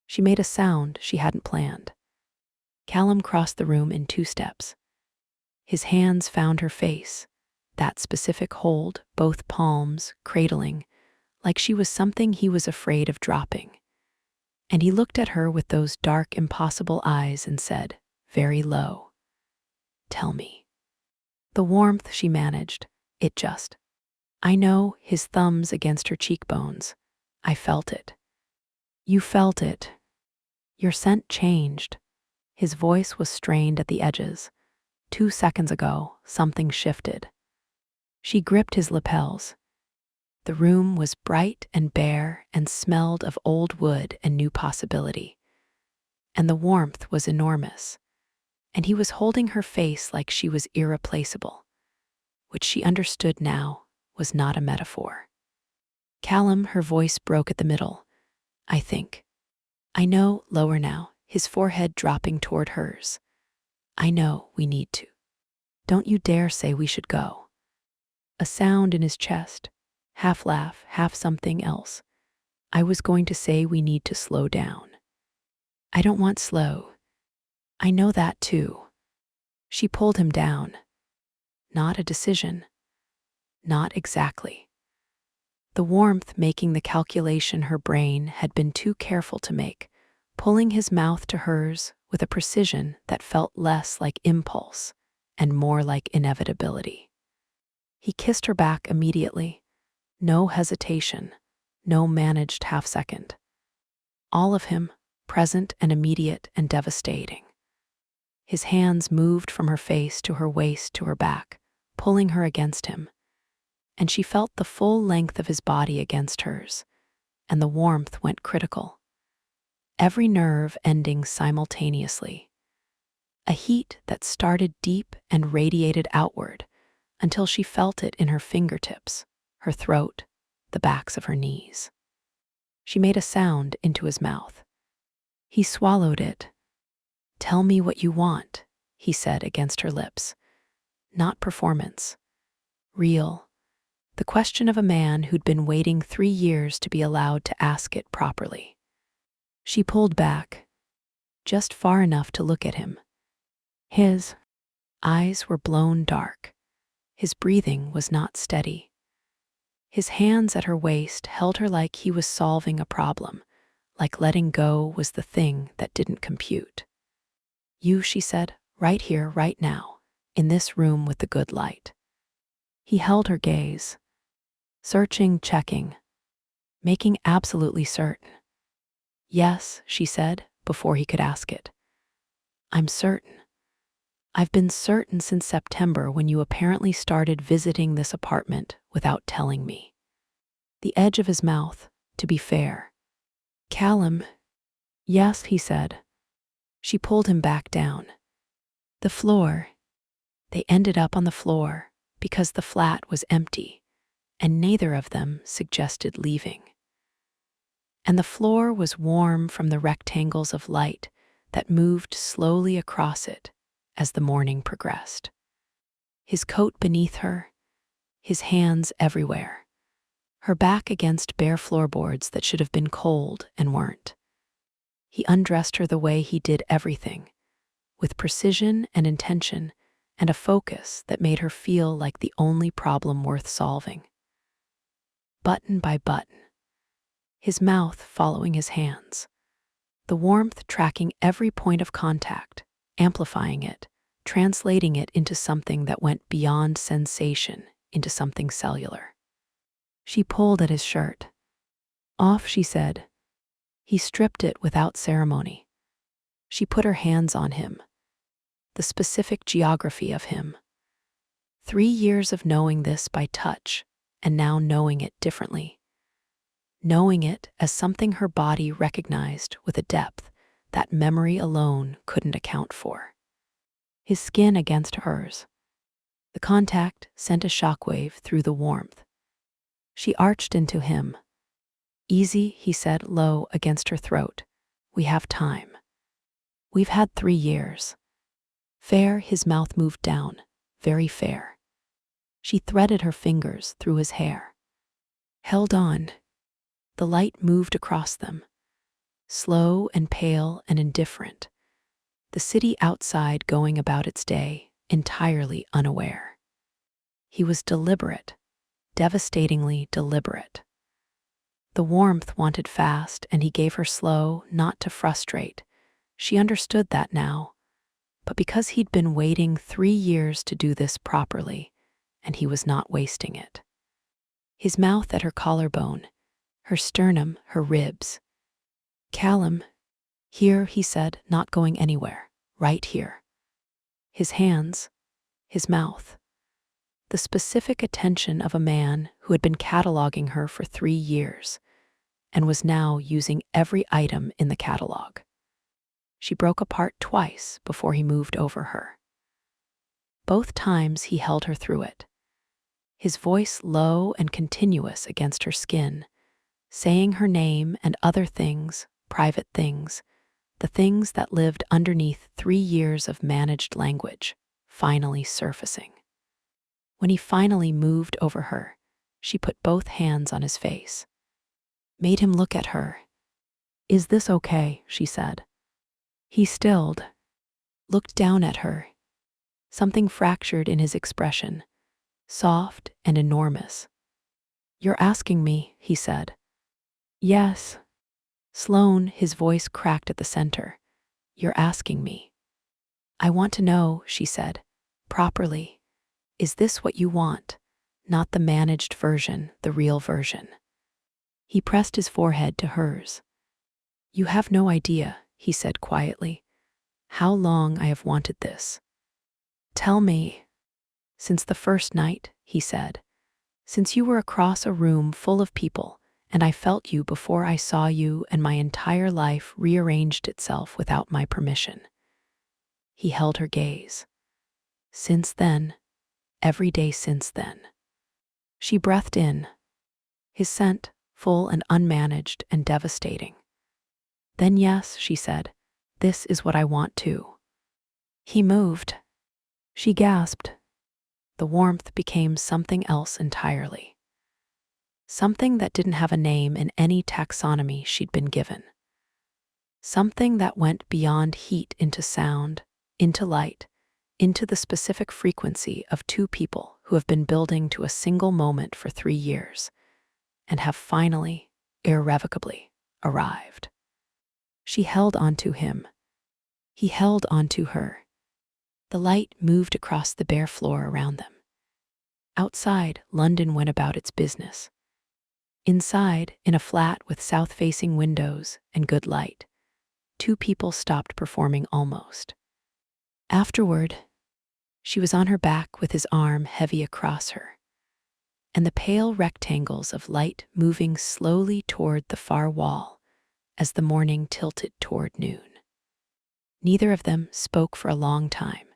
She made a sound she hadn't planned. Callum crossed the room in 2 steps. His hands found her face, that specific hold, both palms, cradling, like she was something he was afraid of dropping. And he looked at her with those dark, impossible eyes and said, very low, "Tell me." The warmth she managed, it just. I know, his thumbs against her cheekbones. I felt it. You felt it. Your scent changed. His voice was strained at the edges. 2 seconds ago, something shifted. She gripped his lapels. The room was bright and bare and smelled of old wood and new possibility. And the warmth was enormous. And he was holding her face like she was irreplaceable, which she understood now was not a metaphor. Callum, her voice broke at the middle. I think. I know, lower now, his forehead dropping toward hers. I know we need to. Don't you dare say we should go. A sound in his chest, half laugh, half something else. I was going to say we need to slow down. I don't want slow. I know that too. She pulled him down. Not a decision. Not exactly. The warmth making the calculation her brain had been too careful to make, pulling his mouth to hers with a precision that felt less like impulse and more like inevitability. He kissed her back immediately. No hesitation, no managed half-second. All of him, present and immediate and devastating. His hands moved from her face to her waist to her back, pulling her against him, and she felt the full length of his body against hers, and the warmth went critical. Every nerve ending simultaneously. A heat that started deep and radiated outward until she felt it in her fingertips, her throat, the backs of her knees. She made a sound into his mouth. He swallowed it. Tell me what you want, he said against her lips. Not performance. Real. The question of a man who'd been waiting 3 years to be allowed to ask it properly. She pulled back, just far enough to look at him. His eyes were blown dark. His breathing was not steady. His hands at her waist held her like he was solving a problem, like letting go was the thing that didn't compute. You, she said, right here, right now, in this room with the good light. He held her gaze, searching, checking, making absolutely certain. Yes, she said, before he could ask it. I'm certain. I've been certain since September when you apparently started visiting this apartment without telling me. The edge of his mouth, to be fair. Callum. Yes, he said. She pulled him back down. The floor. They ended up on the floor because the flat was empty, and neither of them suggested leaving. And the floor was warm from the rectangles of light that moved slowly across it as the morning progressed. His coat beneath her, his hands everywhere, her back against bare floorboards that should have been cold and weren't. He undressed her the way he did everything, with precision and intention and a focus that made her feel like the only problem worth solving. Button by button, his mouth following his hands, the warmth tracking every point of contact, amplifying it, translating it into something that went beyond sensation, into something cellular. She pulled at his shirt. Off, she said. He stripped it without ceremony. She put her hands on him, the specific geography of him. 3 years of knowing this by touch, and now knowing it differently. Knowing it as something her body recognized with a depth that memory alone couldn't account for. His skin against hers. The contact sent a shockwave through the warmth. She arched into him. Easy, he said low against her throat. We have time. We've had 3 years. Fair, his mouth moved down. Very fair. She threaded her fingers through his hair. Held on. The light moved across them. Slow and pale and indifferent. The city outside going about its day, entirely unaware. He was deliberate, devastatingly deliberate. The warmth wanted fast, and he gave her slow, not to frustrate. She understood that now. But because he'd been waiting 3 years to do this properly, and he was not wasting it. His mouth at her collarbone, her sternum, her ribs. "Callum, here," he said, not going anywhere, "right here." His hands, his mouth. The specific attention of a man who had been cataloging her for 3 years and was now using every item in the catalog. She broke apart twice before he moved over her. Both times he held her through it, his voice low and continuous against her skin, saying her name and other things, private things, the things that lived underneath 3 years of managed language, finally surfacing. When he finally moved over her, she put both hands on his face, made him look at her. "Is this okay?" she said. He stilled, looked down at her. Something fractured in his expression, soft and enormous. "You're asking me," he said. "Yes." Sloan, his voice cracked at the center. "You're asking me. I want to know," she said, properly. "Is this what you want? Not the managed version, the real version." He pressed his forehead to hers. "You have no idea," he said quietly, "how long I have wanted this. Tell me." "Since the first night," he said. "Since you were across a room full of people, and I felt you before I saw you, and my entire life rearranged itself without my permission." He held her gaze. "Since then, every day since then." She breathed in, his scent, full and unmanaged and devastating. "Then yes," she said, "this is what I want too." He moved. She gasped. The warmth became something else entirely. Something that didn't have a name in any taxonomy she'd been given. Something that went beyond heat into sound, into light, into the specific frequency of two people who have been building to a single moment for 3 years and have finally, irrevocably, arrived. She held onto him. He held onto her. The light moved across the bare floor around them. Outside, London went about its business. Inside, in a flat with south-facing windows and good light, 2 people stopped performing almost. Afterward, she was on her back with his arm heavy across her, and the pale rectangles of light moving slowly toward the far wall as the morning tilted toward noon. Neither of them spoke for a long time.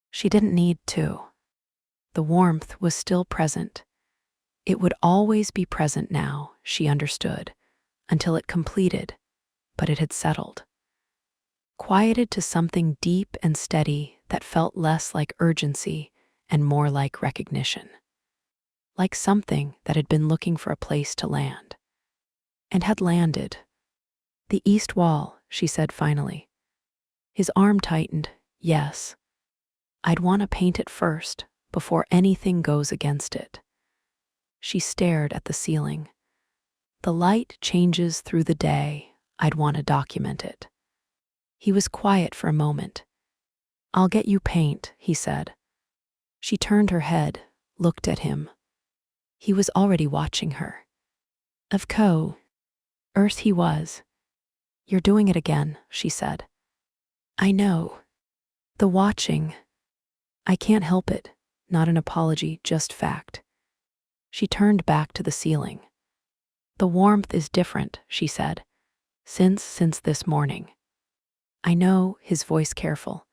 She didn't need to. The warmth was still present. It would always be present now, she understood, until it completed, but it had settled. Quieted to something deep and steady that felt less like urgency and more like recognition. Like something that had been looking for a place to land. And had landed. "The east wall," she said finally. His arm tightened. "Yes. I'd want to paint it first, before anything goes against it." She stared at the ceiling. "The light changes through the day. I'd want to document it." He was quiet for a moment. "I'll get you paint," he said. She turned her head, looked at him. He was already watching her. Of course he was. "You're doing it again," she said. "I know. The watching. I can't help it. Not an apology, just fact." She turned back to the ceiling. "The warmth is different," she said. Since this morning." "I know," his voice careful.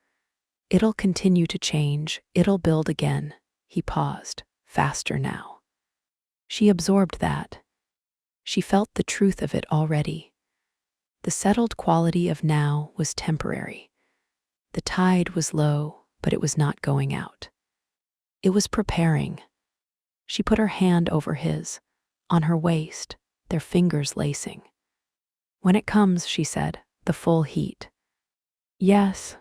"It'll continue to change. It'll build again." He paused, faster now. She absorbed that. She felt the truth of it already. The settled quality of now was temporary. The tide was low, but it was not going out. It was preparing. She put her hand over his, on her waist, their fingers lacing. "When it comes," she said, "the full heat." "Yes,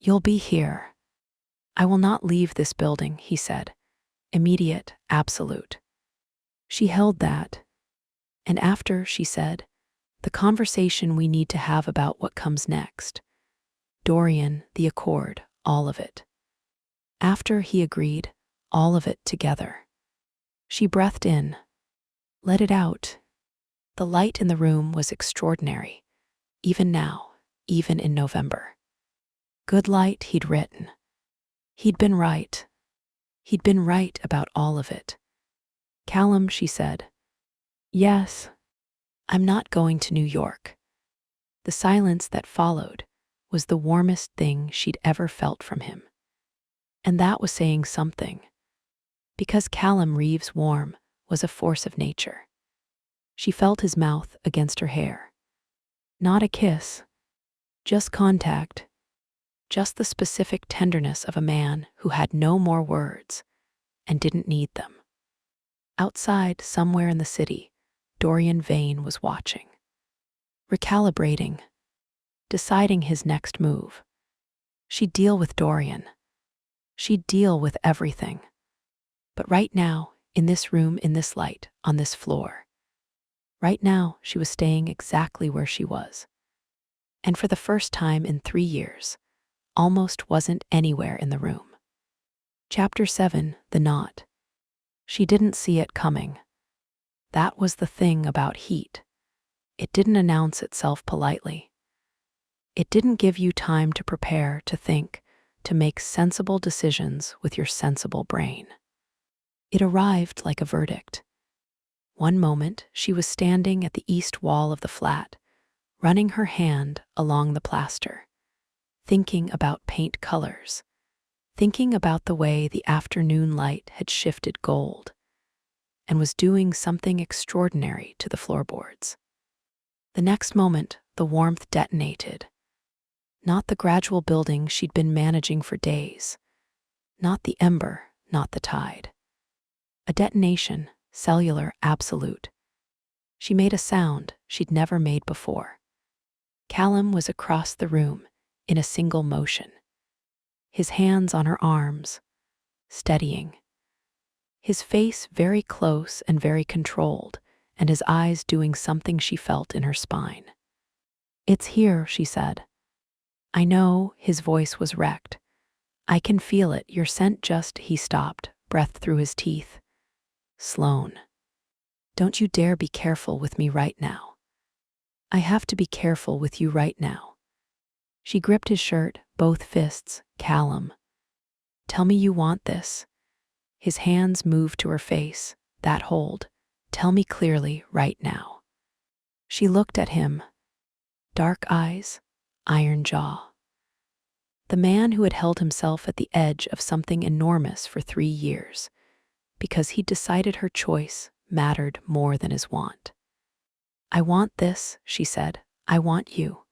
you'll be here." "I will not leave this building," he said. Immediate, absolute. She held that. And after, she said, the conversation we need to have about what comes next. Dorian, the accord, all of it. After, he agreed, all of it together. She breathed in. Let it out. The light in the room was extraordinary, even now, even in November. Good light, he'd written. He'd been right. He'd been right about all of it. Callum, she said. Yes. I'm not going to New York. The silence that followed was the warmest thing she'd ever felt from him. And that was saying something. Because Callum Reeves' warm was a force of nature. She felt his mouth against her hair. Not a kiss. Just contact. Just the specific tenderness of a man who had no more words and didn't need them. Outside, somewhere in the city, Dorian Vane was watching. Recalibrating. Deciding his next move. She'd deal with Dorian. She'd deal with everything. But right now, in this room, in this light, on this floor, right now, she was staying exactly where she was. And for the first time in 3 years, almost wasn't anywhere in the room. Chapter 7, The Knot. She didn't see it coming. That was the thing about heat. It didn't announce itself politely. It didn't give you time to prepare, to think, to make sensible decisions with your sensible brain. It arrived like a verdict. One moment, she was standing at the east wall of the flat, running her hand along the plaster, thinking about paint colors, thinking about the way the afternoon light had shifted gold, and was doing something extraordinary to the floorboards. The next moment, the warmth detonated. Not the gradual building she'd been managing for days. Not the ember, not the tide. A detonation, cellular, absolute. She made a sound she'd never made before. Callum was across the room, in a single motion. His hands on her arms, steadying. His face very close and very controlled, and his eyes doing something she felt in her spine. It's here, she said. I know, his voice was wrecked. I can feel it, your scent just, he stopped, breath through his teeth. Sloane. Don't you dare be careful with me right now. I have to be careful with you right now. She gripped his shirt, both fists. Callum. Tell me you want this. His hands moved to her face, that hold. Tell me clearly right now. She looked at him. Dark eyes, iron jaw. The man who had held himself at the edge of something enormous for 3 years, because he'd decided her choice mattered more than his want. I want this, she said. I want you.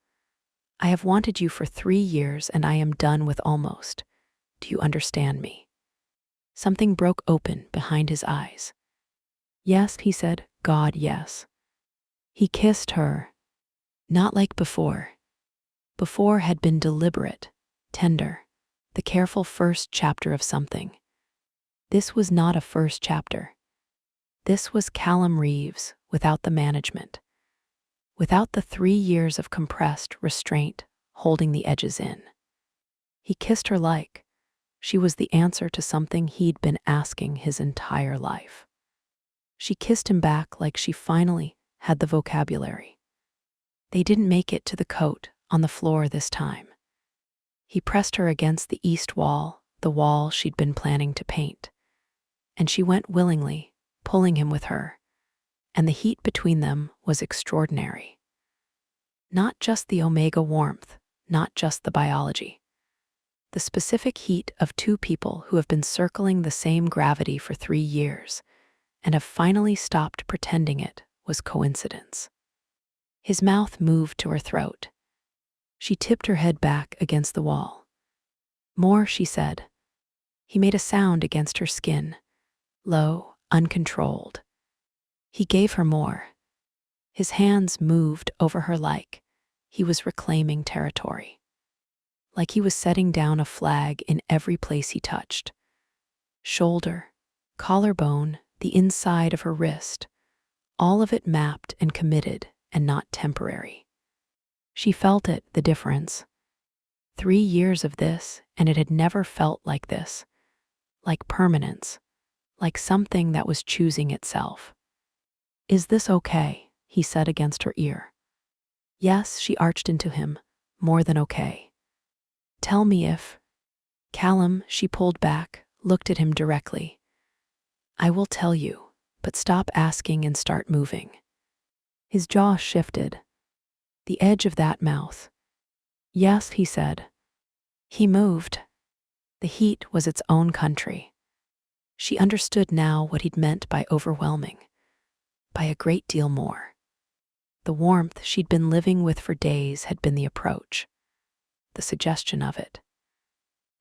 I have wanted you for 3 years and I am done with almost. Do you understand me? Something broke open behind his eyes. Yes, he said. God, yes. He kissed her. Not like before. Before had been deliberate, tender, the careful first chapter of something. This was not a first chapter. This was Callum Reeves without the management, without the 3 years of compressed restraint holding the edges in. He kissed her like she was the answer to something he'd been asking his entire life. She kissed him back like she finally had the vocabulary. They didn't make it to the coat on the floor this time. He pressed her against the east wall, the wall she'd been planning to paint. And she went willingly, pulling him with her, and the heat between them was extraordinary. Not just the omega warmth, not just the biology. The specific heat of 2 people who have been circling the same gravity for 3 years and have finally stopped pretending it was coincidence. His mouth moved to her throat. She tipped her head back against the wall. More, she said. He made a sound against her skin, low, uncontrolled. He gave her more. His hands moved over her like he was reclaiming territory. Like he was setting down a flag in every place he touched. Shoulder, collarbone, the inside of her wrist, all of it mapped and committed and not temporary. She felt it, the difference. 3 years of this, and it had never felt like this, like permanence, like something that was choosing itself. "Is this okay?" he said against her ear. "Yes," she arched into him, "more than okay." "Tell me if—" "Callum," she pulled back, looked at him directly. "I will tell you, but stop asking and start moving." His jaw shifted. The edge of that mouth. "Yes," he said. He moved. The heat was its own country. She understood now what he'd meant by overwhelming, by a great deal more. The warmth she'd been living with for days had been the approach, the suggestion of it.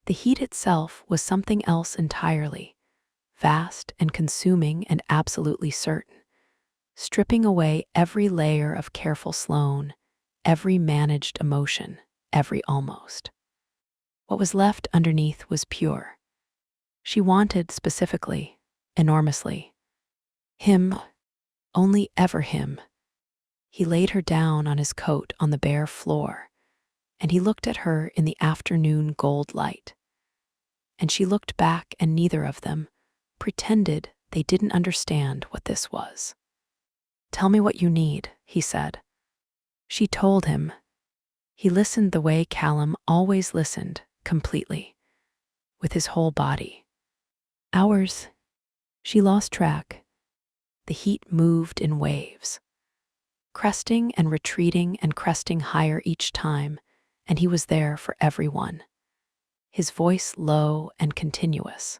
The heat itself was something else entirely, vast and consuming and absolutely certain, stripping away every layer of careful Sloane, every managed emotion, every almost. What was left underneath was pure. She wanted specifically, enormously. Him, only ever him. He laid her down on his coat on the bare floor, and he looked at her in the afternoon gold light. And she looked back, and neither of them pretended they didn't understand what this was. "Tell me what you need," he said. She told him. He listened the way Callum always listened, completely, with his whole body. Hours. She lost track. The heat moved in waves, cresting and retreating and cresting higher each time, and he was there for everyone. His voice low and continuous.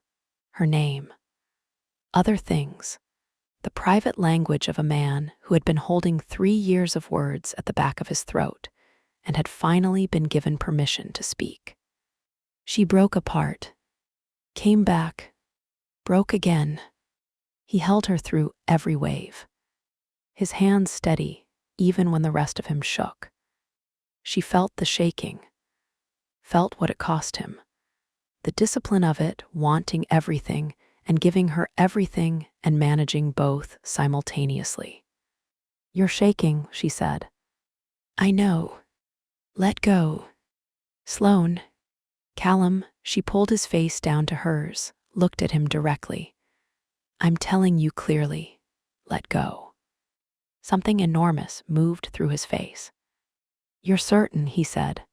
Her name. Other things. The private language of a man who had been holding 3 years of words at the back of his throat and had finally been given permission to speak. She broke apart, came back, broke again. He held her through every wave, his hands steady even when the rest of him shook. She felt the shaking, felt what it cost him, the discipline of it, wanting everything and giving her everything and managing both simultaneously. "You're shaking," she said. "I know. Let go." "Sloane." "Callum," she pulled his face down to hers, looked at him directly. "I'm telling you clearly, let go." Something enormous moved through his face. "You're certain," he said.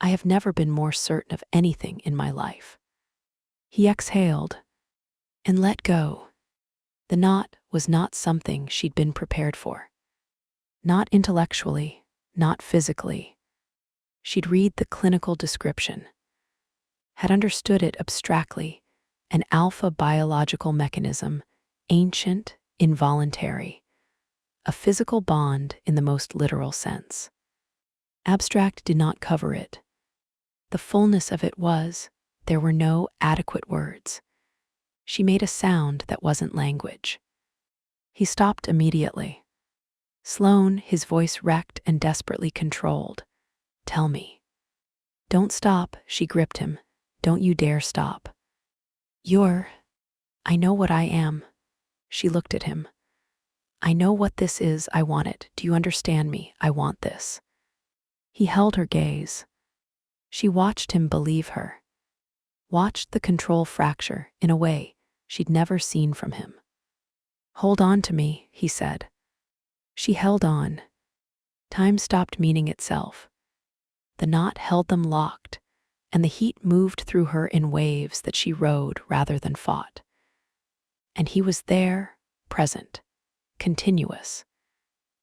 "I have never been more certain of anything in my life." He exhaled and let go. The knot was not something she'd been prepared for. Not intellectually, not physically. She'd read the clinical description, had understood it abstractly, an alpha biological mechanism, ancient, involuntary, a physical bond in the most literal sense. Abstract did not cover it. The fullness of it was, there were no adequate words. She made a sound that wasn't language. He stopped immediately. Sloane, his voice wrecked and desperately controlled. "Tell me." "Don't stop," she gripped him. "Don't you dare stop." I know what I am." She looked at him. "I know what this is. I want it. Do you understand me? I want this." He held her gaze. She watched him believe her, watched the control fracture in a way she'd never seen from him. "Hold on to me," he said. She held on. Time stopped meaning itself. The knot held them locked, and the heat moved through her in waves that she rode rather than fought. And he was there, present, continuous,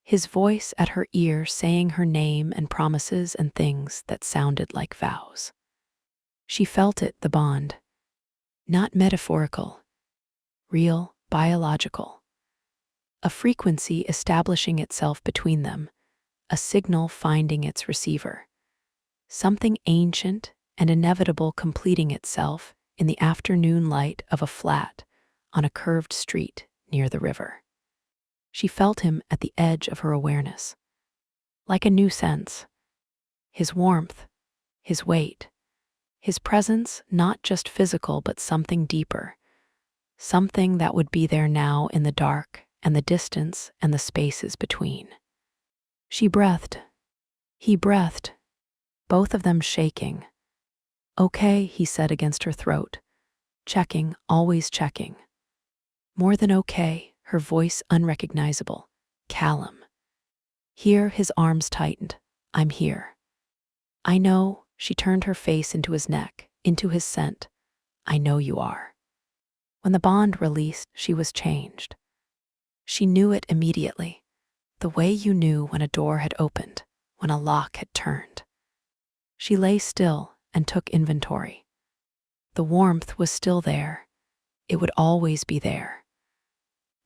his voice at her ear saying her name and promises and things that sounded like vows. She felt it, the bond. Not metaphorical, real, biological. A frequency establishing itself between them, a signal finding its receiver. Something ancient and inevitable completing itself in the afternoon light of a flat on a curved street near the river. She felt him at the edge of her awareness, like a new sense. His warmth, his weight, his presence not just physical but something deeper, something that would be there now in the dark and the distance and the spaces between. She breathed. He breathed, both of them shaking. "Okay," he said against her throat. Checking, always checking. "More than okay," her voice unrecognizable. "Callum." Here his arms tightened. "I'm here." "I know," she turned her face into his neck, into his scent. "I know you are." When the bond released, she was changed. She knew it immediately, the way you knew when a door had opened, when a lock had turned. She lay still and took inventory. The warmth was still there. It would always be there.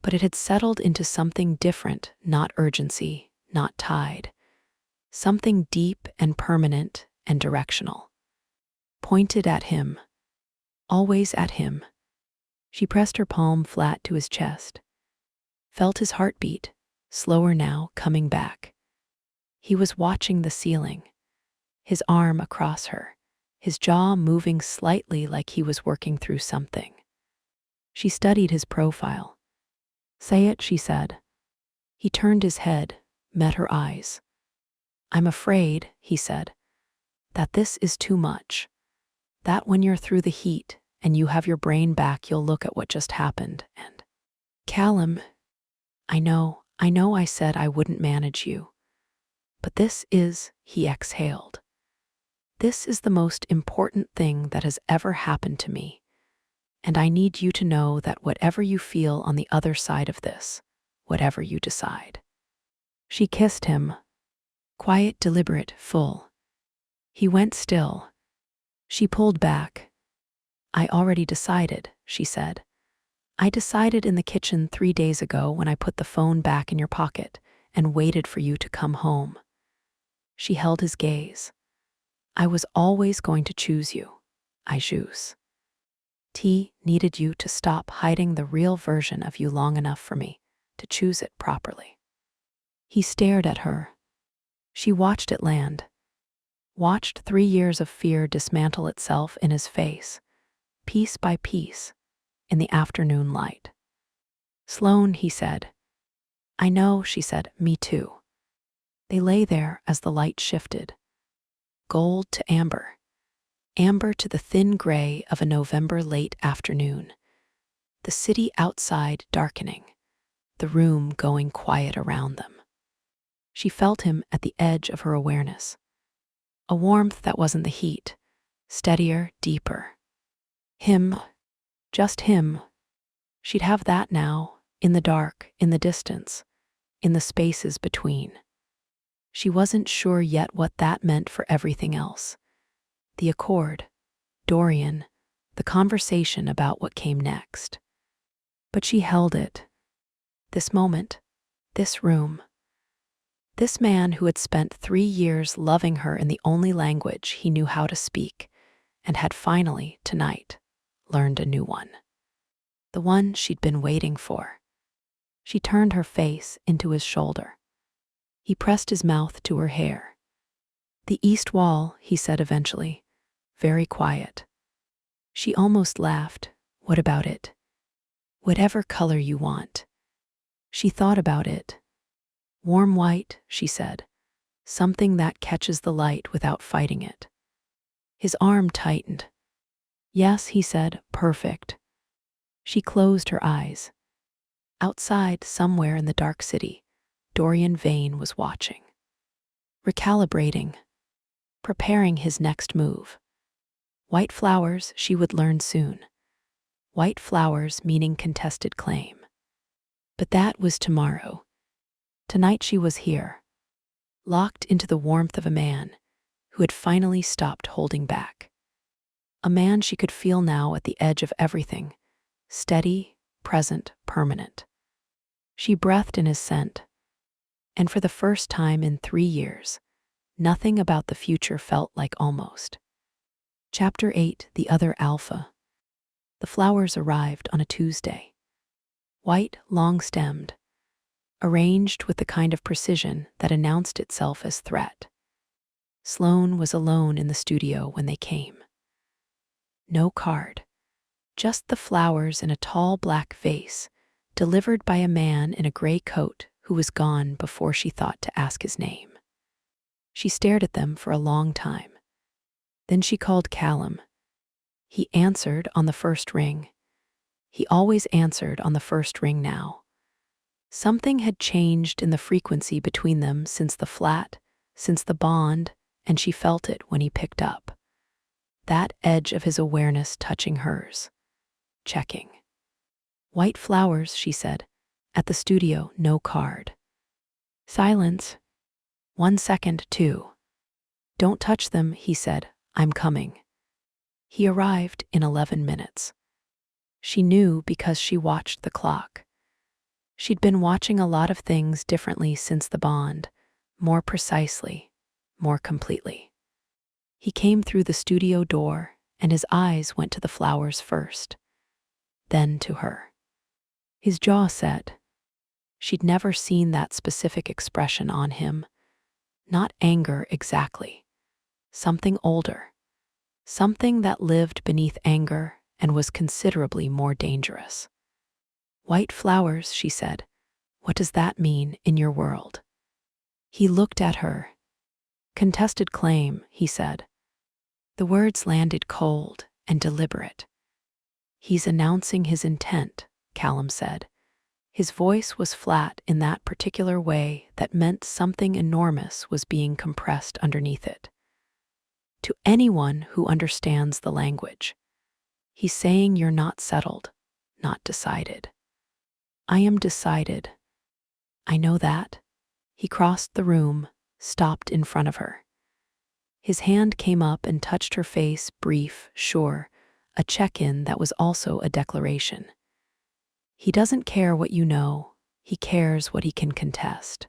But it had settled into something different, not urgency, not tide. Something deep and permanent and directional. Pointed at him. Always at him. She pressed her palm flat to his chest. Felt his heartbeat, slower now, coming back. He was watching the ceiling, his arm across her, his jaw moving slightly like he was working through something. She studied his profile. "Say it," she said. He turned his head, met her eyes. "I'm afraid," he said, "that this is too much. That when you're through the heat and you have your brain back, you'll look at what just happened and..." "Callum, I know I said I wouldn't manage you. But this is," he exhaled. "This is the most important thing that has ever happened to me. And I need you to know that whatever you feel on the other side of this, whatever you decide." She kissed him. Quiet, deliberate, full. He went still. She pulled back. "I already decided," she said. "I decided in the kitchen 3 days ago when I put the phone back in your pocket and waited for you to come home." She held his gaze. "I was always going to choose you. I choose. T needed you to stop hiding the real version of you long enough for me to choose it properly." He stared at her. She watched it land. Watched 3 years of fear dismantle itself in his face, piece by piece, in the afternoon light. "Sloane," he said. "I know," she said. "Me too." They lay there as the light shifted. Gold to amber. Amber to the thin gray of a November late afternoon. The city outside darkening. The room going quiet around them. She felt him at the edge of her awareness. A warmth that wasn't the heat. Steadier, deeper. Him. Just him. She'd have that now, in the dark, in the distance, in the spaces between. She wasn't sure yet what that meant for everything else. The accord, Dorian, the conversation about what came next. But she held it. This moment, this room. This man who had spent 3 years loving her in the only language he knew how to speak, and had finally, tonight, learned a new one. The one she'd been waiting for. She turned her face into his shoulder. He pressed his mouth to her hair. "The east wall," he said eventually, very quiet. She almost laughed. "What about it?" "Whatever color you want." She thought about it. "Warm white," she said. "Something that catches the light without fighting it." His arm tightened. "Yes," he said, "perfect." She closed her eyes. Outside, somewhere in the dark city, Dorian Vane was watching. Recalibrating. Preparing his next move. White flowers, she would learn soon. White flowers meaning contested claim. But that was tomorrow. Tonight she was here. Locked into the warmth of a man who had finally stopped holding back. A man she could feel now at the edge of everything. Steady, present, permanent. She breathed in his scent. And for the first time in 3 years, nothing about the future felt like almost. Chapter 8, The Other Alpha. The flowers arrived on a Tuesday. White, long-stemmed, arranged with the kind of precision that announced itself as threat. Sloane was alone in the studio when they came. No card. Just the flowers in a tall black vase, delivered by a man in a gray coat who was gone before she thought to ask his name. She stared at them for a long time. Then she called Callum. He answered on the first ring. He always answered on the first ring now. Something had changed in the frequency between them since the flat, since the bond, and she felt it when he picked up. That edge of his awareness touching hers. Checking. White flowers, she said. At the studio, no card. Silence. 1 second, 2. Don't touch them, he said. I'm coming. He arrived in 11 minutes. She knew because she watched the clock. She'd been watching a lot of things differently since the bond, more precisely, more completely. He came through the studio door, and his eyes went to the flowers first, then to her. His jaw set. She'd never seen that specific expression on him. Not anger exactly. Something older. Something that lived beneath anger and was considerably more dangerous. White flowers, she said. What does that mean in your world? He looked at her. Contested claim, he said. The words landed cold and deliberate. He's announcing his intent, Callum said. His voice was flat in that particular way that meant something enormous was being compressed underneath it. To anyone who understands the language, he's saying you're not settled, not decided. I am decided. I know that. He crossed the room, stopped in front of her. His hand came up and touched her face, brief, sure, a check-in that was also a declaration. He doesn't care what you know, he cares what he can contest.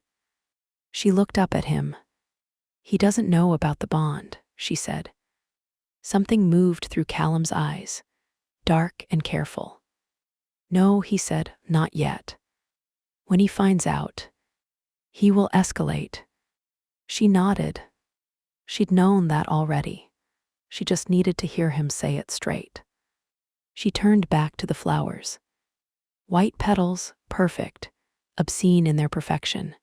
She looked up at him. He doesn't know about the bond, she said. Something moved through Callum's eyes, dark and careful. No, he said, not yet. When he finds out, he will escalate. She nodded. She'd known that already. She just needed to hear him say it straight. She turned back to the flowers. White petals, perfect, obscene in their perfection.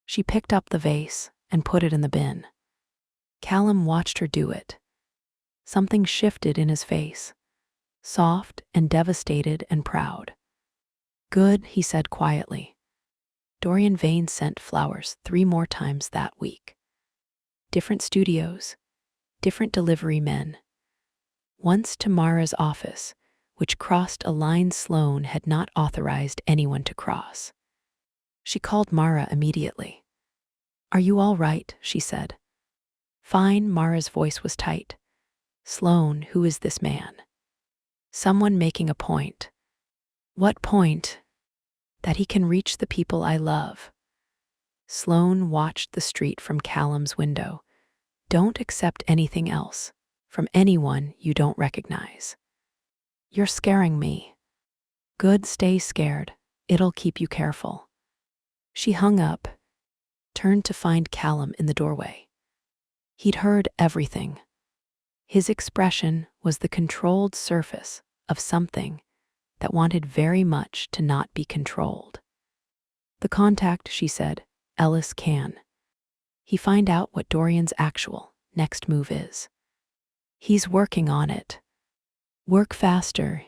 She picked up the vase and put it in the bin. Callum watched her do it. Something shifted in his face, soft and devastated and proud. Good, he said quietly. Dorian Vane sent flowers 3 more times that week. Different studios, different delivery men. Once to Mara's office, which crossed a line Sloane had not authorized anyone to cross. She called Mara immediately. Are you all right? She said. Fine, Mara's voice was tight. Sloane, who is this man? Someone making a point. What point? That he can reach the people I love. Sloane watched the street from Callum's window. Don't accept anything else, from anyone you don't recognize. You're scaring me. Good, stay scared. It'll keep you careful. She hung up, turned to find Callum in the doorway. He'd heard everything. His expression was the controlled surface of something that wanted very much to not be controlled. The contact, she said, Ellis can. He find out what Dorian's actual next move is. He's working on it. Work faster.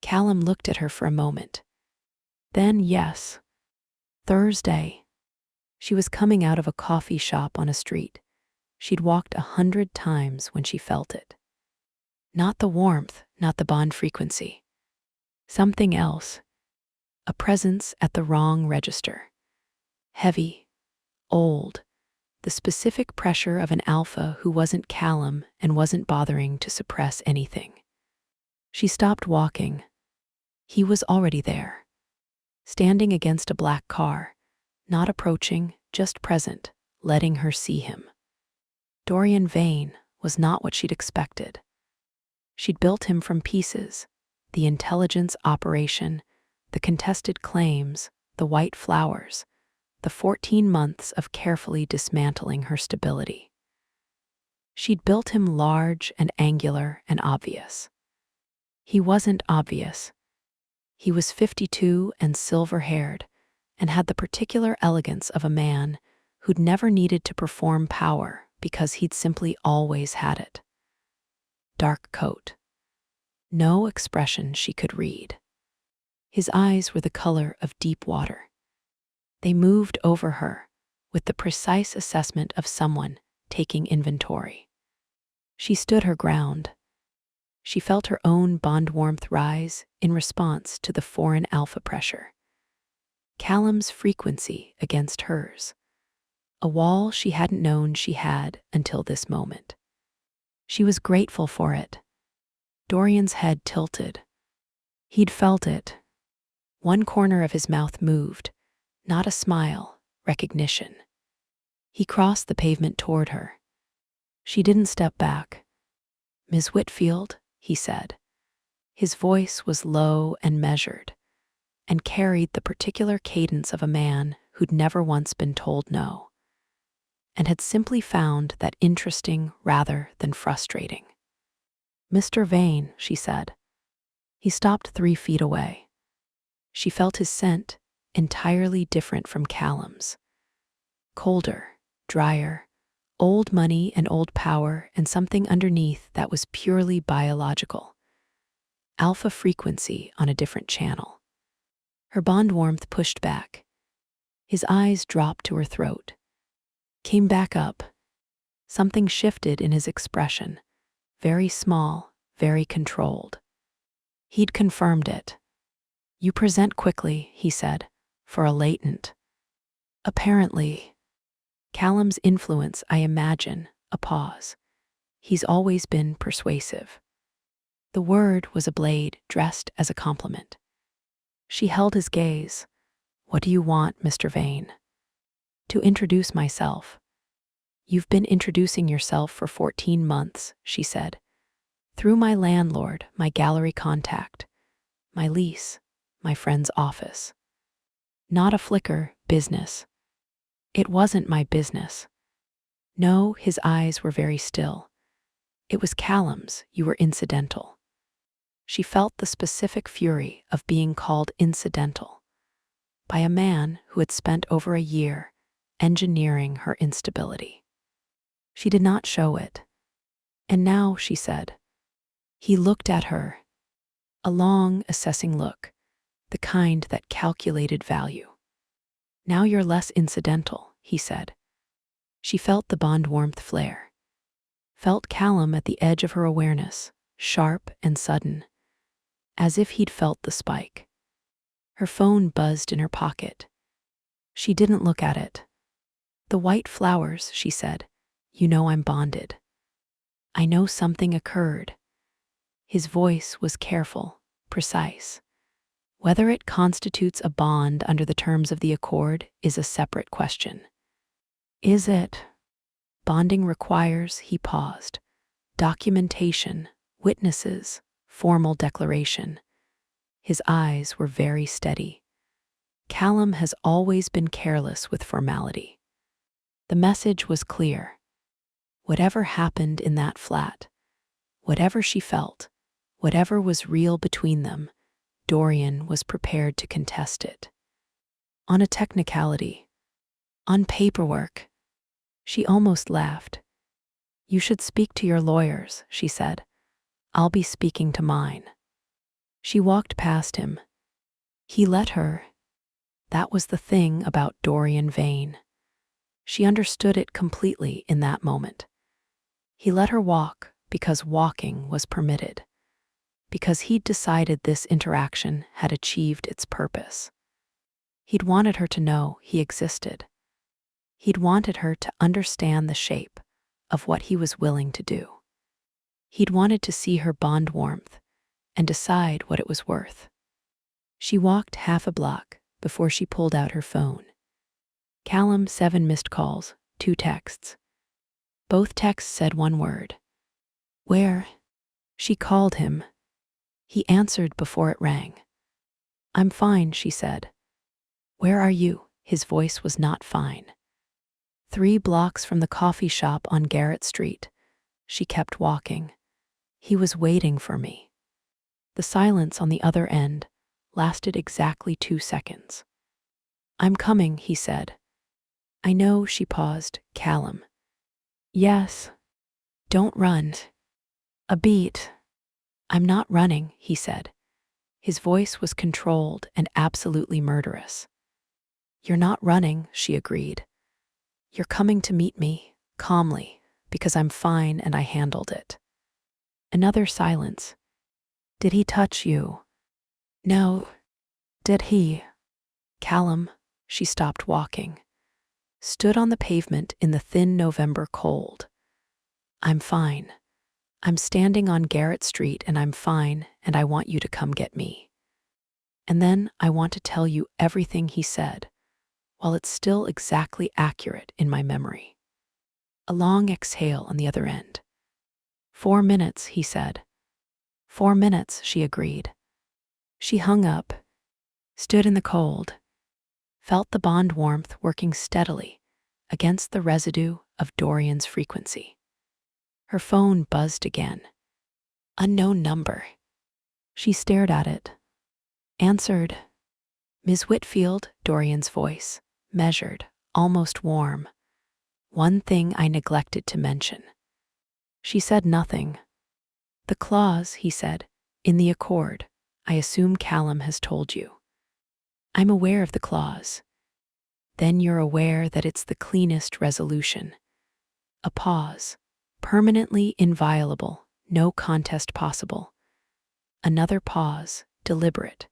Callum looked at her for a moment. Then, yes. Thursday. She was coming out of a coffee shop on a street. She'd walked 100 times when she felt it. Not the warmth, not the bond frequency. Something else. A presence at the wrong register. Heavy, old, the specific pressure of an alpha who wasn't Callum and wasn't bothering to suppress anything. She stopped walking. He was already there, standing against a black car, not approaching, just present, letting her see him. Dorian Vane was not what she'd expected. She'd built him from pieces, the intelligence operation, the contested claims, the white flowers, the 14 months of carefully dismantling her stability. She'd built him large and angular and obvious. He wasn't obvious. He was 52 and silver-haired, and had the particular elegance of a man who'd never needed to perform power because he'd simply always had it. Dark coat. No expression she could read. His eyes were the color of deep water. They moved over her with the precise assessment of someone taking inventory. She stood her ground. She felt her own bond warmth rise in response to the foreign alpha pressure. Callum's frequency against hers, a wall she hadn't known she had until this moment. She was grateful for it. Dorian's head tilted. He'd felt it. One corner of his mouth moved, not a smile, recognition. He crossed the pavement toward her. She didn't step back. "Ms. Whitfield," he said. His voice was low and measured, and carried the particular cadence of a man who'd never once been told no, and had simply found that interesting rather than frustrating. "Mr. Vane," she said. He stopped 3 feet away. She felt his scent, entirely different from Callum's. Colder, drier, old money and old power, and something underneath that was purely biological. Alpha frequency on a different channel. Her bond warmth pushed back. His eyes dropped to her throat. Came back up. Something shifted in his expression. Very small, very controlled. He'd confirmed it. "You present quickly," he said, "for a latent." "Apparently." Callum's influence, I imagine, a pause. "He's always been persuasive." The word was a blade dressed as a compliment. She held his gaze. "What do you want, Mr. Vane?" "To introduce myself." "You've been introducing yourself for 14 months, she said. "Through my landlord, my gallery contact, my lease, my friend's office." Not a flicker, business. "It wasn't my business." No, his eyes were very still. "It was Callum's, you were incidental." She felt the specific fury of being called incidental by a man who had spent over a year engineering her instability. She did not show it. "And now," she said. He looked at her, a long, assessing look, the kind that calculated value. "Now you're less incidental," he said. She felt the bond warmth flare, felt Callum at the edge of her awareness, sharp and sudden, as if he'd felt the spike. Her phone buzzed in her pocket. She didn't look at it. "The white flowers," she said. "You know I'm bonded." "I know something occurred." His voice was careful, precise. Whether it constitutes a bond under the terms of the accord is a separate question. "Is it?" "Bonding requires," he paused, "documentation, witnesses, formal declaration." His eyes were very steady. Callum has always been careless with formality. The message was clear. Whatever happened in that flat, whatever she felt, whatever was real between them, Dorian was prepared to contest it. On a technicality, on paperwork. She almost laughed. "You should speak to your lawyers," she said. "I'll be speaking to mine." She walked past him. He let her. That was the thing about Dorian Vane. She understood it completely in that moment. He let her walk because walking was permitted, because he'd decided this interaction had achieved its purpose. He'd wanted her to know he existed. He'd wanted her to understand the shape of what he was willing to do. He'd wanted to see her bond warmth and decide what it was worth. She walked half a block before she pulled out her phone. Callum, 7 missed calls, 2 texts. Both texts said one word. "Where?" She called him. He answered before it rang. "I'm fine," she said. "Where are you?" His voice was not fine. 3 blocks from the coffee shop on Garrett Street. She kept walking. "He was waiting for me." The silence on the other end, lasted exactly 2 seconds. "I'm coming," he said. "I know," she paused. "Callum." "Yes." "Don't run." "A beat." "I'm not running," he said. His voice was controlled and absolutely murderous. "You're not running," she agreed. "You're coming to meet me, calmly, because I'm fine and I handled it." Another silence. "Did he touch you?" "No." "Did he?" "Callum." She stopped walking, stood on the pavement in the thin November cold. "I'm fine. I'm standing on Garrett Street and I'm fine, and I want you to come get me." And then I want to tell you everything he said, while it's still exactly accurate in my memory. A long exhale on the other end. 4 minutes, he said. 4 minutes, she agreed. She hung up, stood in the cold, felt the bond warmth working steadily against the residue of Dorian's frequency. Her phone buzzed again. Unknown number. She stared at it. Answered. "Ms. Whitfield," Dorian's voice, measured, almost warm. "One thing I neglected to mention." She said nothing. "The clause," he said, "in the accord. I assume Callum has told you." "I'm aware of the clause." "Then you're aware that it's the cleanest resolution." A pause. Permanently inviolable, no contest possible. Another pause, deliberate.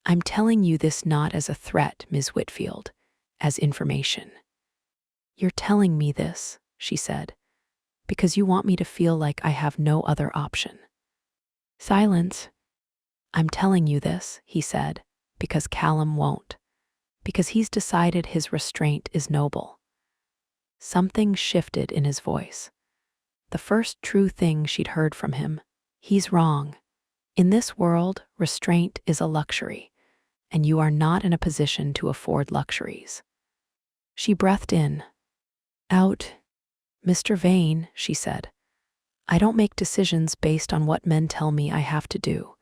"I'm telling you this not as a threat, Ms. Whitfield, as information." "You're telling me this," she said, "because you want me to feel like I have no other option." Silence. "I'm telling you this," he said, "because Callum won't. Because he's decided his restraint is noble." Something shifted in his voice. The first true thing she'd heard from him. He's wrong. In this world, restraint is a luxury, and you are not in a position to afford luxuries. She breathed in. Out. "Mr. Vane," she said, "I don't make decisions based on what men tell me I have to do.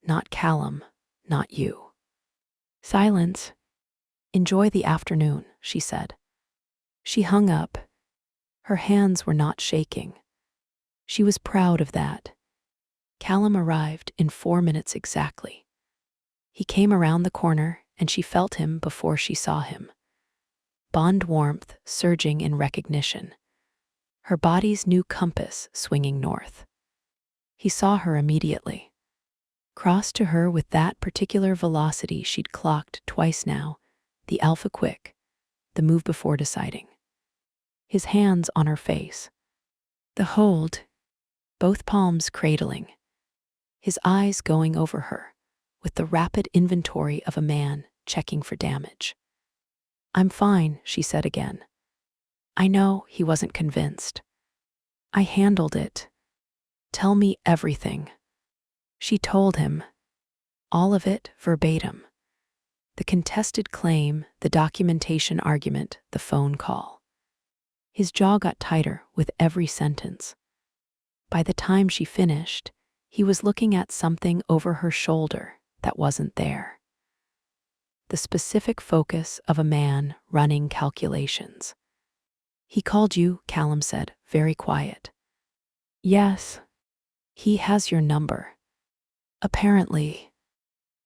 Not Callum, not you." Silence. "Enjoy the afternoon," she said. She hung up. Her hands were not shaking. She was proud of that. Callum arrived in 4 minutes exactly. He came around the corner and she felt him before she saw him. Bond warmth surging in recognition. Her body's new compass swinging north. He saw her immediately. Crossed to her with that particular velocity she'd clocked twice now, the alpha quick, the move before deciding. His hands on her face. The hold, both palms cradling. His eyes going over her, with the rapid inventory of a man checking for damage. "I'm fine," she said again. I know he wasn't convinced. "I handled it. Tell me everything." She told him. All of it verbatim. The contested claim, the documentation argument, the phone call. His jaw got tighter with every sentence. By the time she finished, he was looking at something over her shoulder that wasn't there. The specific focus of a man running calculations. "He called you," Callum said, very quiet. "Yes. He has your number." "Apparently."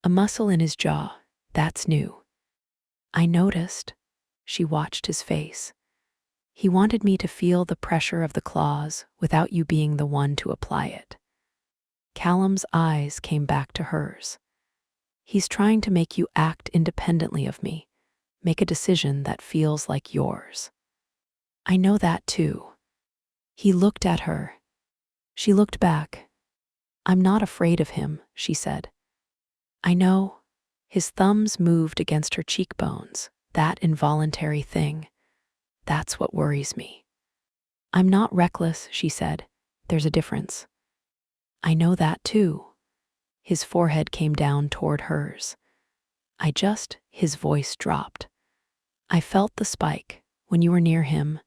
A muscle in his jaw, that's new. "I noticed." She watched his face. "He wanted me to feel the pressure of the clause without you being the one to apply it." Callum's eyes came back to hers. "He's trying to make you act independently of me, make a decision that feels like yours." "I know that too." He looked at her. She looked back. "I'm not afraid of him," she said. "I know." His thumbs moved against her cheekbones, that involuntary thing. "That's what worries me." "I'm not reckless," she said. "There's a difference." "I know that too." His forehead came down toward hers. His voice dropped. "I felt the spike when you were near him.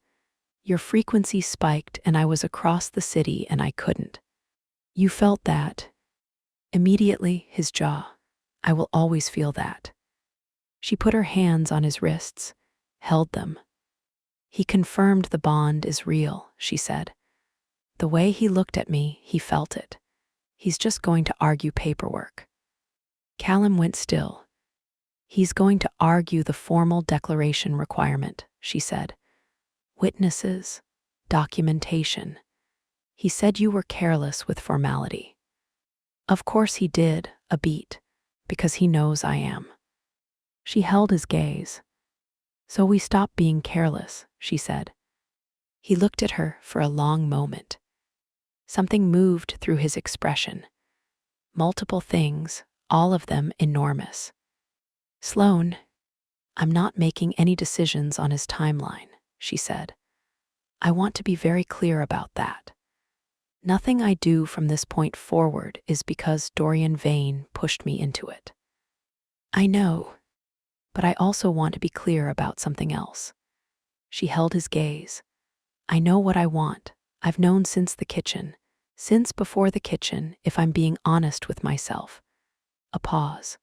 Your frequency spiked and I was across the city and I couldn't." "You felt that?" Immediately, his jaw. I will always feel that. She put her hands on his wrists, held them. He confirmed the bond is real, she said. The way he looked at me, he felt it. He's just going to argue paperwork. Callum went still. He's going to argue the formal declaration requirement, she said. Witnesses, documentation. He said you were careless with formality. Of course he did, a beat, because he knows I am. She held his gaze. So we stopped being careless, she said. He looked at her for a long moment. Something moved through his expression. Multiple things, all of them enormous. Sloane, I'm not making any decisions on his timeline, she said. I want to be very clear about that. Nothing I do from this point forward is because Dorian Vane pushed me into it. I know, but I also want to be clear about something else. She held his gaze. I know what I want. I've known since the kitchen. Since before the kitchen, if I'm being honest with myself. A pause.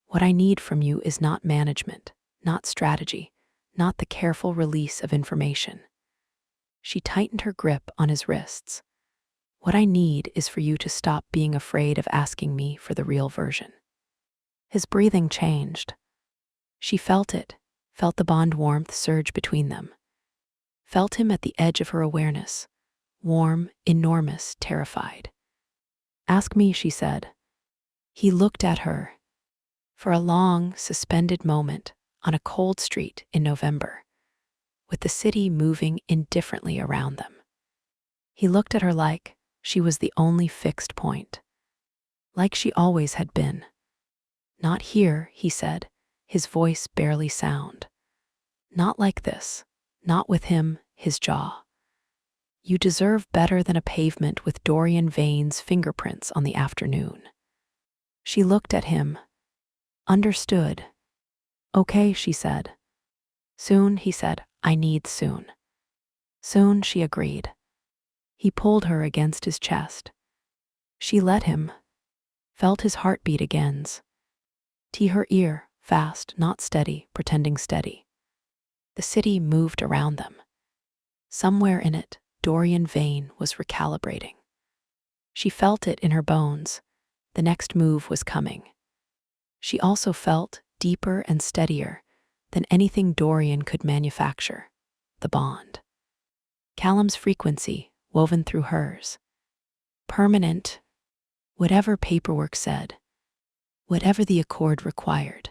What I need from you is not management, not strategy, not the careful release of information. She tightened her grip on his wrists. What I need is for you to stop being afraid of asking me for the real version. His breathing changed. She felt it, felt the bond warmth surge between them. Felt him at the edge of her awareness, warm, enormous, terrified. Ask me, she said. He looked at her. For a long, suspended moment on a cold street in November, with the city moving indifferently around them. He looked at her like she was the only fixed point. Like she always had been. Not here, he said, his voice barely sound. Not like this, not with him, his jaw. You deserve better than a pavement with Dorian Vane's fingerprints on the afternoon. She looked at him. Understood. Okay, she said. Soon, he said, I need soon. Soon, she agreed. He pulled her against his chest. She let him, felt his heartbeat again. To her ear, fast, not steady, pretending steady. The city moved around them. Somewhere in it, Dorian Vane was recalibrating. She felt it in her bones. The next move was coming. She also felt, deeper and steadier, than anything Dorian could manufacture, the bond. Callum's frequency, woven through hers. Permanent, whatever paperwork said, whatever the accord required,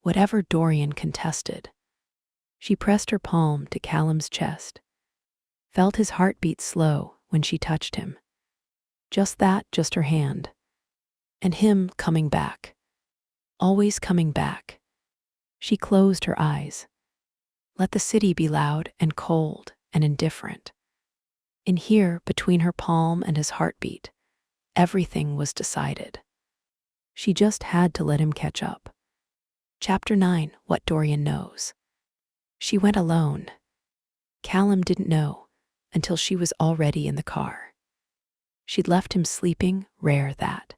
whatever Dorian contested. She pressed her palm to Callum's chest, felt his heartbeat slow when she touched him. Just that, just her hand. And him coming back. Always coming back. She closed her eyes. Let the city be loud and cold and indifferent. In here, between her palm and his heartbeat, everything was decided. She just had to let him catch up. Chapter 9, What Dorian Knows. She went alone. Callum didn't know until she was already in the car. She'd left him sleeping, rare that.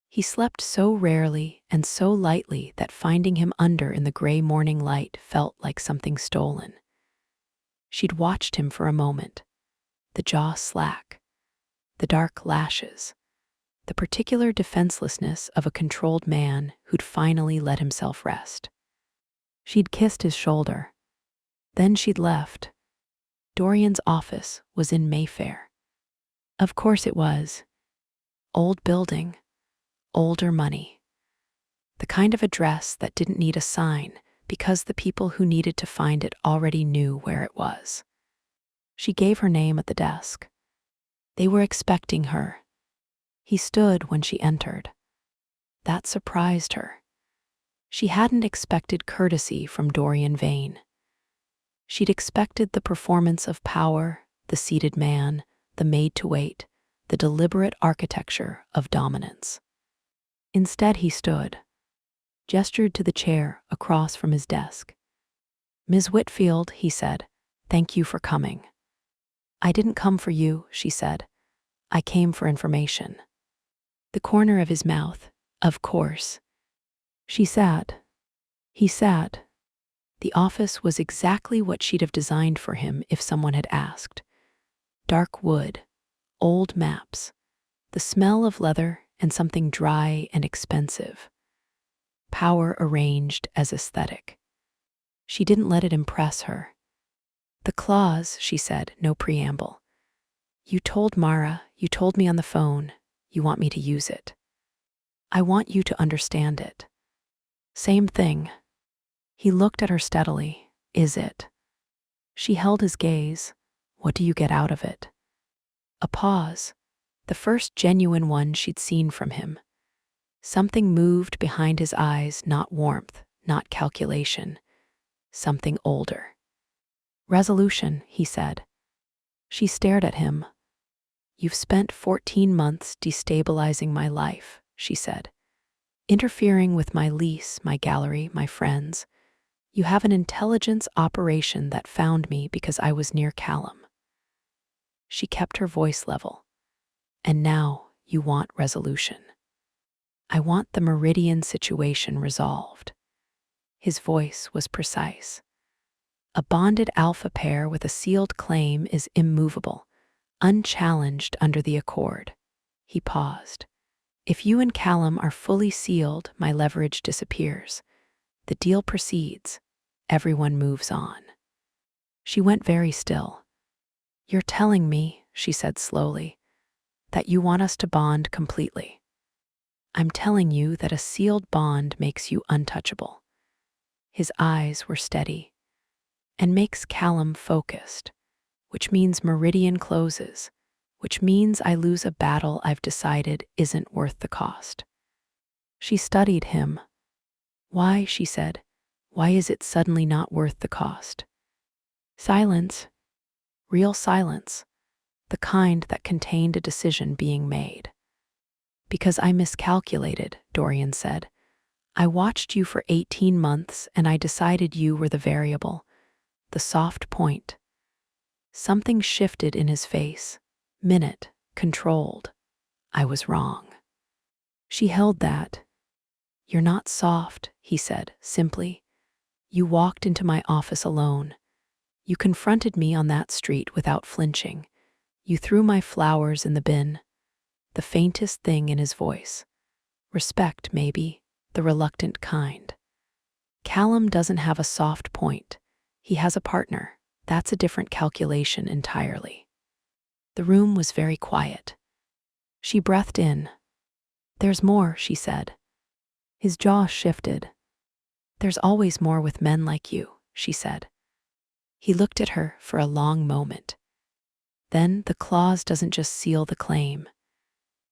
He slept so rarely and so lightly that finding him under in the gray morning light felt like something stolen. She'd watched him for a moment, the jaw slack, the dark lashes, the particular defenselessness of a controlled man who'd finally let himself rest. She'd kissed his shoulder. Then she'd left. Dorian's office was in Mayfair. Of course it was. Old building. Older money. The kind of address that didn't need a sign because the people who needed to find it already knew where it was. She gave her name at the desk. They were expecting her. He stood when she entered. That surprised her. She hadn't expected courtesy from Dorian Vane. She'd expected the performance of power, the seated man, the made-to-wait, the deliberate architecture of dominance. Instead, he stood, gestured to the chair across from his desk. Ms. Whitfield, he said, thank you for coming. I didn't come for you, she said. I came for information. The corner of his mouth, of course. She sat. He sat. The office was exactly what she'd have designed for him if someone had asked. Dark wood, old maps, the smell of leather, and something dry and expensive. Power arranged as aesthetic. She didn't let it impress her. The clause, she said, no preamble. You told Mara, you told me on the phone, you want me to use it. I want you to understand it. Same thing. He looked at her steadily. Is it? She held his gaze. What do you get out of it? A pause, the first genuine one she'd seen from him. Something moved behind his eyes, not warmth, not calculation. Something older. Resolution, he said. She stared at him. You've spent 14 months destabilizing my life, she said. Interfering with my lease, my gallery, my friends. You have an intelligence operation that found me because I was near Callum. She kept her voice level. And now you want resolution. I want the Meridian situation resolved. His voice was precise. A bonded alpha pair with a sealed claim is immovable, unchallenged under the accord. He paused. If you and Callum are fully sealed, my leverage disappears. The deal proceeds. Everyone moves on. She went very still. You're telling me, she said slowly, that you want us to bond completely. I'm telling you that a sealed bond makes you untouchable. His eyes were steady. And makes Callum focused, which means Meridian closes, which means I lose a battle I've decided isn't worth the cost. She studied him. Why, she said, why is it suddenly not worth the cost? Silence, real silence, the kind that contained a decision being made. Because I miscalculated, Dorian said. I watched you for 18 months and I decided you were the variable, the soft point. Something shifted in his face, minute, controlled. I was wrong. She held that. You're not soft, he said, simply. You walked into my office alone. You confronted me on that street without flinching. You threw my flowers in the bin. The faintest thing in his voice. Respect, maybe, the reluctant kind. Callum doesn't have a soft point. He has a partner. That's a different calculation entirely. The room was very quiet. She breathed in. There's more, she said. His jaw shifted. There's always more with men like you, she said. He looked at her for a long moment. Then the clause doesn't just seal the claim.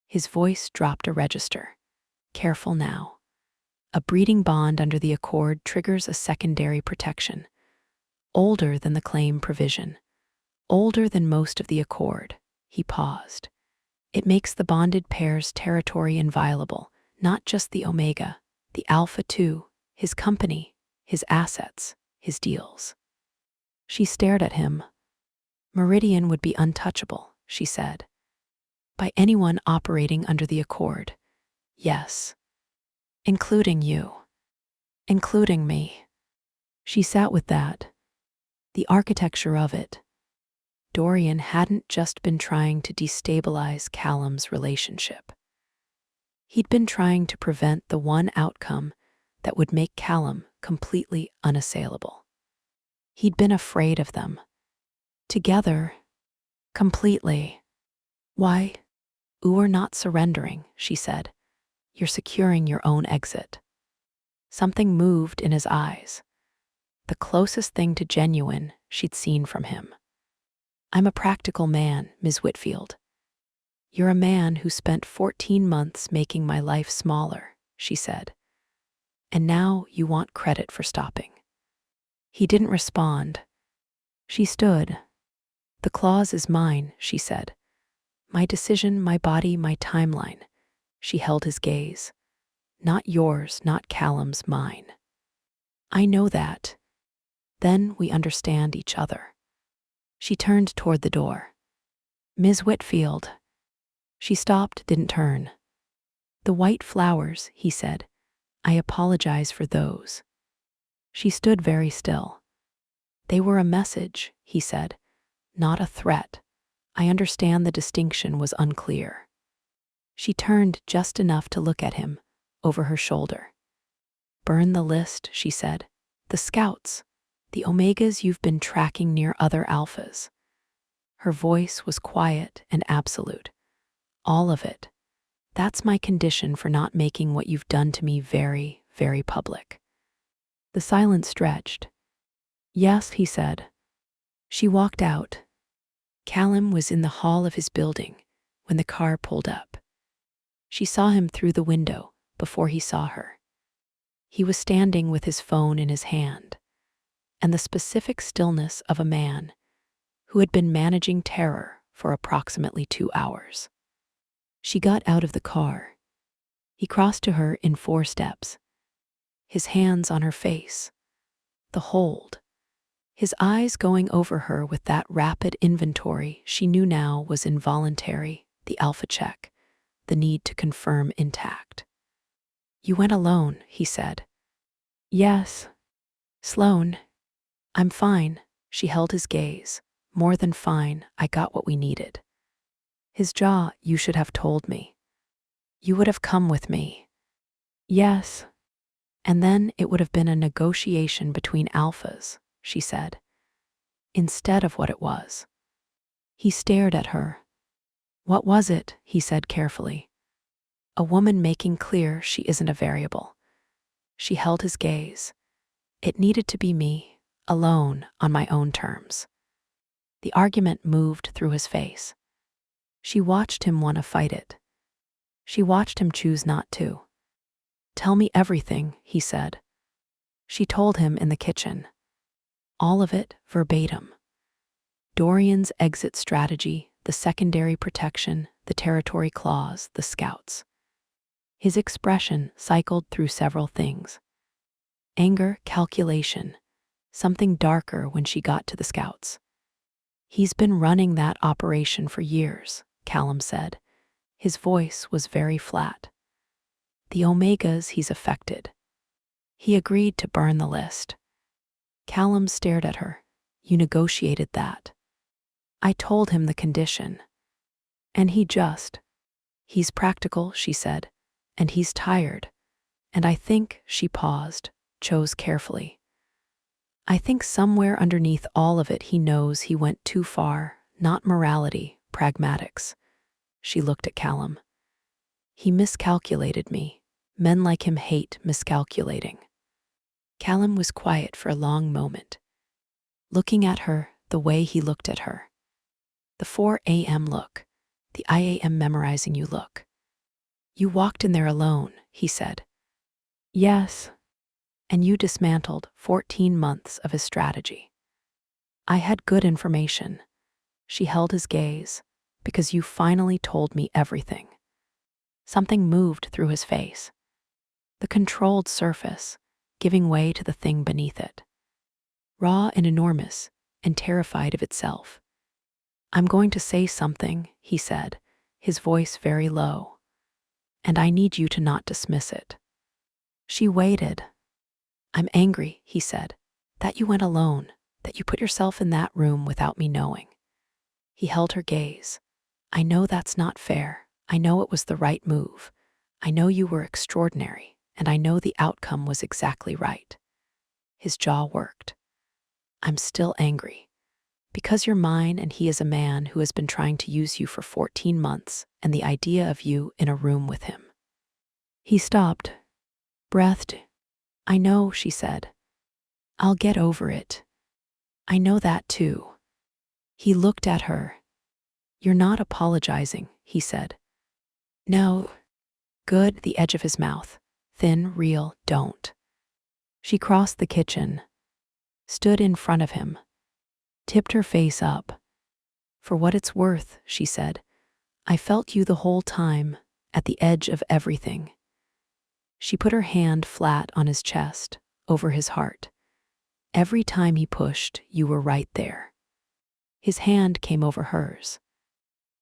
His voice dropped a register. Careful now. A breeding bond under the accord triggers a secondary protection. Older than the claim provision. Older than most of the accord. He paused. It makes the bonded pair's territory inviolable, not just the omega, the alpha too, his company, his assets, his deals. She stared at him. Meridian would be untouchable, she said. By anyone operating under the accord. Yes. Including you. Including me. She sat with that. The architecture of it. Dorian hadn't just been trying to destabilize Callum's relationship. He'd been trying to prevent the one outcome that would make Callum completely unassailable. He'd been afraid of them. Together, completely. Why? You're not surrendering, she said. You're securing your own exit. Something moved in his eyes. The closest thing to genuine she'd seen from him. I'm a practical man, Ms. Whitfield. You're a man who spent 14 months making my life smaller, she said. And now you want credit for stopping. He didn't respond. She stood. The clause is mine, she said. My decision, my body, my timeline. She held his gaze. Not yours, not Callum's, mine. I know that. Then we understand each other. She turned toward the door. Ms. Whitfield. She stopped, didn't turn. The white flowers, he said. I apologize for those. She stood very still. They were a message, he said, not a threat. I understand the distinction was unclear. She turned just enough to look at him, over her shoulder. Burn the list, she said. The scouts, the omegas you've been tracking near other alphas. Her voice was quiet and absolute. All of it. That's my condition for not making what you've done to me very, very public. The silence stretched. Yes, he said. She walked out. Callum was in the hall of his building when the car pulled up. She saw him through the window before he saw her. He was standing with his phone in his hand, and the specific stillness of a man who had been managing terror for approximately 2 hours. She got out of the car. He crossed to her in 4 steps, his hands on her face, the hold, his eyes going over her with that rapid inventory she knew now was involuntary, the alpha check, the need to confirm intact. You went alone, he said. Yes. Sloane. I'm fine. She held his gaze. More than fine, I got what we needed. His jaw, you should have told me. You would have come with me. Yes. And then it would have been a negotiation between alphas, she said, instead of what it was. He stared at her. What was it? He said carefully. A woman making clear she isn't a variable. She held his gaze. It needed to be me, alone, on my own terms. The argument moved through his face. She watched him want to fight it. She watched him choose not to. Tell me everything, he said. She told him in the kitchen. All of it, verbatim. Dorian's exit strategy, the secondary protection, the territory clause, the scouts. His expression cycled through several things. Anger, calculation, something darker when she got to the scouts. He's been running that operation for years, Callum said. His voice was very flat. The omegas he's affected. He agreed to burn the list. Callum stared at her. You negotiated that. I told him the condition. And he's practical, she said, and he's tired. And I think, she paused, chose carefully. I think somewhere underneath all of it he knows he went too far, not morality, pragmatics. She looked at Callum. He miscalculated me. Men like him hate miscalculating. Callum was quiet for a long moment, looking at her the way he looked at her. The 4 a.m. look, the I am memorizing you look. You walked in there alone, he said. Yes. And you dismantled 14 months of his strategy. I had good information. She held his gaze, because you finally told me everything. Something moved through his face. The controlled surface, giving way to the thing beneath it. Raw and enormous, and terrified of itself. I'm going to say something, he said, his voice very low. And I need you to not dismiss it. She waited. I'm angry, he said, that you went alone, that you put yourself in that room without me knowing. He held her gaze. I know that's not fair. I know it was the right move. I know you were extraordinary, and I know the outcome was exactly right. His jaw worked. I'm still angry. Because you're mine and he is a man who has been trying to use you for 14 months and the idea of you in a room with him. He stopped, breathed. I know, she said. I'll get over it. I know that too. He looked at her. You're not apologizing, he said. No. Good, the edge of his mouth. Thin, real, don't. She crossed the kitchen, stood in front of him, tipped her face up. For what it's worth, she said, I felt you the whole time, at the edge of everything. She put her hand flat on his chest, over his heart. Every time he pushed, you were right there. His hand came over hers,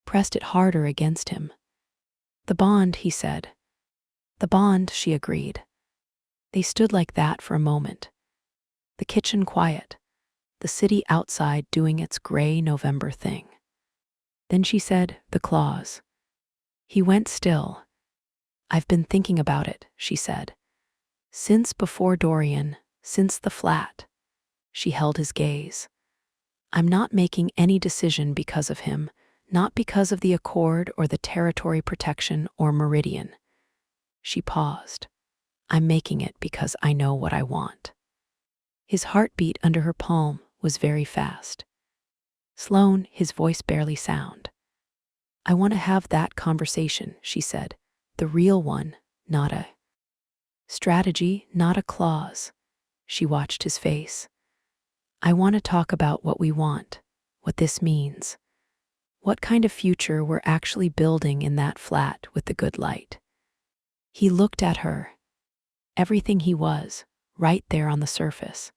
pressed it harder against him. The bond, he said. The bond, she agreed. They stood like that for a moment. The kitchen quiet, the city outside doing its gray November thing. Then she said, "The claws." He went still. "I've been thinking about it," she said. "Since before Dorian, since the flat." She held his gaze. "I'm not making any decision because of him, not because of the accord or the territory protection or meridian." She paused. "I'm making it because I know what I want." His heartbeat under her palm was very fast. "Sloane," his voice barely sound. "I want to have that conversation," she said. "The real one, not a strategy, not a clause." She watched his face. "I want to talk about what we want, what this means. What kind of future we're actually building in that flat with the good light." He looked at her. Everything he was, right there on the surface.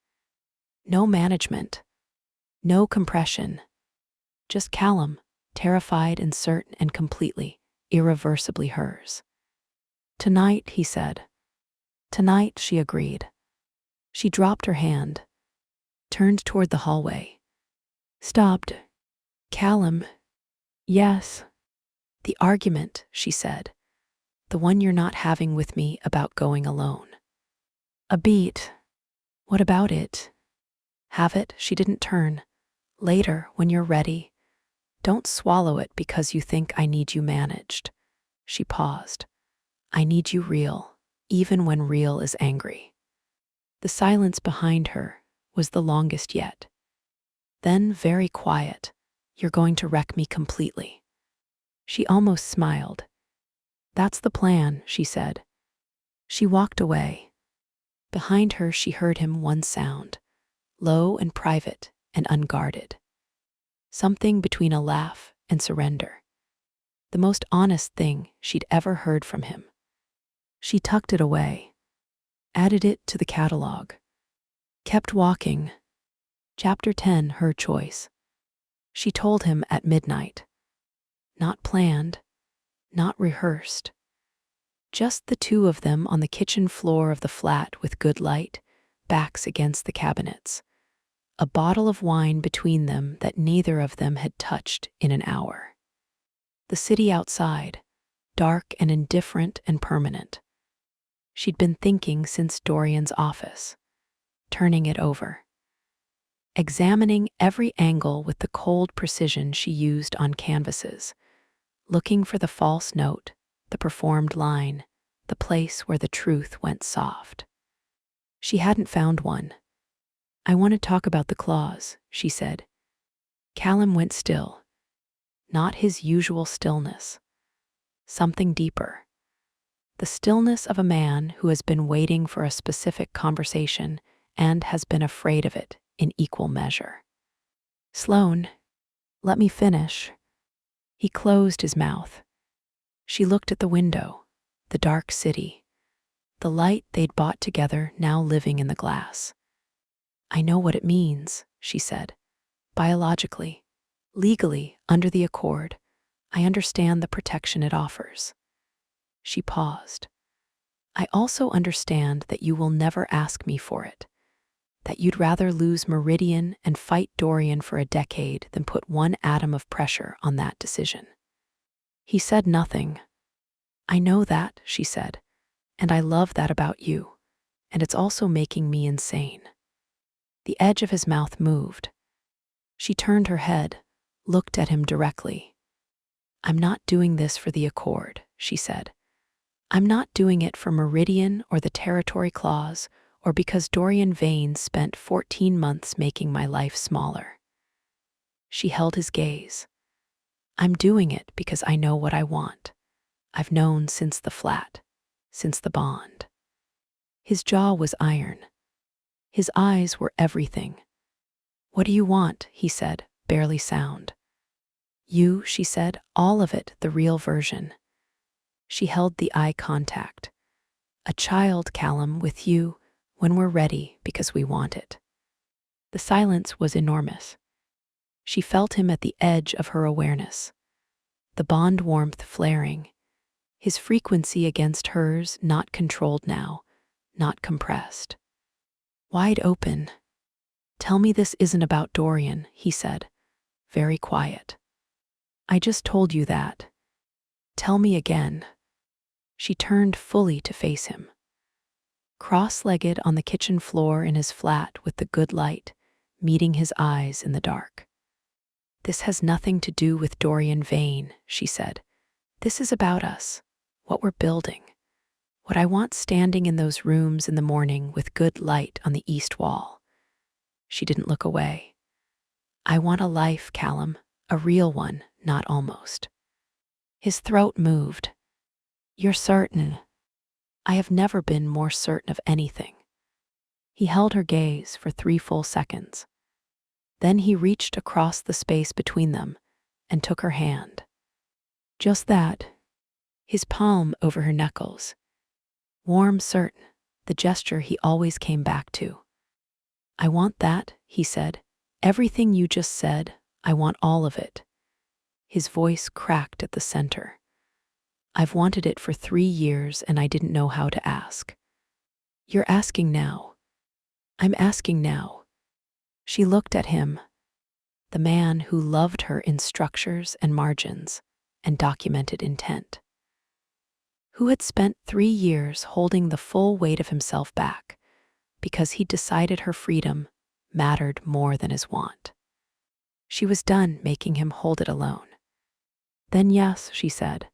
No management, no compression. Just Callum, terrified and certain and completely, irreversibly hers. "Tonight," he said. "Tonight," she agreed. She dropped her hand, turned toward the hallway. Stopped. "Callum." "Yes." "The argument," she said. "The one you're not having with me about going alone." A beat. "What about it?" "Have it," she didn't turn. "Later, when you're ready. Don't swallow it because you think I need you managed." She paused. "I need you real, even when real is angry." The silence behind her was the longest yet. Then, very quiet, "You're going to wreck me completely." She almost smiled. "That's the plan," she said. She walked away. Behind her, she heard him one sound, low and private and unguarded. Something between a laugh and surrender. The most honest thing she'd ever heard from him. She tucked it away, added it to the catalog, kept walking. Chapter 10, her choice. She told him at midnight. Not planned, not rehearsed. Just the two of them on the kitchen floor of the flat with good light, backs against the cabinets. A bottle of wine between them that neither of them had touched in an hour. The city outside, dark and indifferent and permanent. She'd been thinking since Dorian's office, turning it over, examining every angle with the cold precision she used on canvases, looking for the false note, the performed line, the place where the truth went soft. She hadn't found one. "I want to talk about the clause," she said. Callum went still. Not his usual stillness. Something deeper. The stillness of a man who has been waiting for a specific conversation and has been afraid of it in equal measure. "Sloane, let me finish." He closed his mouth. She looked at the window, the dark city, the light they'd bought together now living in the glass. "I know what it means," she said. "Biologically, legally, under the accord, I understand the protection it offers." She paused. "I also understand that you will never ask me for it, that you'd rather lose Meridian and fight Dorian for a decade than put one atom of pressure on that decision." He said nothing. "I know that," she said, "and I love that about you, and it's also making me insane." The edge of his mouth moved. She turned her head, looked at him directly. "I'm not doing this for the accord," she said. "I'm not doing it for Meridian or the territory clause or because Dorian Vane spent 14 months making my life smaller." She held his gaze. "I'm doing it because I know what I want. I've known since the flat, since the bond." His jaw was iron. His eyes were everything. "What do you want?" he said, barely sound. "You," she said, "all of it, the real version." She held the eye contact. "A child, Callum, with you, when we're ready, because we want it." The silence was enormous. She felt him at the edge of her awareness. The bond warmth flaring. His frequency against hers not controlled now, not compressed. Wide open. "Tell me this isn't about Dorian," he said, very quiet. "I just told you that. Tell me again." She turned fully to face him. Cross-legged on the kitchen floor in his flat with the good light meeting his eyes in the dark. "This has nothing to do with Dorian Vane," she said. "This is about us, what we're building, what I want standing in those rooms in the morning with good light on the east wall." She didn't look away. "I want a life, Callum, a real one, not almost." His throat moved. "You're certain?" "I have never been more certain of anything." He held her gaze for 3 full seconds. Then he reached across the space between them and took her hand. Just that, his palm over her knuckles. Warm, certain, the gesture he always came back to. "I want that," he said. "Everything you just said, I want all of it." His voice cracked at the center. "I've wanted it for 3 years and I didn't know how to ask." "You're asking now." "I'm asking now." She looked at him, the man who loved her in structures and margins and documented intent, who had spent 3 years holding the full weight of himself back because he'd decided her freedom mattered more than his want. She was done making him hold it alone. "Then yes," she said.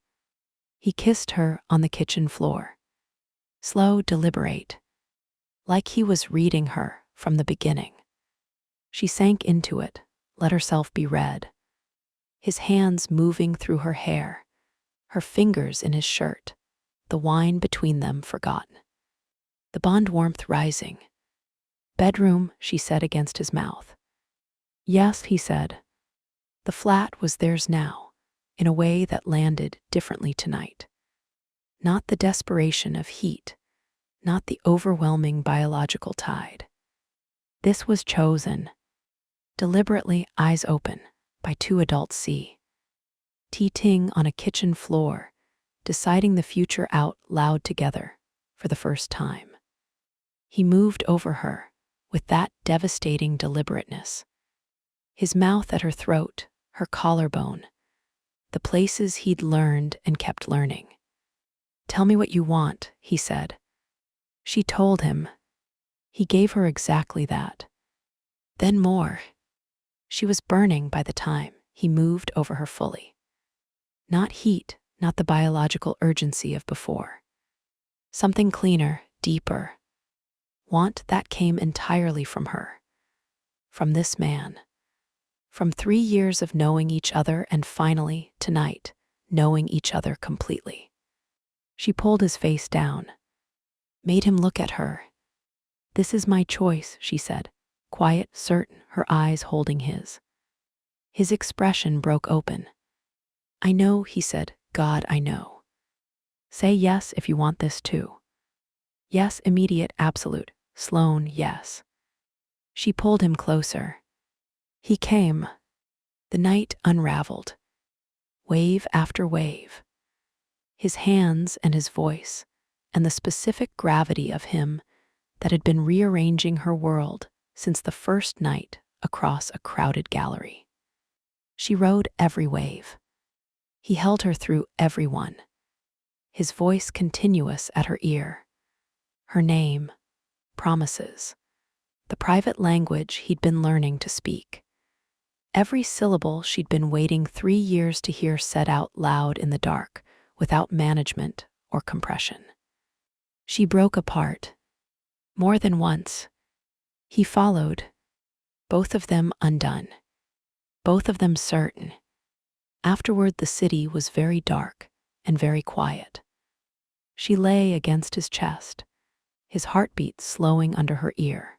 He kissed her on the kitchen floor. Slow, deliberate, like he was reading her from the beginning. She sank into it, let herself be read. His hands moving through her hair, her fingers in his shirt, the wine between them forgotten. The bond warmth rising. "Bedroom," she said against his mouth. "Yes," he said. The flat was theirs now, in a way that landed differently tonight. Not the desperation of heat, not the overwhelming biological tide. This was chosen, deliberately eyes open, by 2 adults teeting on a kitchen floor, deciding the future out loud together for the first time. He moved over her with that devastating deliberateness. His mouth at her throat, her collarbone, the places he'd learned and kept learning. "Tell me what you want," he said. She told him. He gave her exactly that. Then more. She was burning by the time he moved over her fully. Not heat, not the biological urgency of before. Something cleaner, deeper. Want that came entirely from her. From this man. From 3 years of knowing each other and finally, tonight, knowing each other completely. She pulled his face down, made him look at her. "This is my choice," she said, quiet, certain, her eyes holding his. His expression broke open. "I know," he said. "God, I know. Say yes if you want this too." "Yes, immediate, absolute. Sloan, yes." She pulled him closer. He came. The night unraveled. Wave after wave. His hands and his voice, and the specific gravity of him that had been rearranging her world since the first night across a crowded gallery. She rode every wave. He held her through every one. His voice continuous at her ear. Her name, promises, the private language he'd been learning to speak. Every syllable she'd been waiting 3 years to hear said out loud in the dark, without management or compression. She broke apart. More than once. He followed, both of them undone, both of them certain. Afterward, the city was very dark and very quiet. She lay against his chest, his heartbeat slowing under her ear.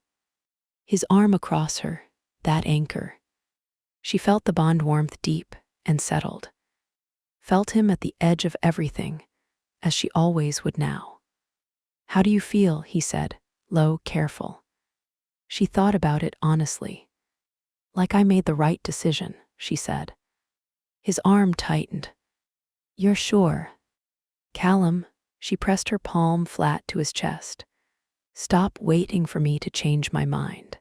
His arm across her, that anchor. She felt the bond warmth deep and settled. Felt him at the edge of everything, as she always would now. "How do you feel?" he said, low, careful. She thought about it honestly. "Like I made the right decision," she said. His arm tightened. "You're sure?" "Callum," she pressed her palm flat to his chest. Stop waiting for me to change my mind.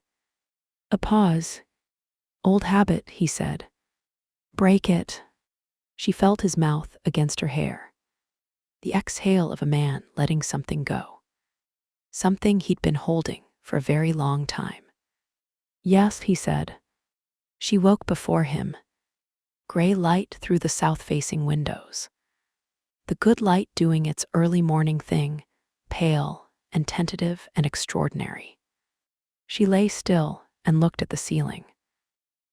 A pause. Old habit, he said. Break it. She felt his mouth against her hair. The exhale of a man letting something go. Something he'd been holding for a very long time. Yes, he said. She woke before him. Gray light through the south-facing windows. The good light doing its early morning thing, pale and tentative and extraordinary. She lay still and looked at the ceiling.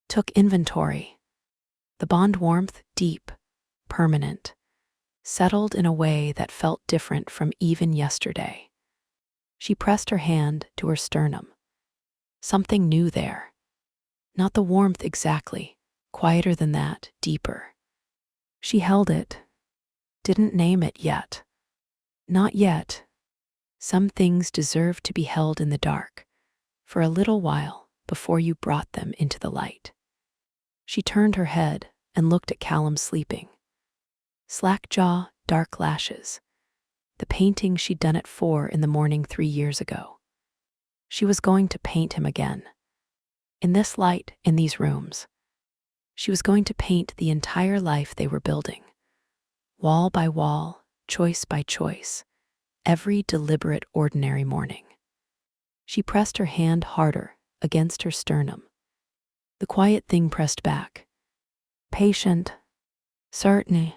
Took inventory. The bond warmth, deep, permanent, settled in a way that felt different from even yesterday. She pressed her hand to her sternum. Something new there. Not the warmth exactly, quieter than that, deeper. She held it. Didn't name it yet. Not yet. Some things deserve to be held in the dark, for a little while before you brought them into the light. She turned her head and looked at Callum sleeping. Slack jaw, dark lashes. The painting she'd done at 4 in the morning 3 years ago. She was going to paint him again. In this light, in these rooms. She was going to paint the entire life they were building. Wall by wall, choice by choice, every deliberate ordinary morning. She pressed her hand harder against her sternum. The quiet thing pressed back. Patient, certain,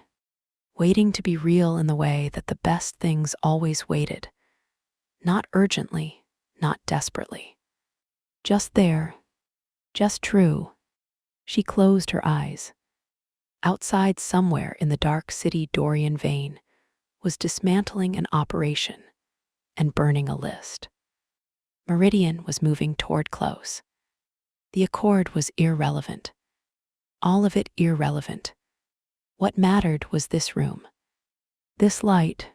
waiting to be real in the way that the best things always waited. Not urgently, not desperately. Just there, just true. She closed her eyes. Outside somewhere in the dark city Dorian Vane was dismantling an operation and burning a list. Meridian was moving toward close. The accord was irrelevant. All of it irrelevant. What mattered was this room. This light.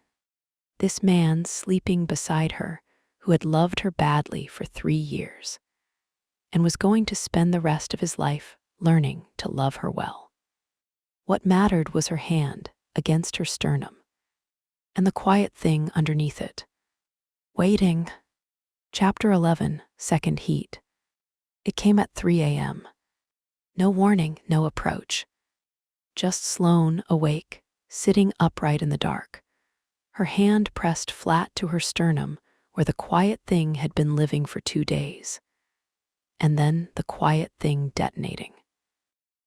This man sleeping beside her who had loved her badly for 3 years and was going to spend the rest of his life learning to love her well. What mattered was her hand against her sternum and the quiet thing underneath it. Waiting. Chapter 11, Second Heat. It came at 3 a.m. No warning, no approach. Just Sloane, awake, sitting upright in the dark. Her hand pressed flat to her sternum where the quiet thing had been living for 2 days. And then the quiet thing detonating.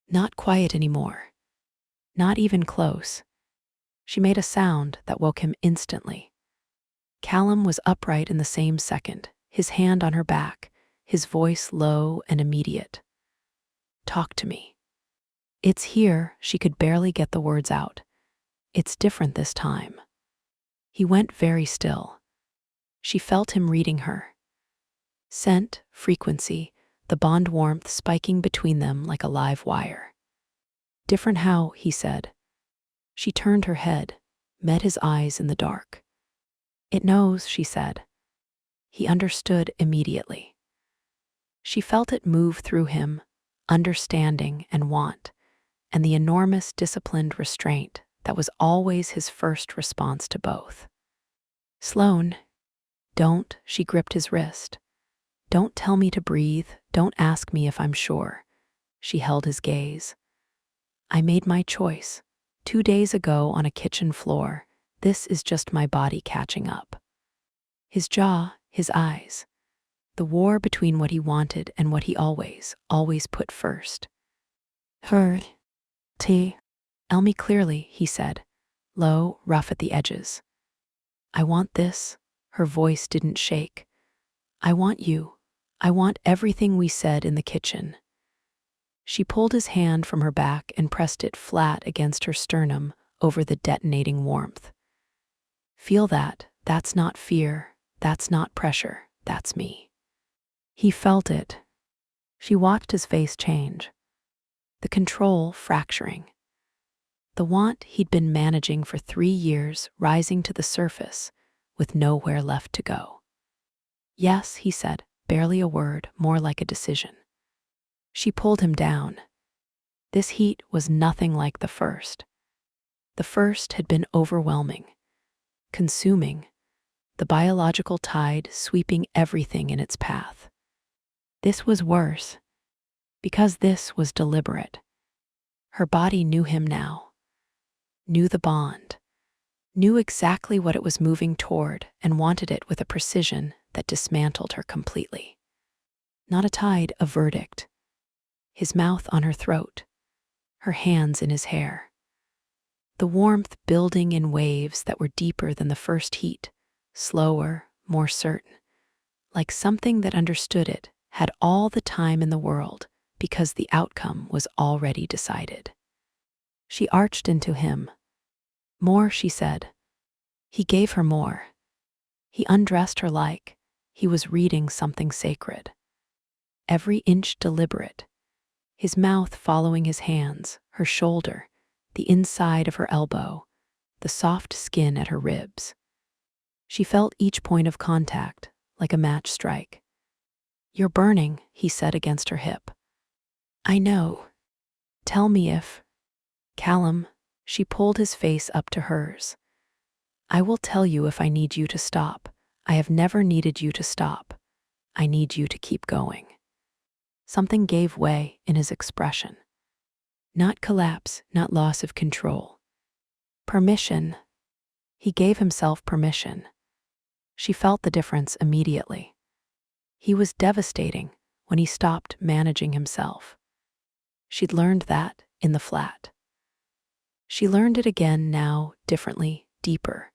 Not quiet anymore. Not even close. She made a sound that woke him instantly. Callum was upright in the same second, his hand on her back, his voice low and immediate. Talk to me. It's here, she could barely get the words out. It's different this time. He went very still. She felt him reading her. Scent, frequency, the bond warmth spiking between them like a live wire. Different how, he said. She turned her head, met his eyes in the dark. It knows, she said. He understood immediately. She felt it move through him, understanding and want, and the enormous disciplined restraint that was always his first response to both. Sloane, don't, she gripped his wrist. Don't tell me to breathe, don't ask me if I'm sure. She held his gaze. I made my choice. 2 days ago on a kitchen floor. This is just my body catching up. His jaw, his eyes. The war between what he wanted and what he always put first. Her. Tell me clearly, he said, low, rough at the edges. I want this. Her voice didn't shake. I want you. I want everything we said in the kitchen. She pulled his hand from her back and pressed it flat against her sternum over the detonating warmth. Feel that. That's not fear. That's not pressure. That's me. He felt it. She watched his face change. The control fracturing. The want he'd been managing for 3 years rising to the surface with nowhere left to go. Yes, he said, barely a word, more like a decision. She pulled him down. This heat was nothing like the first. The first had been overwhelming, consuming, the biological tide sweeping everything in its path. This was worse, because this was deliberate. Her body knew him now, knew the bond, knew exactly what it was moving toward and wanted it with a precision that dismantled her completely. Not a tide, a verdict. His mouth on her throat, her hands in his hair. The warmth building in waves that were deeper than the first heat, slower, more certain, like something that understood it had all the time in the world because the outcome was already decided. She arched into him. More, she said. He gave her more. He undressed her like he was reading something sacred. Every inch deliberate, his mouth following his hands, her shoulder, the inside of her elbow, the soft skin at her ribs. She felt each point of contact like a match strike. "You're burning," he said against her hip. "I know. Tell me if..." "Callum," she pulled his face up to hers. "I will tell you if I need you to stop. I have never needed you to stop. I need you to keep going." Something gave way in his expression. Not collapse, not loss of control. Permission. He gave himself permission. She felt the difference immediately. He was devastating when he stopped managing himself. She'd learned that in the flat. She learned it again now, differently, deeper,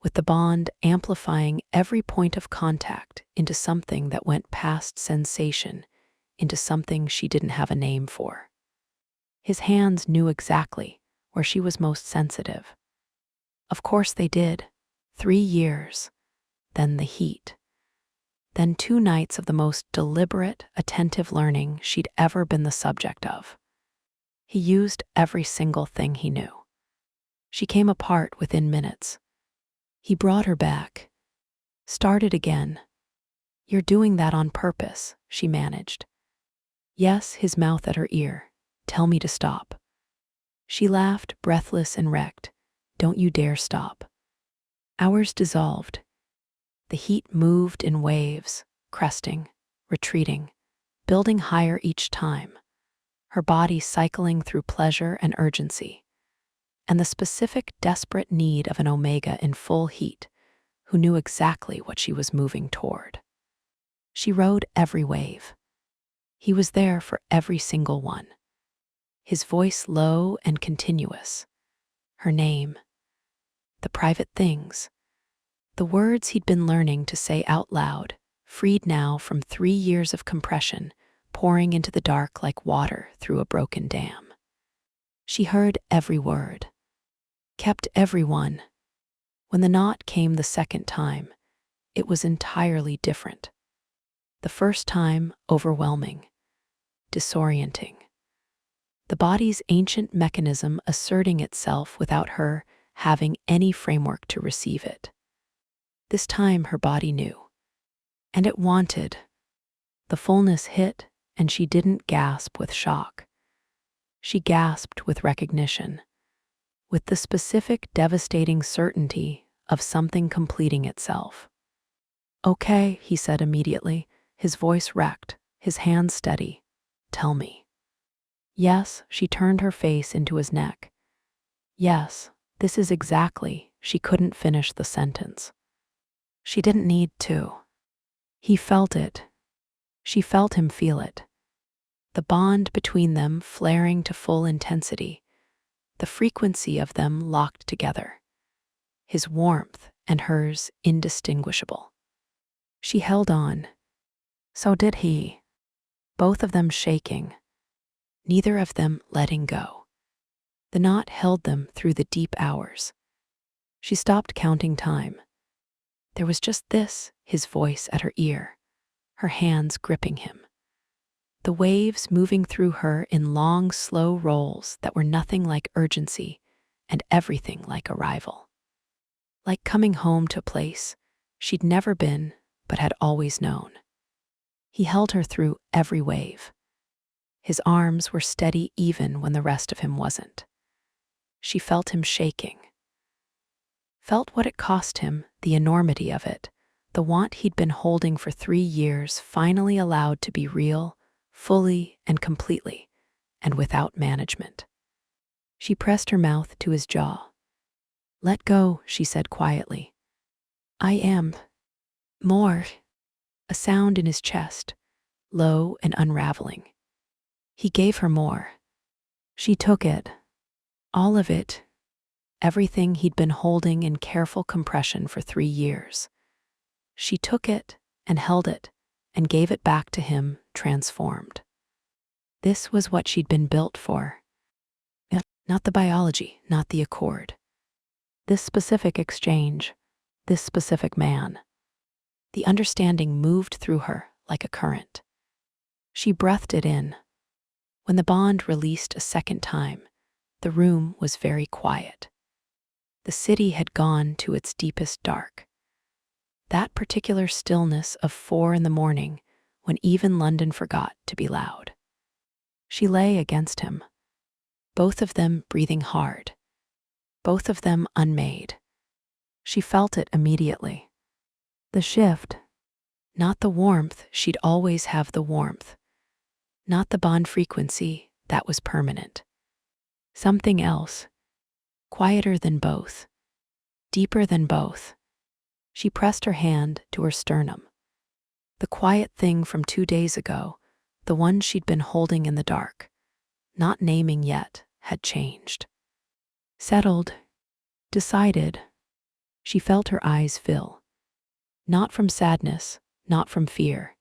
with the bond amplifying every point of contact into something that went past sensation, into something she didn't have a name for. His hands knew exactly where she was most sensitive. Of course they did. 3 years. Then the heat. Then 2 nights of the most deliberate, attentive learning she'd ever been the subject of. He used every single thing he knew. She came apart within minutes. He brought her back. Started again. "You're doing that on purpose," she managed. Yes, his mouth at her ear. "Tell me to stop." She laughed, breathless and wrecked. "Don't you dare stop." Hours dissolved. The heat moved in waves, cresting, retreating, building higher each time, her body cycling through pleasure and urgency, and the specific, desperate need of an omega in full heat, who knew exactly what she was moving toward. She rode every wave. He was there for every single one. His voice low and continuous. Her name. The private things. The words he'd been learning to say out loud, freed now from 3 years of compression, pouring into the dark like water through a broken dam. She heard every word. Kept every one. When the knot came the second time, it was entirely different. The first time, overwhelming, disorienting. The body's ancient mechanism asserting itself without her having any framework to receive it. This time her body knew, and it wanted. The fullness hit, and she didn't gasp with shock. She gasped with recognition, with the specific, devastating certainty of something completing itself. "Okay," he said immediately, his voice wrecked, his hands steady. "Tell me." "Yes," she turned her face into his neck. "Yes, this is exactly..." She couldn't finish the sentence. She didn't need to. He felt it. She felt him feel it. The bond between them flaring to full intensity, the frequency of them locked together. His warmth and hers indistinguishable. She held on. So did he. Both of them shaking. Neither of them letting go. The knot held them through the deep hours. She stopped counting time. There was just this, his voice at her ear, her hands gripping him. The waves moving through her in long, slow rolls that were nothing like urgency and everything like arrival. Like coming home to a place she'd never been but had always known. He held her through every wave. His arms were steady even when the rest of him wasn't. She felt him shaking. Felt what it cost him the enormity of it, the want he'd been holding for 3 years finally allowed to be real, fully and completely, and without management. She pressed her mouth to his jaw. "Let go," she said quietly. "I am more." A sound in his chest, low and unraveling. He gave her more. She took it, all of it, everything he'd been holding in careful compression for 3 years. She took it and held it and gave it back to him, transformed. This was what she'd been built for. Not the biology, not the accord. This specific exchange, this specific man. The understanding moved through her like a current. She breathed it in. When the bond released a second time, the room was very quiet. The city had gone to its deepest dark. That particular stillness of 4 a.m, when even London forgot to be loud. She lay against him, both of them breathing hard, both of them unmade. She felt it immediately. The shift, not the warmth, she'd always have the warmth. Not the bond frequency, that was permanent. Something else, quieter than both, deeper than both. She pressed her hand to her sternum. The quiet thing from 2 days ago, the one she'd been holding in the dark, not naming yet, had changed. Settled, decided. She felt her eyes fill. Not from sadness, not from fear.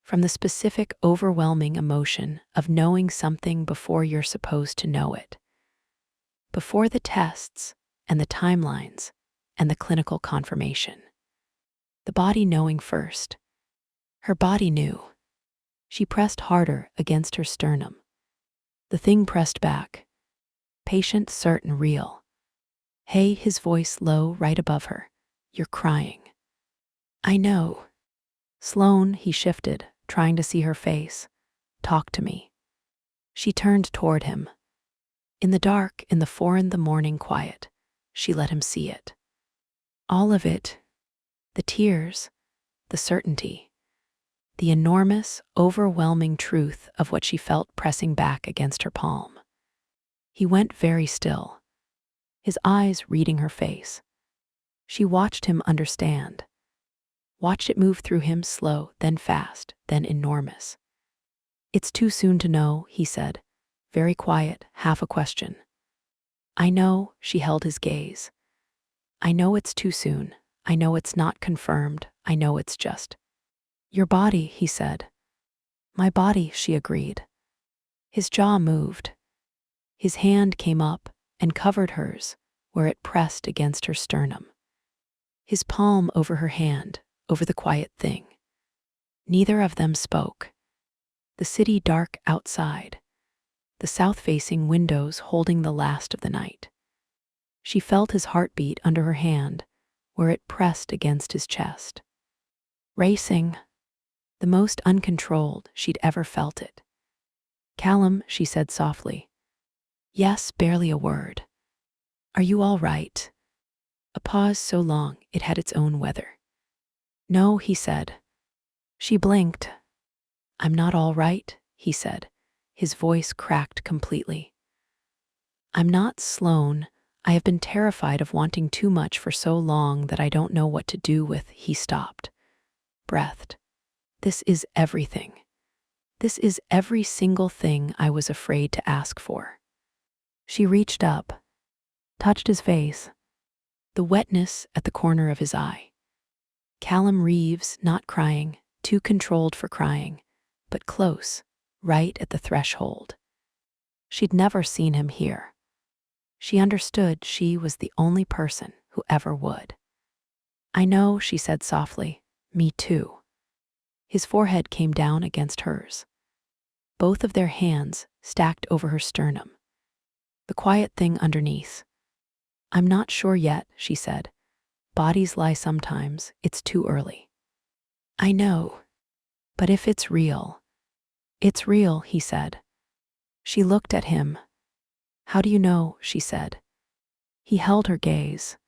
From the specific, overwhelming emotion of knowing something before you're supposed to know it. Before the tests and the timelines and the clinical confirmation. The body knowing first. Her body knew. She pressed harder against her sternum. The thing pressed back. Patient, certain, real. "Hey," his voice low right above her. "You're crying." "I know." Sloan, he shifted, trying to see her face. "Talk to me." She turned toward him. In the dark, in the 4 a.m. quiet, she let him see it. All of it. The tears, the certainty. The enormous, overwhelming truth of what she felt pressing back against her palm. He went very still, his eyes reading her face. She watched him understand. Watched it move through him, slow, then fast, then enormous. "It's too soon to know," he said, very quiet, half a question. "I know," she held his gaze. "I know it's too soon. I know it's not confirmed. I know it's just." "Your body," he said. "My body," she agreed. His jaw moved. His hand came up and covered hers, where it pressed against her sternum. His palm over her hand, over the quiet thing. Neither of them spoke. The city dark outside, the south-facing windows holding the last of the night. She felt his heartbeat under her hand, where it pressed against his chest. Racing, the most uncontrolled she'd ever felt it. "Callum," she said softly. Yes, barely a word. "Are you all right?" A pause so long it had its own weather. "No," he said. She blinked. "I'm not all right," he said. His voice cracked completely. "I'm not, Sloan. I have been terrified of wanting too much for so long that I don't know what to do with." He stopped, breathed. "This is everything. This is every single thing I was afraid to ask for." She reached up, touched his face, the wetness at the corner of his eye. Callum Reeves, not crying, too controlled for crying, but close, right at the threshold. She'd never seen him here. She understood she was the only person who ever would. "I know," she said softly. "Me too." His forehead came down against hers. Both of their hands stacked over her sternum. The quiet thing underneath. "I'm not sure yet," she said. "Bodies lie sometimes. It's too early." "I know. But if it's real." "It's real," he said. She looked at him. "How do you know?" she said. He held her gaze.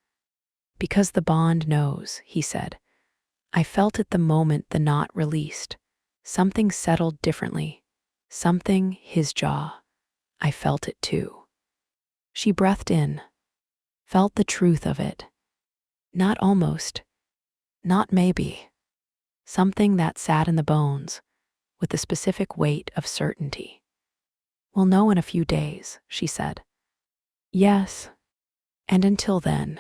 Because the bond knows, he said. I felt it the moment the knot released. Something settled differently. Something, his jaw. I felt it too. She breathed in, felt the truth of it. Not almost, not maybe. Something that sat in the bones, with the specific weight of certainty. We'll know in a few days, she said. Yes. And until then,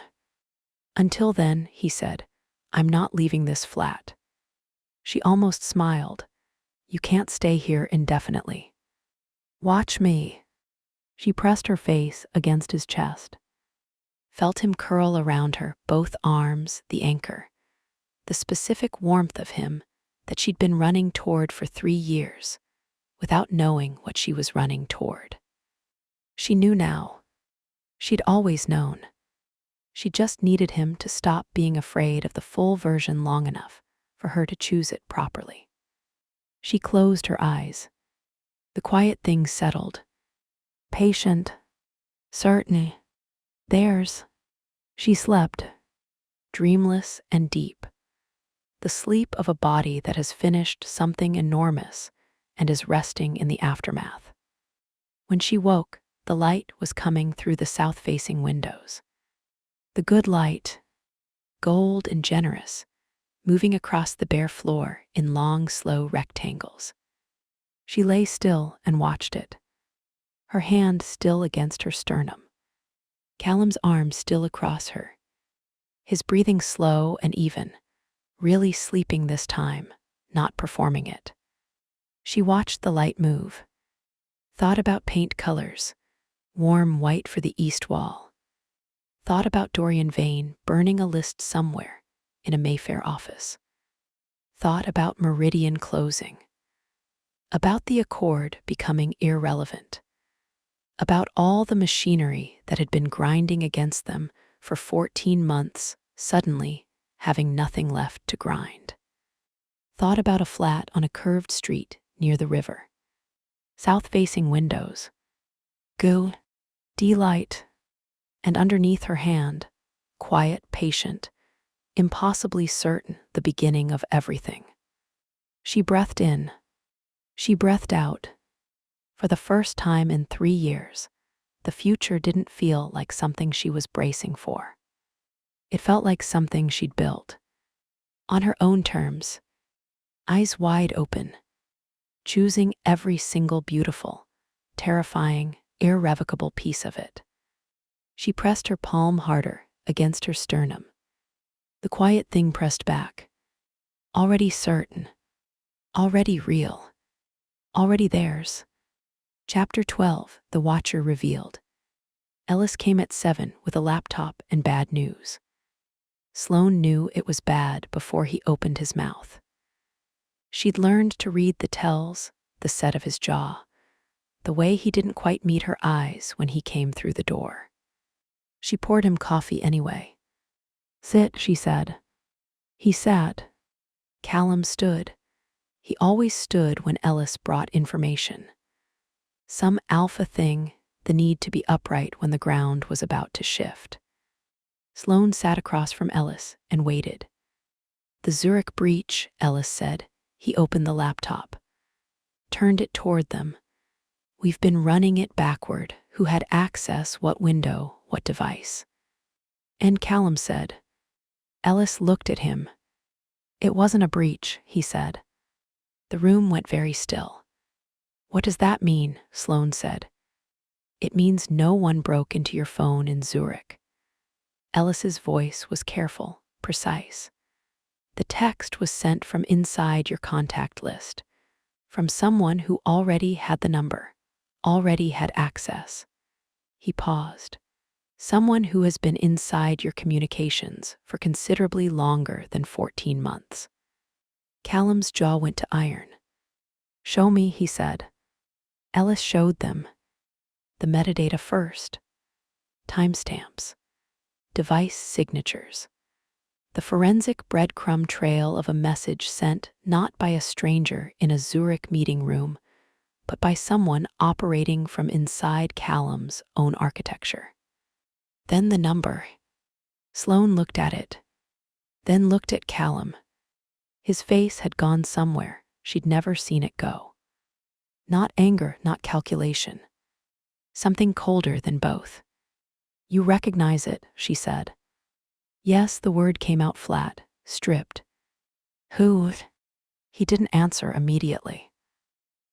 he said, I'm not leaving this flat. She almost smiled. You can't stay here indefinitely. Watch me. She pressed her face against his chest, felt him curl around her, both arms, the anchor, the specific warmth of him that she'd been running toward for 3 years, without knowing what she was running toward. She knew now. She'd always known. She just needed him to stop being afraid of the full version long enough for her to choose it properly. She closed her eyes. The quiet thing settled. Patient. Certain. Theirs. She slept, dreamless and deep. The sleep of a body that has finished something enormous and is resting in the aftermath. When she woke, the light was coming through the south-facing windows. The good light, gold and generous, moving across the bare floor in long, slow rectangles. She lay still and watched it, her hand still against her sternum, Callum's arm still across her, his breathing slow and even, really sleeping this time, not performing it. She watched the light move, thought about paint colors, warm white for the east wall, thought about Dorian Vane burning a list somewhere in a Mayfair office, thought about Meridian closing, about the Accord becoming irrelevant, about all the machinery that had been grinding against them for 14 months, suddenly having nothing left to grind. Thought about a flat on a curved street near the river, south-facing windows, good, delight, and underneath her hand, quiet, patient, impossibly certain the beginning of everything. She breathed in. She breathed out. For the first time in 3 years, the future didn't feel like something she was bracing for. It felt like something she'd built, on her own terms, eyes wide open, choosing every single beautiful, terrifying, irrevocable piece of it. She pressed her palm harder against her sternum. The quiet thing pressed back, already certain, already real, already theirs. Chapter 12, The Watcher Revealed. Ellis came at 7 with a laptop and bad news. Sloane knew it was bad before he opened his mouth. She'd learned to read the tells, the set of his jaw, the way he didn't quite meet her eyes when he came through the door. She poured him coffee anyway. Sit, she said. He sat. Callum stood. He always stood when Ellis brought information. Some alpha thing, the need to be upright when the ground was about to shift. Sloane sat across from Ellis and waited. The Zurich breach, Ellis said. He opened the laptop, turned it toward them. We've been running it backward. Who had access, what window, what device? And Callum said. Ellis looked at him. It wasn't a breach, he said. The room went very still. What does that mean? Sloane said. It means no one broke into your phone in Zurich. Ellis's voice was careful, precise. The text was sent from inside your contact list, from someone who already had the number, already had access. He paused. Someone who has been inside your communications for considerably longer than 14 months. Callum's jaw went to iron. Show me, he said. Ellis showed them. The metadata first. Timestamps. Device signatures. The forensic breadcrumb trail of a message sent not by a stranger in a Zurich meeting room, but by someone operating from inside Callum's own architecture. Then the number. Sloane looked at it, then looked at Callum. His face had gone somewhere she'd never seen it go. Not anger, not calculation. Something colder than both. "You recognize it," she said. Yes, the word came out flat, stripped. "Who?" He didn't answer immediately.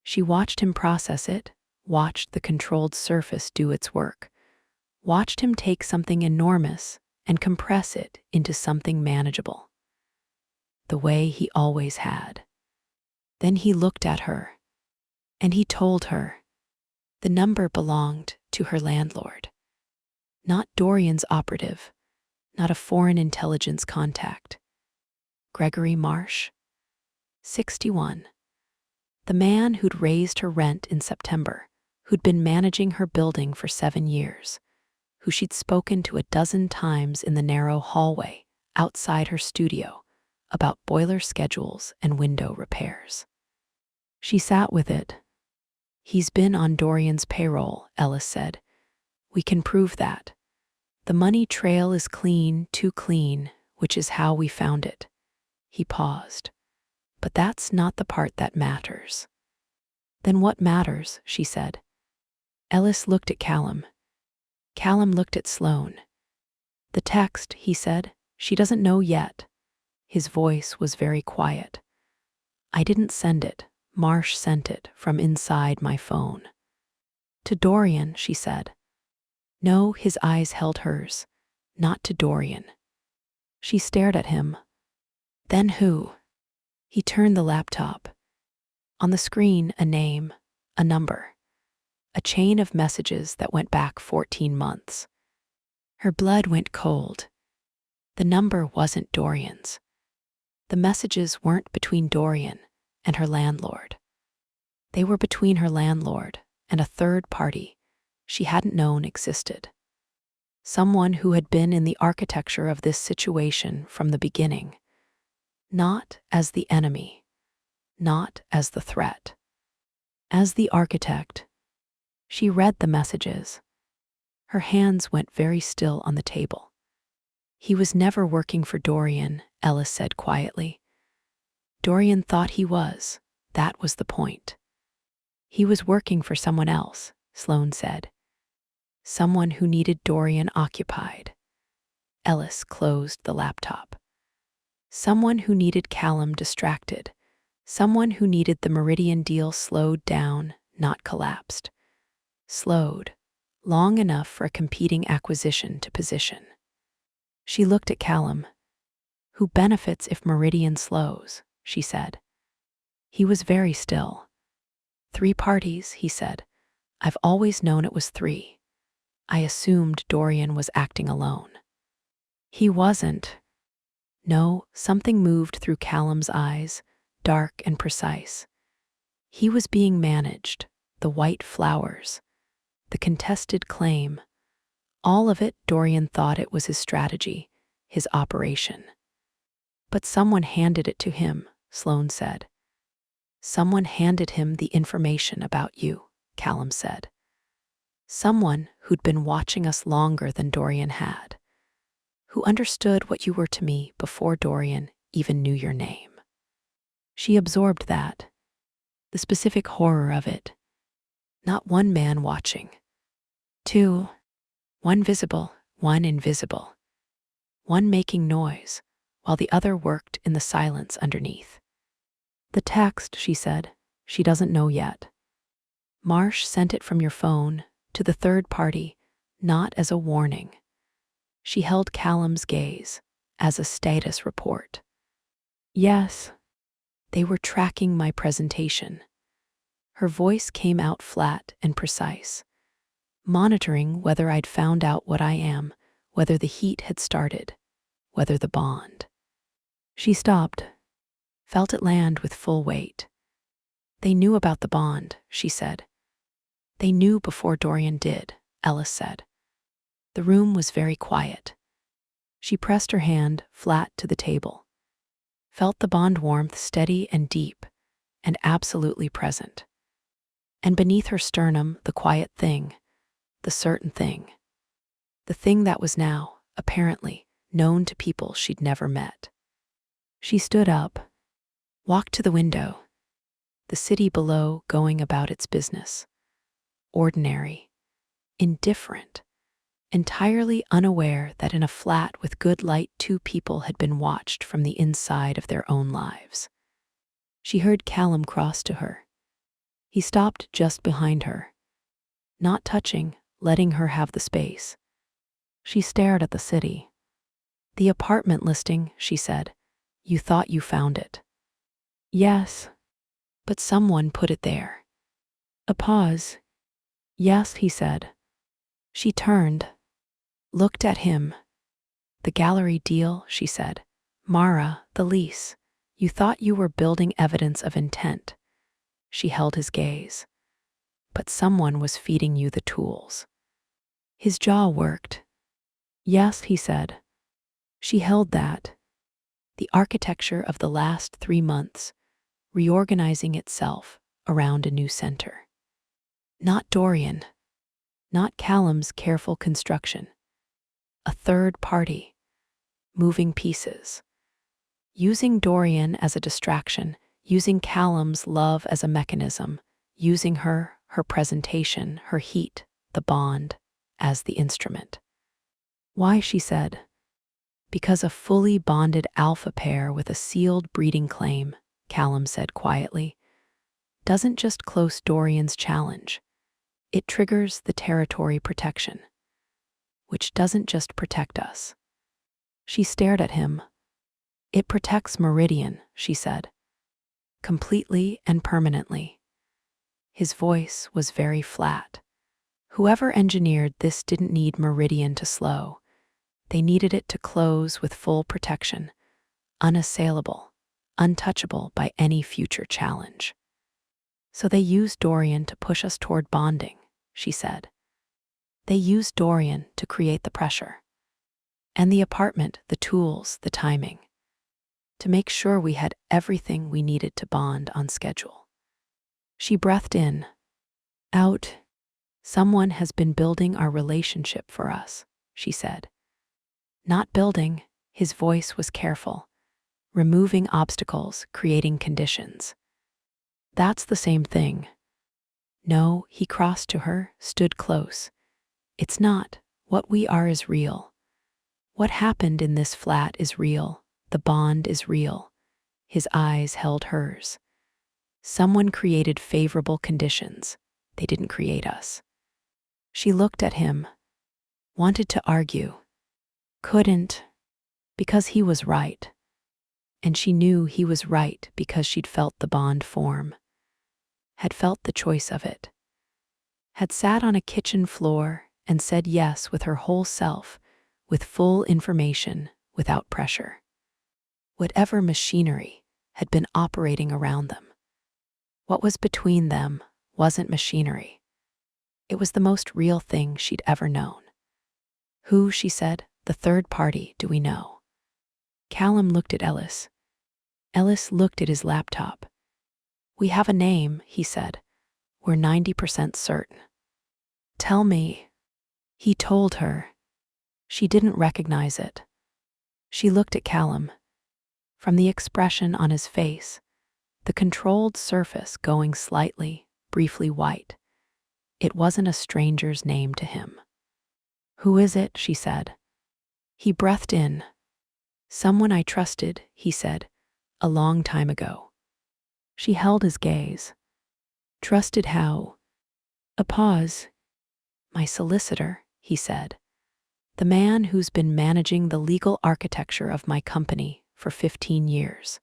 She watched him process it, watched the controlled surface do its work, watched him take something enormous and compress it into something manageable. The way he always had. Then he looked at her, and he told her the number belonged to her landlord. Not Dorian's operative, not a foreign intelligence contact. Gregory Marsh, 61. The man who'd raised her rent in September, who'd been managing her building for 7 years, who she'd spoken to a dozen times in the narrow hallway outside her studio about boiler schedules and window repairs. She sat with it. "He's been on Dorian's payroll," Ellis said. "We can prove that. The money trail is clean, too clean, which is how we found it." He paused. "But that's not the part that matters." "Then what matters?" she said. Ellis looked at Callum. Callum looked at Sloane. "The text," he said. "She doesn't know yet." His voice was very quiet. "I didn't send it. Marsh sent it from inside my phone." "To Dorian," she said. No, his eyes held hers. "Not to Dorian." She stared at him. "Then who?" He turned the laptop. On the screen, a name, a number, a chain of messages that went back 14 months. Her blood went cold. The number wasn't Dorian's. The messages weren't between Dorian and her landlord. They were between her landlord and a third party she hadn't known existed. Someone who had been in the architecture of this situation from the beginning. Not as the enemy, not as the threat. As the architect. She read the messages. Her hands went very still on the table. "He was never working for Dorian," Ellis said quietly. "Dorian thought he was. That was the point." "He was working for someone else," Sloane said. "Someone who needed Dorian occupied." Ellis closed the laptop. "Someone who needed Callum distracted. Someone who needed the Meridian deal slowed down, not collapsed. Slowed, long enough for a competing acquisition to position." She looked at Callum. "Who benefits if Meridian slows?" she said. He was very still. "3 parties," he said. "I've always known it was 3. I assumed Dorian was acting alone." He wasn't. No, something moved through Callum's eyes, dark and precise. He was being managed, the white flowers, the contested claim. All of it, Dorian thought it was his strategy, his operation. "But someone handed it to him," Sloane said. "Someone handed him the information about you," Callum said. "Someone who'd been watching us longer than Dorian had, who understood what you were to me before Dorian even knew your name." She absorbed that, the specific horror of it. Not one man watching. 2. One visible, one invisible. One making noise, while the other worked in the silence underneath. "The text," she said, "she doesn't know yet. Marsh sent it from your phone to the third party, not as a warning." She held Callum's gaze as a status report. "Yes, they were tracking my presentation." Her voice came out flat and precise. "Monitoring whether I'd found out what I am, whether the heat had started, whether the bond." She stopped, felt it land with full weight. "They knew about the bond," she said. "They knew before Dorian did," Ellis said. The room was very quiet. She pressed her hand flat to the table, felt the bond warmth steady and deep, and absolutely present. And beneath her sternum, the quiet thing, the certain thing. The thing that was now, apparently, known to people she'd never met. She stood up, walked to the window, the city below going about its business. Ordinary, indifferent, entirely unaware that in a flat with good light 2 people had been watched from the inside of their own lives. She heard Callum cross to her. He stopped just behind her, not touching, letting her have the space. She stared at the city. "The apartment listing," she said. "You thought you found it." "Yes, but someone put it there." A pause. "Yes," he said. She turned, looked at him. "The gallery deal," she said. "Mara, the lease. You thought you were building evidence of intent." She held his gaze. "But someone was feeding you the tools." His jaw worked. "Yes," he said. She held that. The architecture of the last 3 months, reorganizing itself around a new center. Not Dorian, not Callum's careful construction. A third party, moving pieces. Using Dorian as a distraction, using Callum's love as a mechanism, using her presentation, her heat, the bond, as the instrument. "Why?" she said. "Because a fully bonded alpha pair with a sealed breeding claim," Callum said quietly, "doesn't just close Dorian's challenge. It triggers the territory protection, which doesn't just protect us." She stared at him. "It protects Meridian," she said, "completely and permanently." His voice was very flat. Whoever engineered this didn't need Meridian to slow. They needed it to close with full protection, unassailable, untouchable by any future challenge. "So they used Dorian to push us toward bonding," she said. "They used Dorian to create the pressure. And the apartment, the tools, the timing. To make sure we had everything we needed to bond on schedule." She breathed in, out. "Someone has been building our relationship for us," she said. "Not building," his voice was careful. "Removing obstacles, creating conditions." "That's the same thing." "No," he crossed to her, stood close. "It's not. What we are is real. What happened in this flat is real. The bond is real." His eyes held hers. "Someone created favorable conditions. They didn't create us." She looked at him, wanted to argue, couldn't, because he was right. And she knew he was right because she'd felt the bond form, had felt the choice of it, had sat on a kitchen floor and said yes with her whole self, with full information, without pressure. Whatever machinery had been operating around them. What was between them wasn't machinery. It was the most real thing she'd ever known. "Who," she said, "the third party, do we know?" Callum looked at Ellis. Ellis looked at his laptop. "We have a name," he said. "We're 90% certain." "Tell me." He told her. She didn't recognize it. She looked at Callum. From the expression on his face, the controlled surface going slightly, briefly white, it wasn't a stranger's name to him. "Who is it?" she said. He breathed in. "Someone I trusted," he said, "a long time ago." She held his gaze. "Trusted how?" A pause. "My solicitor," he said. "The man who's been managing the legal architecture of my company for 15 years.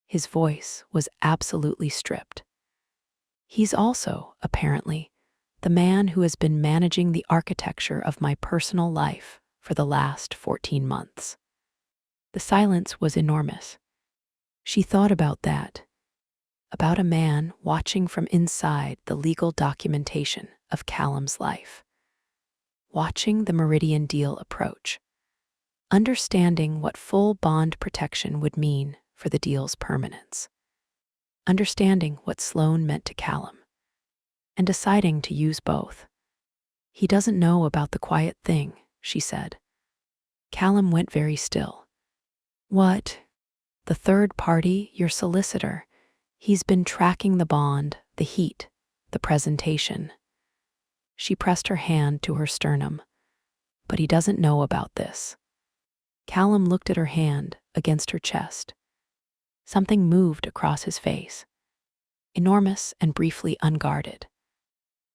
His voice was absolutely stripped. "He's also, apparently, the man who has been managing the architecture of my personal life for the last 14 months. The silence was enormous. She thought about that, about a man watching from inside the legal documentation of Callum's life, watching the Meridian deal approach, understanding what full bond protection would mean for the deal's permanence, understanding what Sloane meant to Callum, and deciding to use both. "He doesn't know about the quiet thing," she said. Callum went very still. What? The third party, your solicitor. He's been tracking the bond, the heat, the presentation. She pressed her hand to her sternum. But he doesn't know about this. Callum looked at her hand against her chest. Something moved across his face, enormous and briefly unguarded.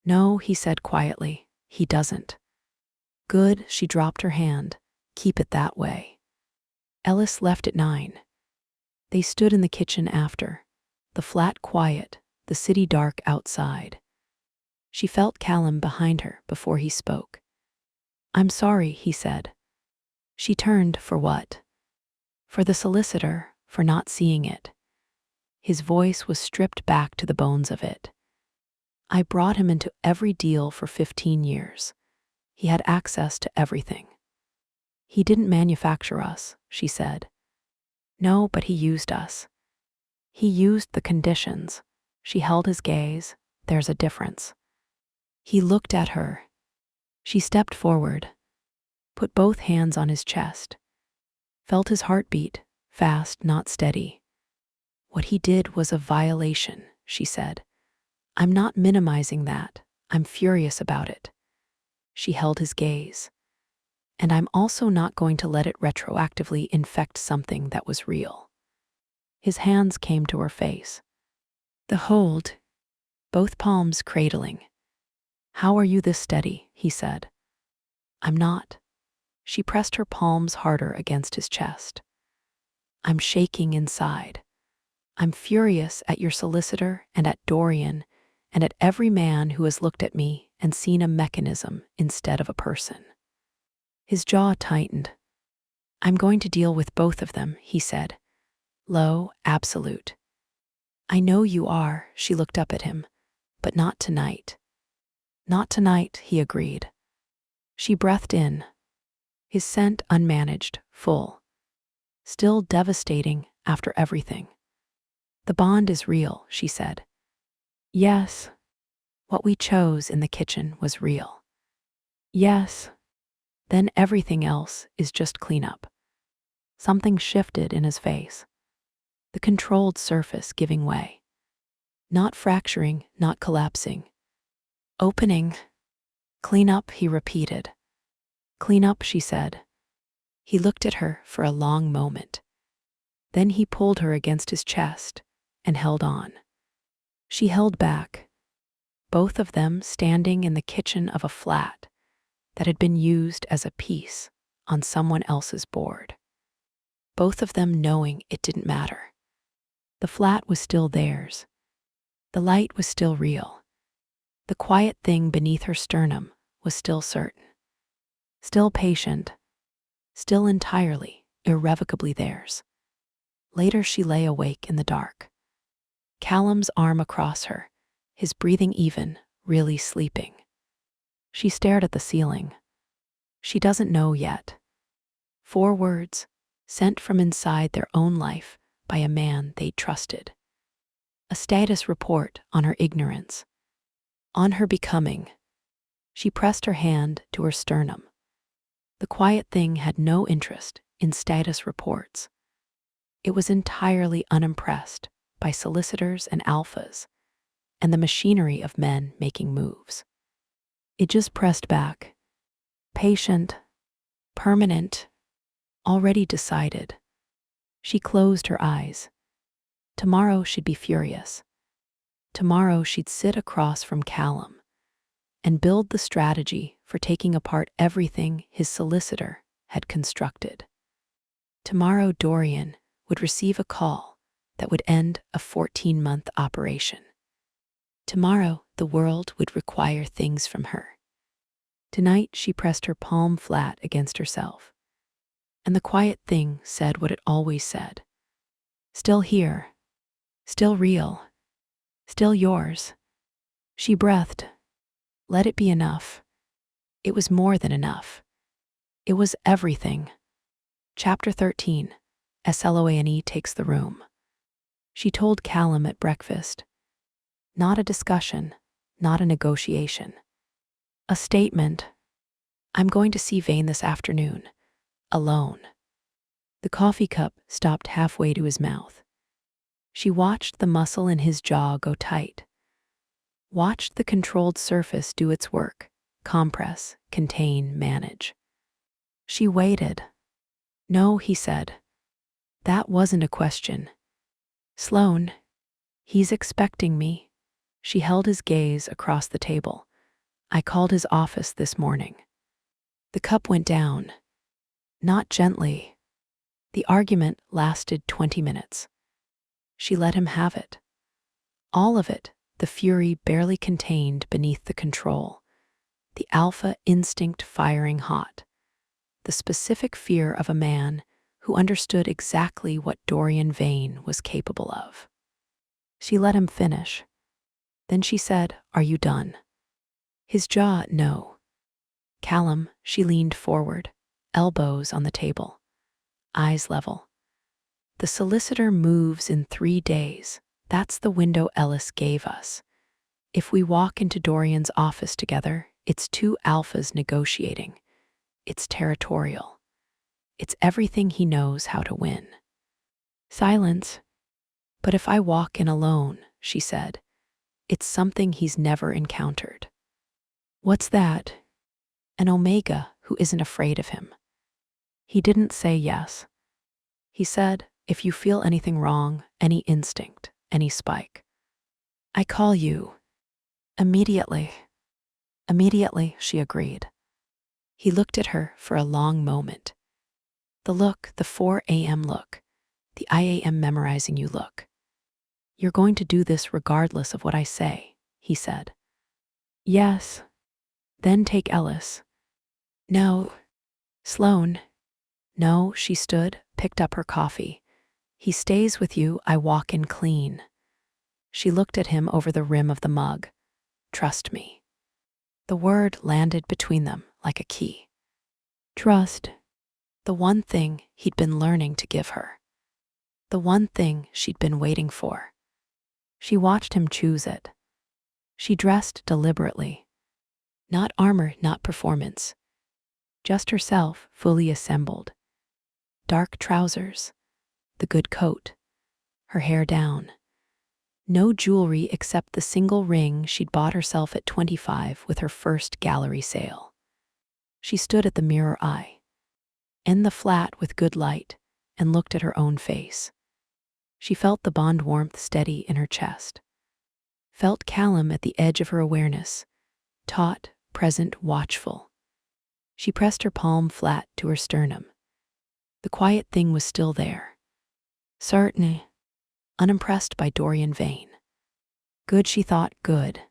No, he said quietly, he doesn't. Good, she dropped her hand. Keep it that way. Ellis left at 9. They stood in the kitchen after, the flat quiet, the city dark outside. She felt Callum behind her before he spoke. I'm sorry, he said. She turned for what? For the solicitor, for not seeing it. His voice was stripped back to the bones of it. I brought him into every deal for 15 years. He had access to everything. He didn't manufacture us, she said. No, but he used us. He used the conditions. She held his gaze. There's a difference. He looked at her. She stepped forward, put both hands on his chest, felt his heartbeat, fast, not steady. What he did was a violation, she said. I'm not minimizing that. I'm furious about it. She held his gaze. And I'm also not going to let it retroactively infect something that was real. His hands came to her face. The hold, both palms cradling. How are you this steady? He said. I'm not. She pressed her palms harder against his chest. I'm shaking inside. I'm furious at your solicitor and at Dorian and at every man who has looked at me and seen a mechanism instead of a person. His jaw tightened. I'm going to deal with both of them, he said. Low, absolute. I know you are, she looked up at him, but not tonight. Not tonight, he agreed. She breathed in. His scent unmanaged, full. Still devastating after everything. The bond is real, she said. Yes. What we chose in the kitchen was real. Yes. Then everything else is just cleanup. Something shifted in his face. The controlled surface giving way. Not fracturing, not collapsing. Opening. Clean up, he repeated. Clean up, she said. He looked at her for a long moment. Then he pulled her against his chest and held on. She held back, both of them standing in the kitchen of a flat that had been used as a piece on someone else's board. Both of them knowing it didn't matter. The flat was still theirs. The light was still real. The quiet thing beneath her sternum was still certain. Still patient. Still entirely, irrevocably theirs. Later she lay awake in the dark. Callum's arm across her, his breathing even, really sleeping. She stared at the ceiling. She doesn't know yet. 4 words, sent from inside their own life by a man they trusted. A status report on her ignorance. On her becoming. She pressed her hand to her sternum. The quiet thing had no interest in status reports. It was entirely unimpressed by solicitors and alphas and the machinery of men making moves. It just pressed back, patient, permanent, already decided. She closed her eyes. Tomorrow she'd be furious. Tomorrow she'd sit across from Callum and build the strategy for taking apart everything his solicitor had constructed. Tomorrow Dorian would receive a call that would end a 14-month operation. Tomorrow the world would require things from her. Tonight she pressed her palm flat against herself, and the quiet thing said what it always said. Still here, still real, still yours. She breathed. Let it be enough. It was more than enough. It was everything. Chapter 13. Sloane takes the room. She told Callum at breakfast. Not a discussion, not a negotiation. A statement. I'm going to see Vane this afternoon. alone. The coffee cup stopped halfway to his mouth. She watched the muscle in his jaw go tight, watched the controlled surface do its work, compress, contain, manage. She waited. No, he said. That wasn't a question. Sloan, he's expecting me. She held his gaze across the table. I called his office this morning. The cup went down. Not gently. The argument lasted 20 minutes. She let him have it. All of it, the fury barely contained beneath the control. The alpha instinct firing hot. The specific fear of a man who understood exactly what Dorian Vane was capable of. She let him finish. Then she said, "Are you done?" His jaw, no. Callum, she leaned forward, elbows on the table, eyes level. The solicitor moves in 3 days. That's the window Ellis gave us. If we walk into Dorian's office together, it's 2 alphas negotiating. It's territorial. It's everything he knows how to win. Silence. But if I walk in alone, she said, it's something he's never encountered. What's that? An Omega who isn't afraid of him. He didn't say yes. He said, if you feel anything wrong, any instinct, any spike, I call you. Immediately. Immediately, she agreed. He looked at her for a long moment. The look, the 4 a.m. look, the I am memorizing you look. You're going to do this regardless of what I say, he said. Yes. Then take Ellis. No. Sloan. No, she stood, picked up her coffee. He stays with you, I walk in clean. She looked at him over the rim of the mug. Trust me. The word landed between them like a key. Trust. The one thing he'd been learning to give her. The one thing she'd been waiting for. She watched him choose it. She dressed deliberately. Not armor, not performance. Just herself, fully assembled. Dark trousers, the good coat, her hair down. No jewelry except the single ring she'd bought herself at 25 with her first gallery sale. She stood at the mirror eye, in the flat with good light, and looked at her own face. She felt the bond warmth steady in her chest. Felt Callum at the edge of her awareness, taut, present, watchful. She pressed her palm flat to her sternum. The quiet thing was still there. Certainly. Unimpressed by Dorian Vane. Good, she thought, good.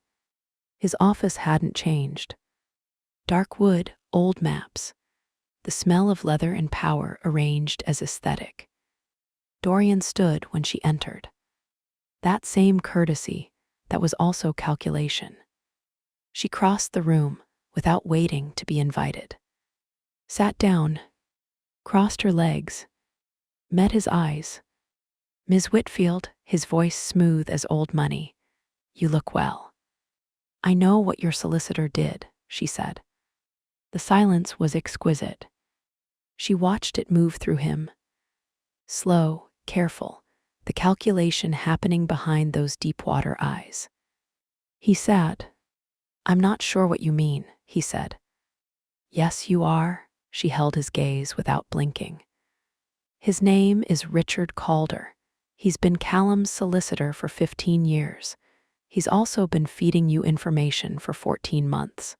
His office hadn't changed. Dark wood, old maps. The smell of leather and power arranged as aesthetic. Dorian stood when she entered. That same courtesy that was also calculation. She crossed the room without waiting to be invited. Sat down, crossed her legs, met his eyes. Ms. Whitfield, his voice smooth as old money. You look well. I know what your solicitor did, she said. The silence was exquisite. She watched it move through him. Slow, careful, the calculation happening behind those deep-water eyes. He sat. I'm not sure what you mean, he said. Yes, you are, she held his gaze without blinking. His name is Richard Calder. He's been Callum's solicitor for 15 years. He's also been feeding you information for 14 months.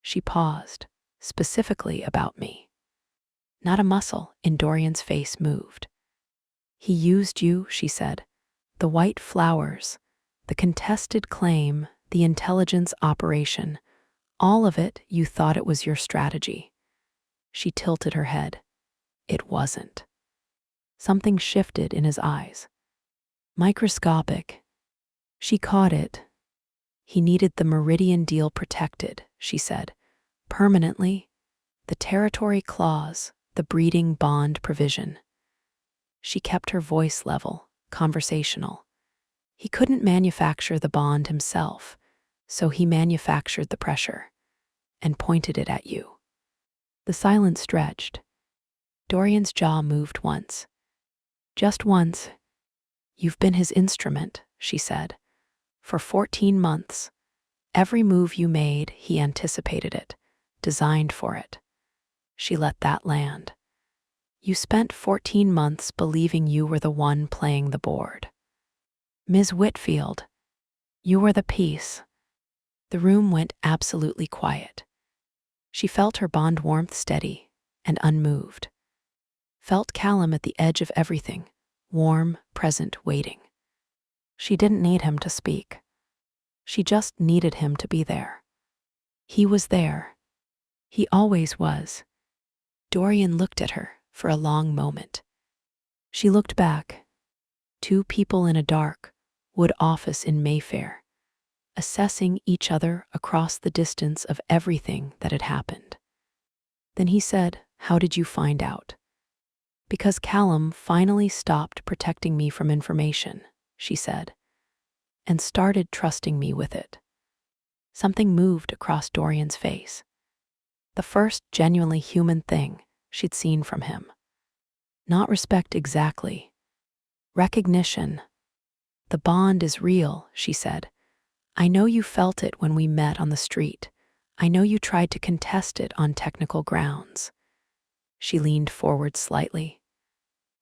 She paused, specifically about me. Not a muscle in Dorian's face moved. He used you, she said. The white flowers, the contested claim, the intelligence operation, all of it, you thought it was your strategy. She tilted her head. It wasn't. Something shifted in his eyes. Microscopic. She caught it. He needed the Meridian deal protected, she said. Permanently. The territory clause, the breeding bond provision. She kept her voice level, conversational. He couldn't manufacture the bond himself, so he manufactured the pressure and pointed it at you. The silence stretched. Dorian's jaw moved once. Just once. You've been his instrument, she said. For 14 months. Every move you made, he anticipated it, designed for it. She let that land. You spent 14 months believing you were the one playing the board. Ms. Whitfield, you were the piece. The room went absolutely quiet. She felt her bond warmth steady and unmoved. Felt Callum at the edge of everything, warm, present, waiting. She didn't need him to speak. She just needed him to be there. He was there. He always was. Dorian looked at her for a long moment. She looked back. Two people in a dark, wood office in Mayfair, assessing each other across the distance of everything that had happened. Then he said, "How did you find out?" "Because Callum finally stopped protecting me from information," she said, "and started trusting me with it." Something moved across Dorian's face. The first genuinely human thing she'd seen from him. Not respect exactly. Recognition. "The bond is real," she said. "I know you felt it when we met on the street. I know you tried to contest it on technical grounds." She leaned forward slightly.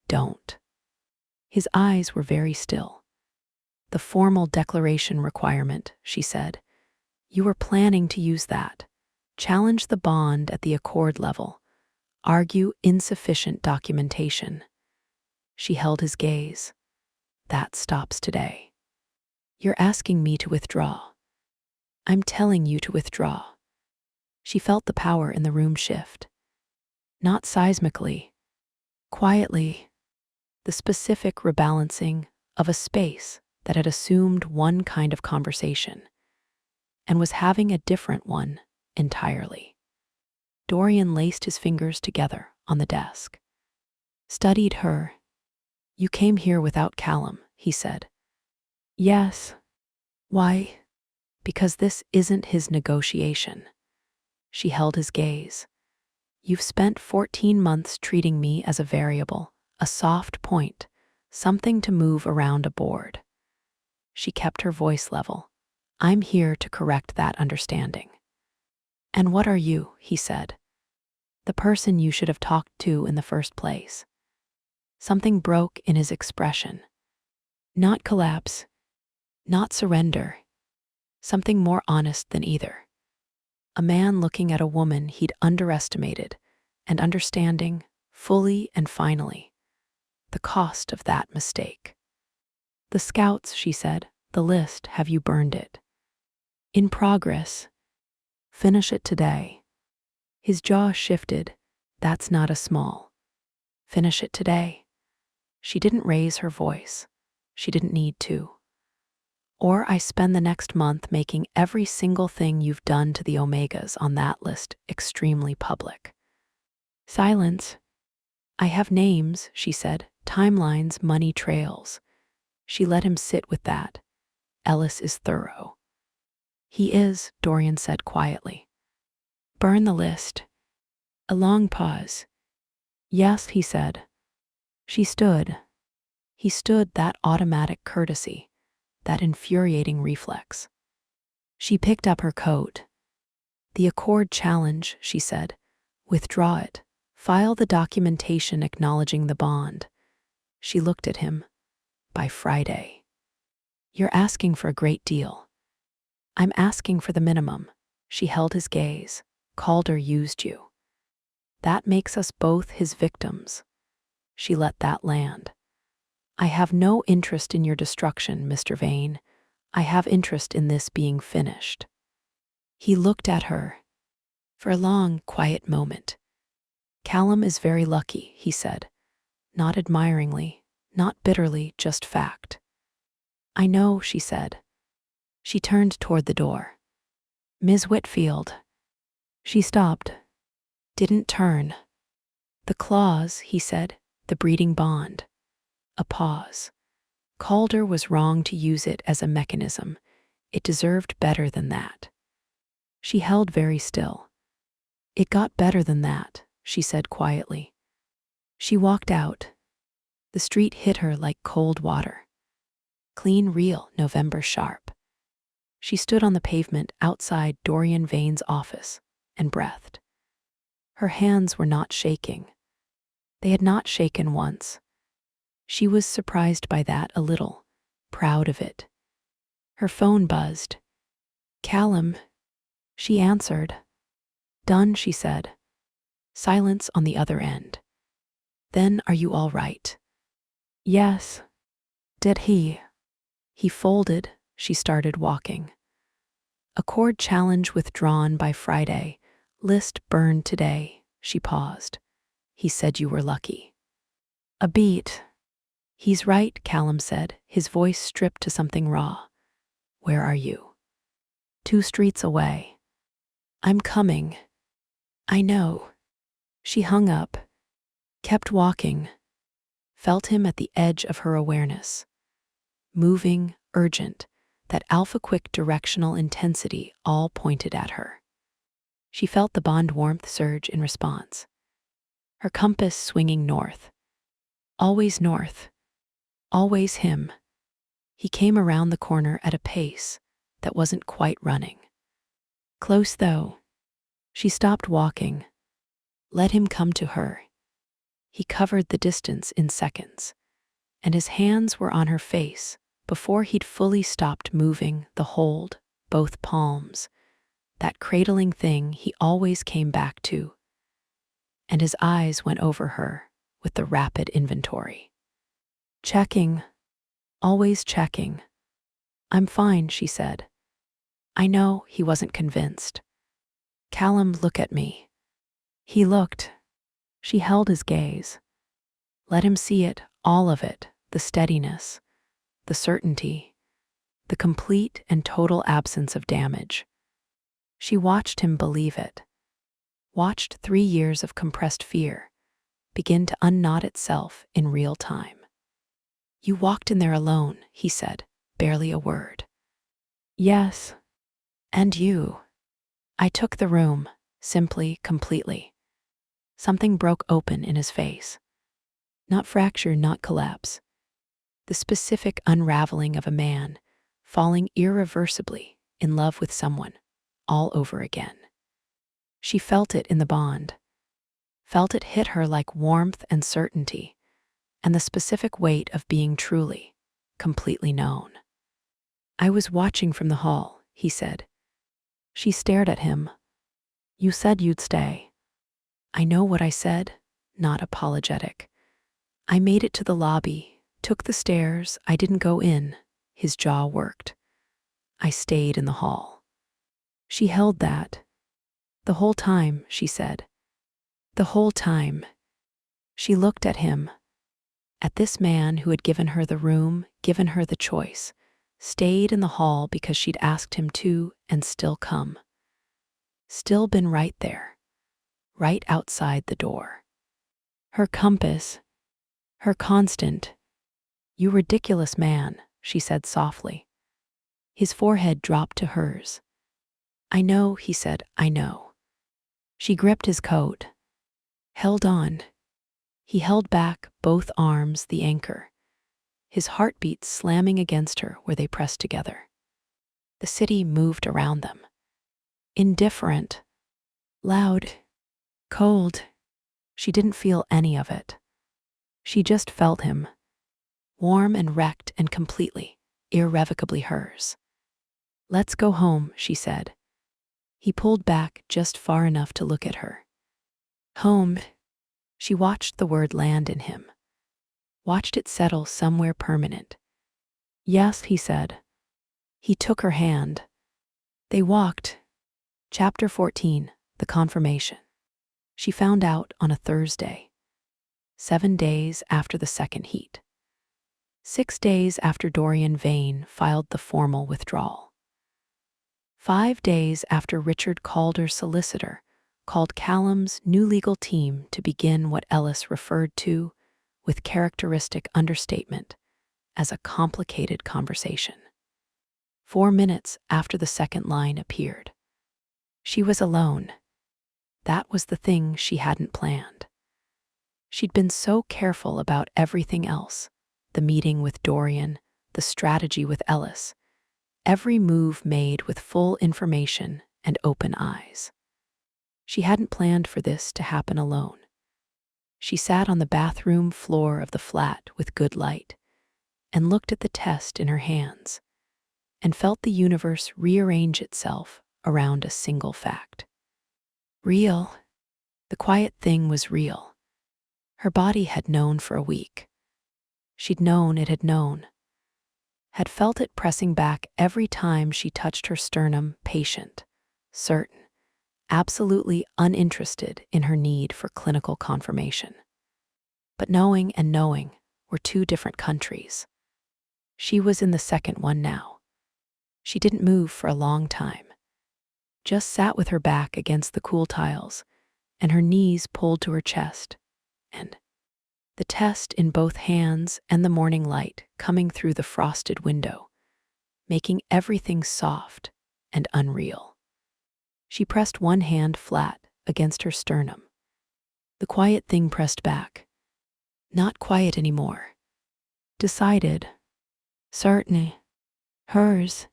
"Don't." His eyes were very still. "The formal declaration requirement," she said. "You were planning to use that. Challenge the bond at the accord level. Argue insufficient documentation." She held his gaze. "That stops today. You're asking me to withdraw. I'm telling you to withdraw." She felt the power in the room shift. Not seismically, quietly, the specific rebalancing of a space that had assumed one kind of conversation and was having a different one entirely. Dorian laced his fingers together on the desk. Studied her. "You came here without Callum," he said. "Yes." "Why?" "Because this isn't his negotiation." She held his gaze. "You've spent 14 months treating me as a variable, a soft point, something to move around a board." She kept her voice level. "I'm here to correct that understanding." "And what are you?" he said. "The person you should have talked to in the first place." Something broke in his expression. Not collapse, not surrender. Something more honest than either. A man looking at a woman he'd underestimated and understanding, fully and finally, the cost of that mistake. "The scouts," she said, "the list, have you burned it?" "In progress." "Finish it today." His jaw shifted. "That's not a small." "Finish it today." She didn't raise her voice. She didn't need to. "Or I spend the next month making every single thing you've done to the Omegas on that list extremely public." Silence. "I have names," she said, "timelines, money trails." She let him sit with that. "Ellis is thorough." "He is," Dorian said quietly. "Burn the list." A long pause. "Yes," he said. She stood. He stood, that automatic courtesy, that infuriating reflex. She picked up her coat. "The accord challenge," she said. "Withdraw it. File the documentation acknowledging the bond." She looked at him. "By Friday." "You're asking for a great deal." "I'm asking for the minimum." She held his gaze. "Calder used you. That makes us both his victims." She let that land. "I have no interest in your destruction, Mr. Vane. I have interest in this being finished." He looked at her for a long, quiet moment. "Callum is very lucky," he said. Not admiringly, not bitterly, just fact. "I know," she said. She turned toward the door. "Ms. Whitfield." She stopped. Didn't turn. "The clause," he said, "the breeding bond." A pause. Calder was wrong to use it as a mechanism. It deserved better than that. She held very still. "It got better than that," she said quietly. She walked out. The street hit her like cold water. Clean, real, November sharp. She stood on the pavement outside Dorian Vane's office and breathed. Her hands were not shaking. They had not shaken once. She was surprised by that a little, proud of it. Her phone buzzed. "Callum," she answered. "Done," she said. Silence on the other end. "Then are you all right?" "Yes." "Did he?" "He folded." She started walking. Accord challenge withdrawn by Friday. List burned today. She paused. "He said you were lucky." "A beat." "He's right," Callum said, his voice stripped to something raw. "Where are you?" "2 streets away." "I'm coming." "I know." She hung up, kept walking, felt him at the edge of her awareness. Moving, urgent, that alpha-quick directional intensity all pointed at her. She felt the bond warmth surge in response. Her compass swinging north. Always north. Always him. He came around the corner at a pace that wasn't quite running. Close though. She stopped walking. Let him come to her. He covered the distance in seconds, and his hands were on her face before he'd fully stopped moving, the hold, both palms, that cradling thing he always came back to. And his eyes went over her with the rapid inventory. Checking, always checking. "I'm fine," she said. "I know." He wasn't convinced. "Callum, look at me." He looked. She held his gaze. Let him see it, all of it, the steadiness, the certainty, the complete and total absence of damage. She watched him believe it. Watched 3 years of compressed fear begin to unknot itself in real time. "You walked in there alone," he said, barely a word. "Yes. And you." "I took the room, simply, completely." Something broke open in his face. Not fracture, not collapse. The specific unraveling of a man falling irreversibly in love with someone all over again. She felt it in the bond. Felt it hit her like warmth and certainty, and the specific weight of being truly, completely known. "I was watching from the hall," he said. She stared at him. "You said you'd stay." "I know what I said," not apologetic. "I made it to the lobby, took the stairs, I didn't go in." His jaw worked. "I stayed in the hall." She held that. "The whole time," she said. "The whole time." She looked at him, at this man who had given her the room, given her the choice, stayed in the hall because she'd asked him to, and still come. Still been right there, right outside the door. Her compass, her constant. "You ridiculous man," she said softly. His forehead dropped to hers. "I know," he said, "I know." She gripped his coat, held on. He held back, both arms, the anchor, his heartbeat slamming against her where they pressed together. The city moved around them. Indifferent, loud, cold. She didn't feel any of it. She just felt him, warm and wrecked and completely, irrevocably hers. "Let's go home," she said. He pulled back just far enough to look at her. "Home." She watched the word land in him, watched it settle somewhere permanent. "Yes," he said. He took her hand. They walked. Chapter 14, The Confirmation. She found out on a Thursday, 7 days after the second heat. 6 days after Dorian Vane filed the formal withdrawal. 5 days after Richard Calder's solicitor called Callum's new legal team to begin what Ellis referred to, with characteristic understatement, as a complicated conversation. 4 minutes after the second line appeared. She was alone. That was the thing she hadn't planned. She'd been so careful about everything else, the meeting with Dorian, the strategy with Ellis, every move made with full information and open eyes. She hadn't planned for this to happen alone. She sat on the bathroom floor of the flat with good light and looked at the test in her hands and felt the universe rearrange itself around a single fact. Real. The quiet thing was real. Her body had known for a week. She'd known it had known. Had felt it pressing back every time she touched her sternum, patient, certain, absolutely uninterested in her need for clinical confirmation. But knowing and knowing were two different countries. She was in the second one now. She didn't move for a long time. Just sat with her back against the cool tiles and her knees pulled to her chest, and the test in both hands and the morning light coming through the frosted window, making everything soft and unreal. She pressed one hand flat against her sternum. The quiet thing pressed back. Not quiet anymore. Decided. Certainly. Hers.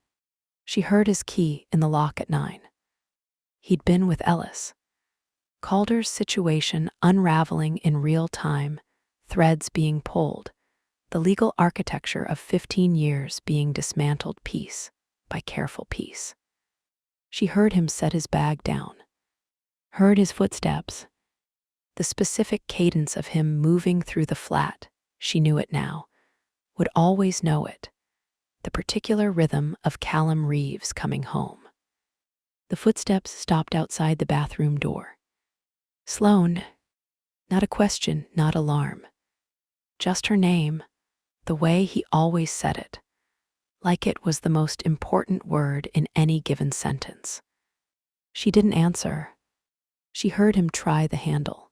She heard his key in the lock at 9. He'd been with Ellis. Calder's situation unraveling in real time, threads being pulled, the legal architecture of 15 years being dismantled piece by careful piece. She heard him set his bag down, heard his footsteps, the specific cadence of him moving through the flat. She knew it now, would always know it, the particular rhythm of Callum Reeves coming home. The footsteps stopped outside the bathroom door. Sloane. Not a question, not alarm. Just her name, the way he always said it, like it was the most important word in any given sentence. She didn't answer. She heard him try the handle.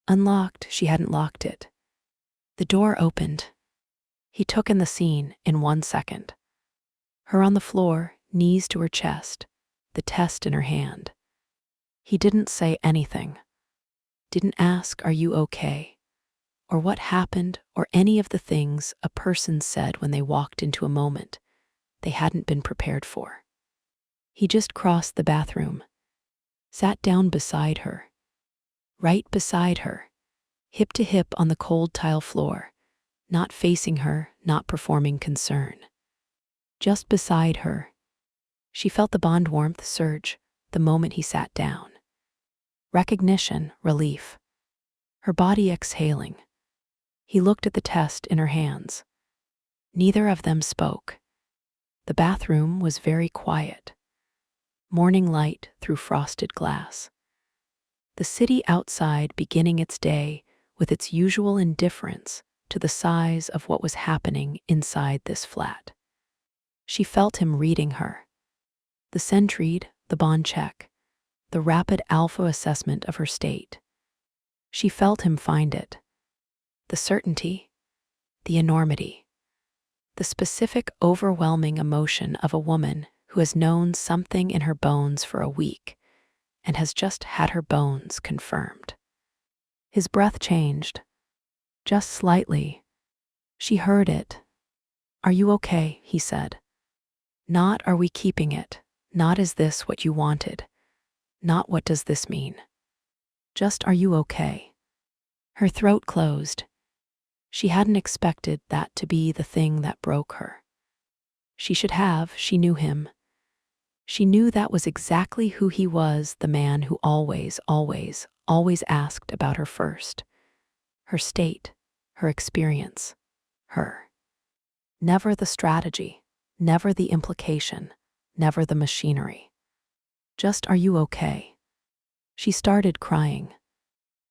Unlocked, she hadn't locked it. The door opened. He took in the scene in 1 second. Her on the floor, knees to her chest, the test in her hand. He didn't say anything. Didn't ask, "Are you okay?" or what happened, or any of the things a person said when they walked into a moment they hadn't been prepared for. He just crossed the bathroom, sat down beside her, right beside her, hip to hip on the cold tile floor, not facing her, not performing concern. Just beside her. She felt the bond warmth surge the moment he sat down. Recognition, relief. Her body exhaling. He looked at the test in her hands. Neither of them spoke. The bathroom was very quiet. Morning light through frosted glass. The city outside beginning its day with its usual indifference to the size of what was happening inside this flat. She felt him reading her. The sentry'd, the bond check, the rapid alpha assessment of her state. She felt him find it. The certainty, the enormity, the specific overwhelming emotion of a woman who has known something in her bones for a week and has just had her bones confirmed. His breath changed, just slightly. She heard it. "Are you okay?" he said. Not, "Are we keeping it?" Not, "Is this what you wanted?" Not, "What does this mean?" Just, "Are you okay?" Her throat closed. She hadn't expected that to be the thing that broke her. She should have, she knew him. She knew that was exactly who he was, the man who always asked about her first. Her state, her experience, her. Never the strategy, never the implication, never the machinery. Just, "Are you okay?" She started crying.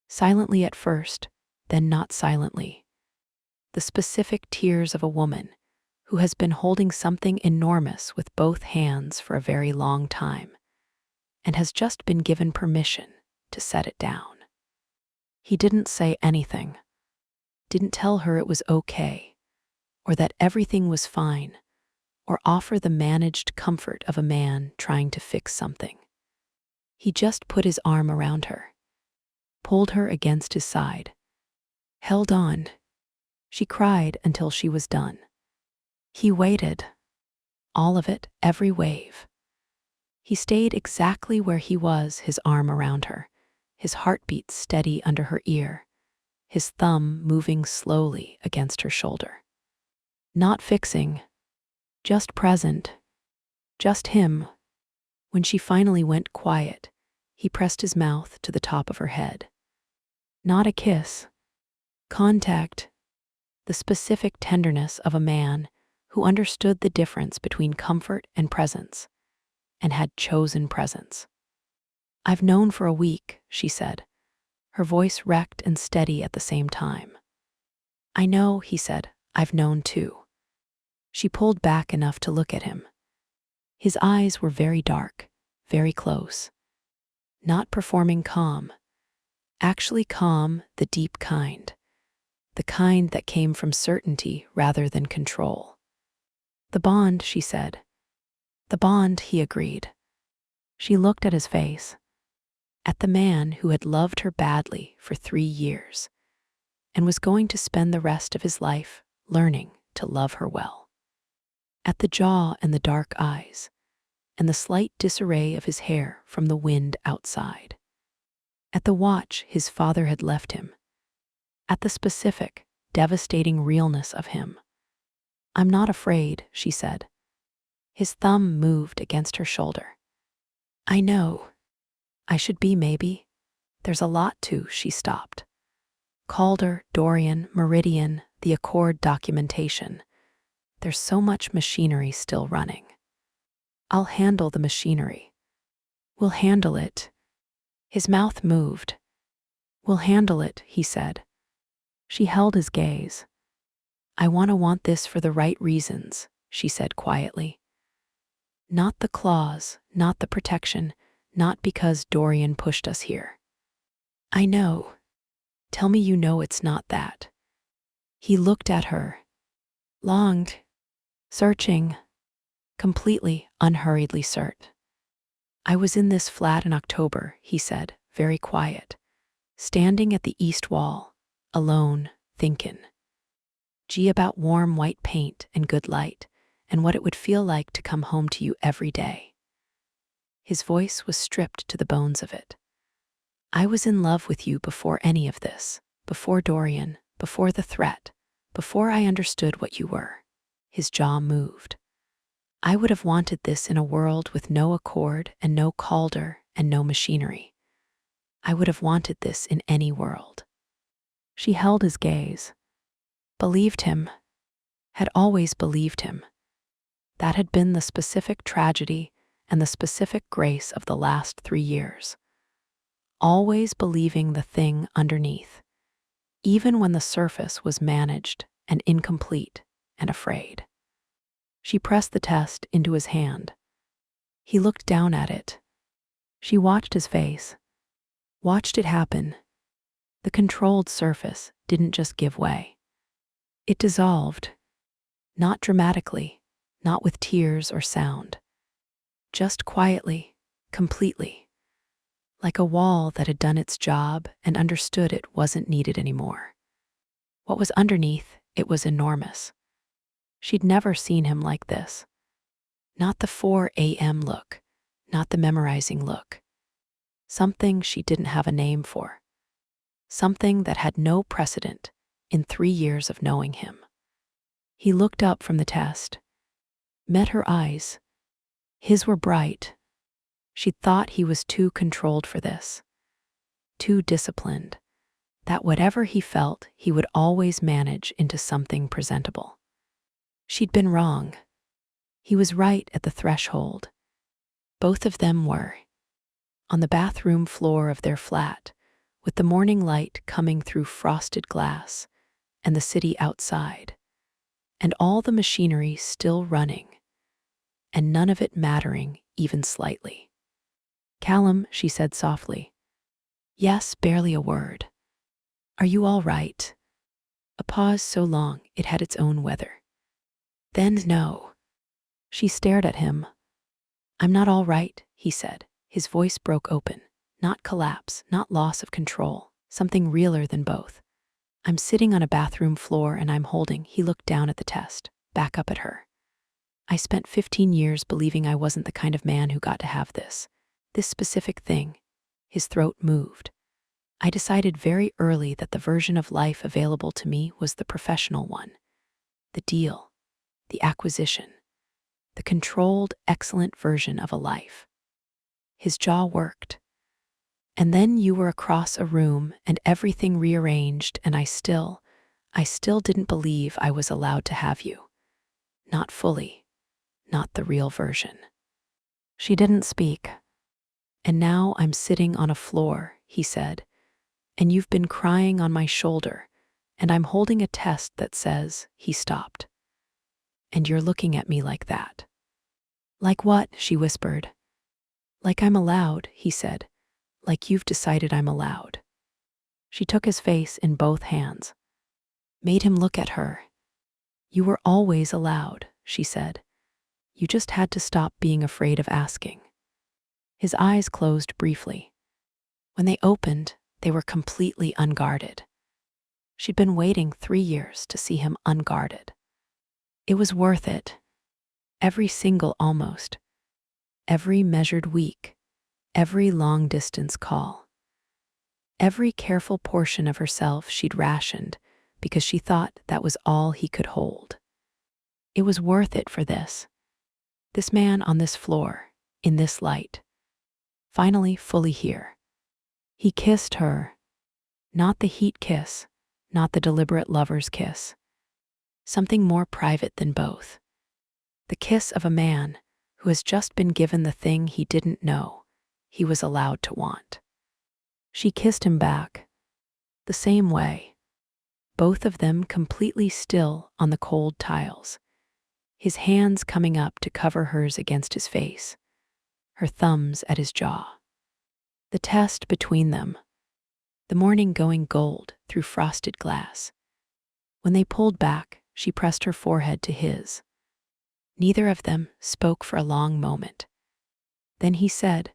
Silently at first, then not silently. The specific tears of a woman who has been holding something enormous with both hands for a very long time and has just been given permission to set it down. He didn't say anything, didn't tell her it was okay, or that everything was fine, or offer the managed comfort of a man trying to fix something. He just put his arm around her, pulled her against his side, held on. She cried until she was done. He waited. All of it, every wave. He stayed exactly where he was, his arm around her, his heartbeat steady under her ear, his thumb moving slowly against her shoulder. Not fixing, just present, just him. When she finally went quiet, he pressed his mouth to the top of her head. Not a kiss. Contact. The specific tenderness of a man who understood the difference between comfort and presence, and had chosen presence. I've known for a week, she said, her voice wrecked and steady at the same time. I know, he said, I've known too. She pulled back enough to look at him. His eyes were very dark, very close. Not performing calm. Actually calm, the deep kind. The kind that came from certainty rather than control. The bond, she said. The bond, he agreed. She looked at his face, at the man who had loved her badly for 3 years, and was going to spend the rest of his life learning to love her well. At the jaw and the dark eyes, and the slight disarray of his hair from the wind outside. At the watch his father had left him. At the specific, devastating realness of him. I'm not afraid, she said. His thumb moved against her shoulder. I know. I should be, maybe. There's a lot to, she stopped. Calder, Dorian, Meridian, the Accord documentation. There's so much machinery still running. I'll handle the machinery. We'll handle it. His mouth moved. We'll handle it, he said. She held his gaze. I want this for the right reasons, she said quietly. Not the claws, not the protection, not because Dorian pushed us here. I know. Tell me you know it's not that. He looked at her. Longed. Searching. Completely, unhurriedly cert. I was in this flat in October, he said, very quiet. Standing at the east wall, alone, thinkin'. Gee about warm white paint and good light, and what it would feel like to come home to you every day. His voice was stripped to the bones of it. I was in love with you before any of this, before Dorian, before the threat, before I understood what you were. His jaw moved. I would have wanted this in a world with no Accord and no Calder and no machinery. I would have wanted this in any world. She held his gaze. Believed him. Had always believed him. That had been the specific tragedy and the specific grace of the last 3 years. Always believing the thing underneath, even when the surface was managed and incomplete and afraid. She pressed the test into his hand. He looked down at it. She watched his face, watched it happen. The controlled surface didn't just give way. It dissolved, not dramatically, not with tears or sound, just quietly, completely, like a wall that had done its job and understood it wasn't needed anymore. What was underneath, it was enormous. She'd never seen him like this. Not the 4 a.m. look, not the memorizing look. Something she didn't have a name for. Something that had no precedent in 3 years of knowing him. He looked up from the test, met her eyes. His were bright. She'd thought he was too controlled for this, too disciplined, that whatever he felt, he would always manage into something presentable. She'd been wrong. He was right at the threshold. Both of them were. On the bathroom floor of their flat, with the morning light coming through frosted glass, and the city outside, and all the machinery still running, and none of it mattering even slightly. Callum, she said softly. Yes, barely a word. Are you all right? A pause so long it had its own weather. Then no. She stared at him. I'm not all right, he said. His voice broke open. Not collapse, not loss of control, something realer than both. I'm sitting on a bathroom floor and I'm holding. He looked down at the test, back up at her. I spent 15 years believing I wasn't the kind of man who got to have this specific thing. His throat moved. I decided very early that the version of life available to me was the professional one. The deal, the acquisition, the controlled, excellent version of a life. His jaw worked. And then you were across a room and everything rearranged, and I still didn't believe I was allowed to have you. Not fully, not the real version. She didn't speak. And now I'm sitting on a floor, he said, and you've been crying on my shoulder, and I'm holding a test that says, he stopped. And you're looking at me like that. Like what? She whispered. Like I'm allowed, he said. Like you've decided I'm allowed. She took his face in both hands, made him look at her. You were always allowed, she said. You just had to stop being afraid of asking. His eyes closed briefly. When they opened, they were completely unguarded. She'd been waiting 3 years to see him unguarded. It was worth it. Every single almost. Every measured week. Every long-distance call. Every careful portion of herself she'd rationed because she thought that was all he could hold. It was worth it for this. This man on this floor, in this light. Finally fully here. He kissed her. Not the heat kiss, not the deliberate lover's kiss. Something more private than both. The kiss of a man who has just been given the thing he didn't know he was allowed to want. She kissed him back, the same way, both of them completely still on the cold tiles, his hands coming up to cover hers against his face, her thumbs at his jaw. The test between them, the morning going gold through frosted glass. When they pulled back, she pressed her forehead to his. Neither of them spoke for a long moment. Then he said,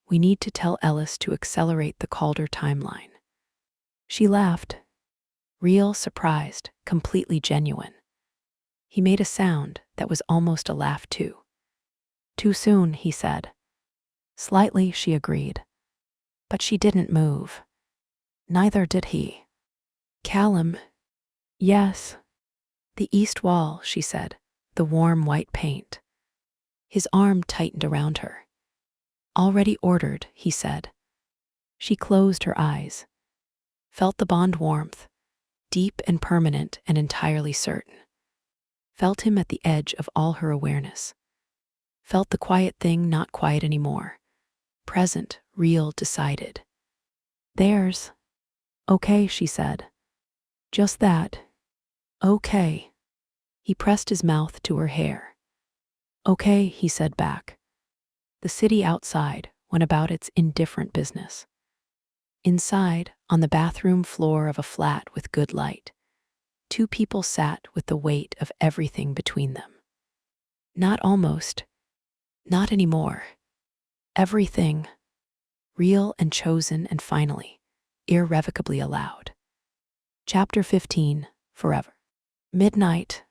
"We need to tell Ellis to accelerate the Calder timeline." She laughed, real, surprised, completely genuine. He made a sound that was almost a laugh too. "Too soon," he said. Slightly, she agreed. But she didn't move. Neither did he. "Callum." "Yes." "The east wall," she said, the warm white paint. His arm tightened around her. "Already ordered," he said. She closed her eyes, felt the bond warmth, deep and permanent and entirely certain. Felt him at the edge of all her awareness. Felt the quiet thing not quiet anymore. Present, real, decided. "There's." "Okay," she said. "Just that." "Okay." He pressed his mouth to her hair. "Okay," he said back. The city outside went about its indifferent business. Inside, on the bathroom floor of a flat with good light, 2 people sat with the weight of everything between them. Not almost, not anymore. Everything, real and chosen and finally, irrevocably allowed. Chapter 15, Forever. Midnight.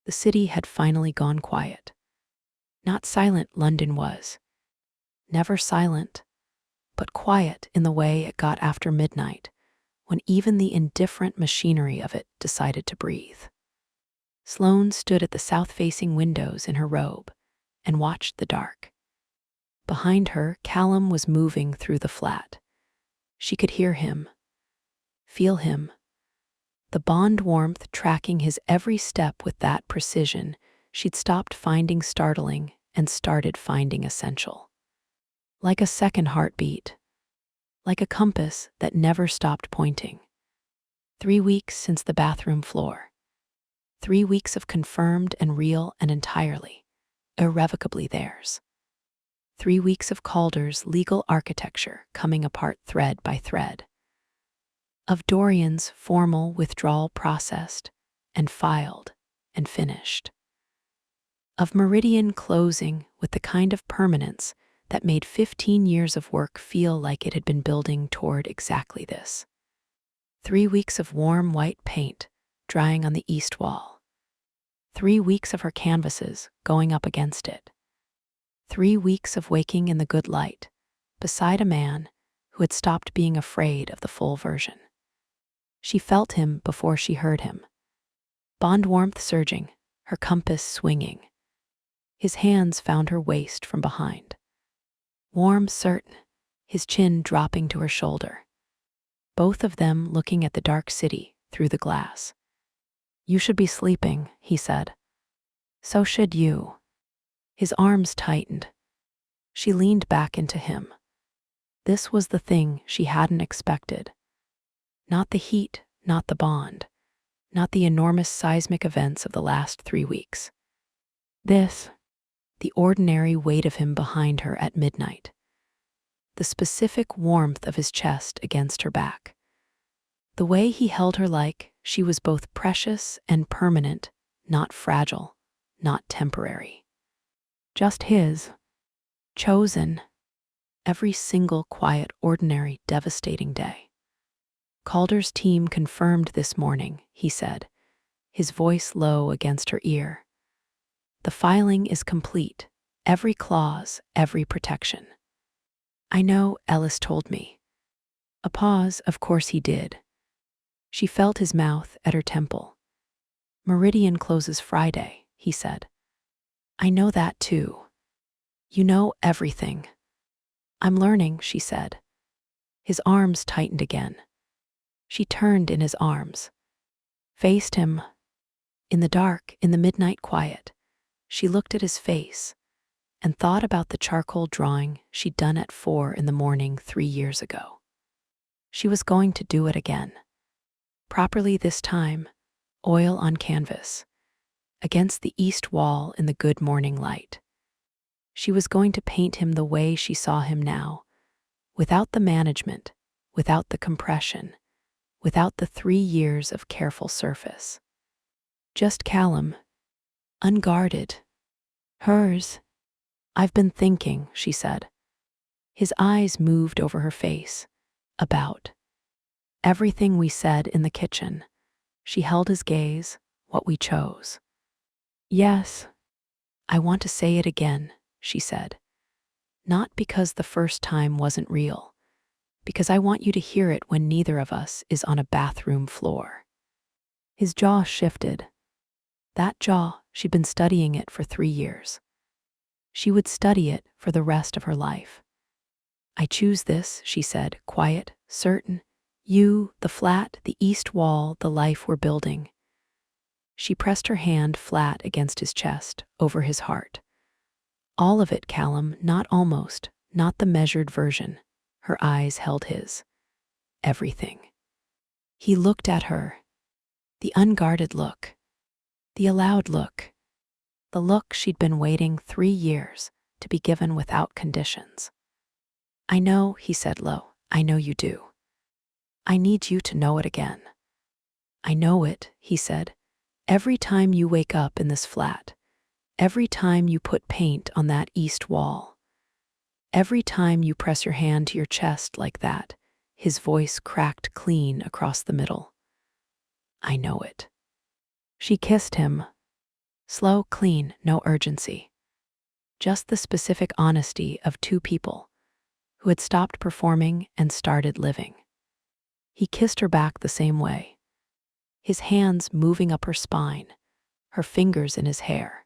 The city had finally gone quiet. Not silent London was. Never silent, but quiet in the way it got after midnight, when even the indifferent machinery of it decided to breathe. Sloane stood at the south-facing windows in her robe and watched the dark. Behind her, Callum was moving through the flat. She could hear him, feel him, the bond warmth tracking his every step with that precision she'd stopped finding startling and started finding essential. Like a second heartbeat, like a compass that never stopped pointing. 3 weeks since the bathroom floor. 3 weeks of confirmed and real and entirely, irrevocably theirs. 3 weeks of Calder's legal architecture coming apart thread by thread. Of Dorian's formal withdrawal processed and filed and finished. Of Meridian closing with the kind of permanence that made 15 years of work feel like it had been building toward exactly this. 3 weeks of warm white paint drying on the east wall. 3 weeks of her canvases going up against it. 3 weeks of waking in the good light, beside a man who had stopped being afraid of the full version. She felt him before she heard him. Bond warmth surging, her compass swinging. His hands found her waist from behind. Warm, certain, his chin dropping to her shoulder. Both of them looking at the dark city through the glass. "You should be sleeping," he said. "So should you." His arms tightened. She leaned back into him. This was the thing she hadn't expected. Not the heat, not the bond, not the enormous seismic events of the last 3 weeks. This, the ordinary weight of him behind her at midnight. The specific warmth of his chest against her back. The way he held her like she was both precious and permanent, not fragile, not temporary. Just his. Chosen. Every single quiet, ordinary, devastating day. Calder's team confirmed this morning, he said, his voice low against her ear. The filing is complete, every clause, every protection. I know, Ellis told me. A pause, of course he did. She felt his mouth at her temple. Meridian closes Friday, he said. I know that too. You know everything. I'm learning, she said. His arms tightened again. She turned in his arms, faced him. In the dark, in the midnight quiet, she looked at his face and thought about the charcoal drawing she'd done at 4 in the morning 3 years ago. She was going to do it again. Properly this time, oil on canvas, against the east wall in the good morning light. She was going to paint him the way she saw him now, without the management, without the compression, without the 3 years of careful surface. Just Callum, unguarded. Hers. I've been thinking, she said. His eyes moved over her face, about. Everything we said in the kitchen. She held his gaze, what we chose. Yes, I want to say it again, she said. Not because the first time wasn't real, because I want you to hear it when neither of us is on a bathroom floor. His jaw shifted. That jaw, she'd been studying it for 3 years. She would study it for the rest of her life. I choose this, she said, quiet, certain. You, the flat, the east wall, the life we're building. She pressed her hand flat against his chest, over his heart. All of it, Callum, not almost, not the measured version. Her eyes held his. Everything. He looked at her. The unguarded look. The allowed look. The look she'd been waiting 3 years to be given without conditions. I know, he said low, I know you do. I need you to know it again. I know it, he said, every time you wake up in this flat, every time you put paint on that east wall, every time you press your hand to your chest like that, his voice cracked clean across the middle. I know it. She kissed him. Slow, clean, no urgency. Just the specific honesty of 2 people who had stopped performing and started living. He kissed her back the same way, his hands moving up her spine, her fingers in his hair.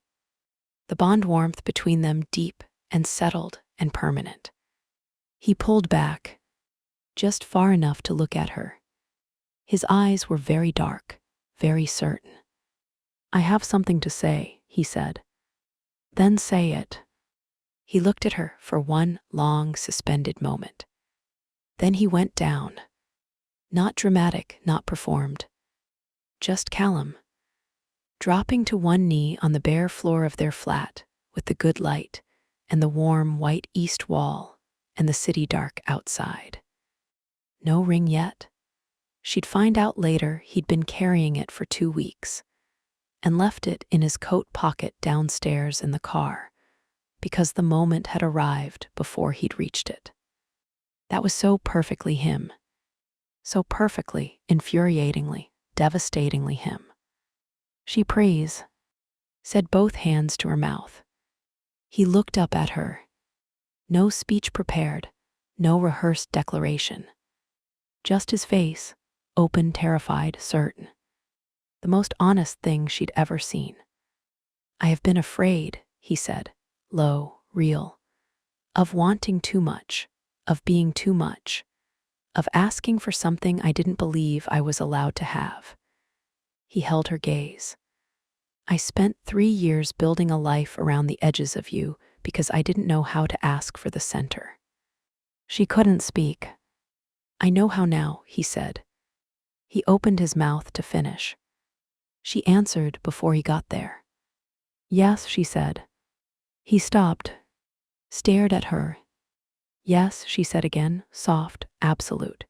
The bond warmth between them deep and settled and permanent. He pulled back, just far enough to look at her. His eyes were very dark, very certain. I have something to say, he said. Then say it. He looked at her for one long, suspended moment. Then he went down. Not dramatic, not performed. Just Callum. Dropping to one knee on the bare floor of their flat, with the good light, and the warm white east wall, and the city dark outside. No ring yet. She'd find out later he'd been carrying it for 2 weeks. And left it in his coat pocket downstairs in the car, because the moment had arrived before he'd reached it. That was so perfectly him, So perfectly, infuriatingly, devastatingly him. She prays, said, both hands to her mouth. He looked up at her. No speech prepared, no rehearsed declaration. Just his face, open, terrified, certain. The most honest thing she'd ever seen. I have been afraid, he said, low, real, of wanting too much, of being too much, of asking for something I didn't believe I was allowed to have. He held her gaze. I spent 3 years building a life around the edges of you because I didn't know how to ask for the center. She couldn't speak. I know how now, he said. He opened his mouth to finish. She answered before he got there. Yes, she said. He stopped, stared at her. Yes, she said again, soft, absolute.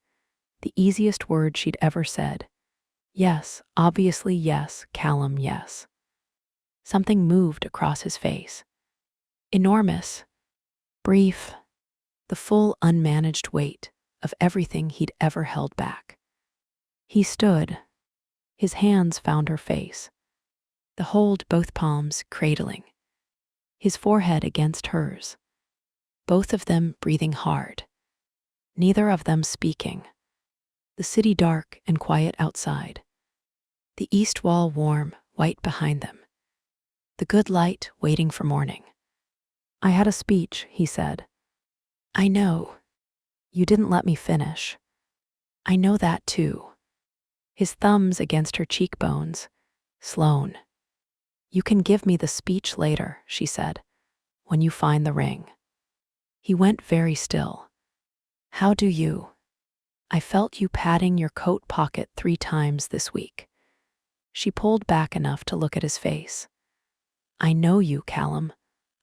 The easiest word she'd ever said. Yes, obviously yes, Callum, yes. Something moved across his face. Enormous, brief, the full unmanaged weight of everything he'd ever held back. He stood. His hands found her face. The hold, both palms cradling. His forehead against hers. Both of them breathing hard. Neither of them speaking. The city dark and quiet outside. The east wall warm, white behind them. The good light waiting for morning. I had a speech, he said. I know. You didn't let me finish. I know that too. His thumbs against her cheekbones. Sloan. You can give me the speech later, she said, when you find the ring. He went very still. How do you? I felt you patting your coat pocket 3 times this week. She pulled back enough to look at his face. I know you, Callum.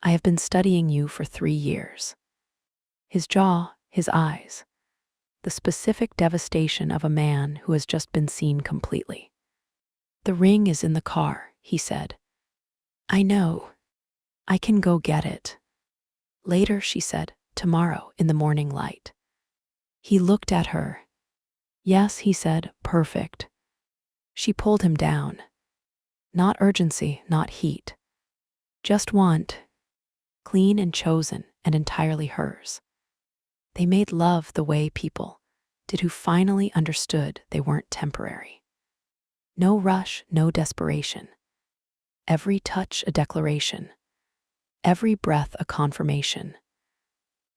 I have been studying you for 3 years. His jaw, his eyes. The specific devastation of a man who has just been seen completely. The ring is in the car, he said. I know. I can go get it. Later, she said, tomorrow in the morning light. He looked at her. Yes, he said, perfect. She pulled him down. Not urgency, not heat. Just want. Clean and chosen and entirely hers. They made love the way people did who finally understood they weren't temporary. No rush, no desperation. Every touch a declaration. Every breath a confirmation.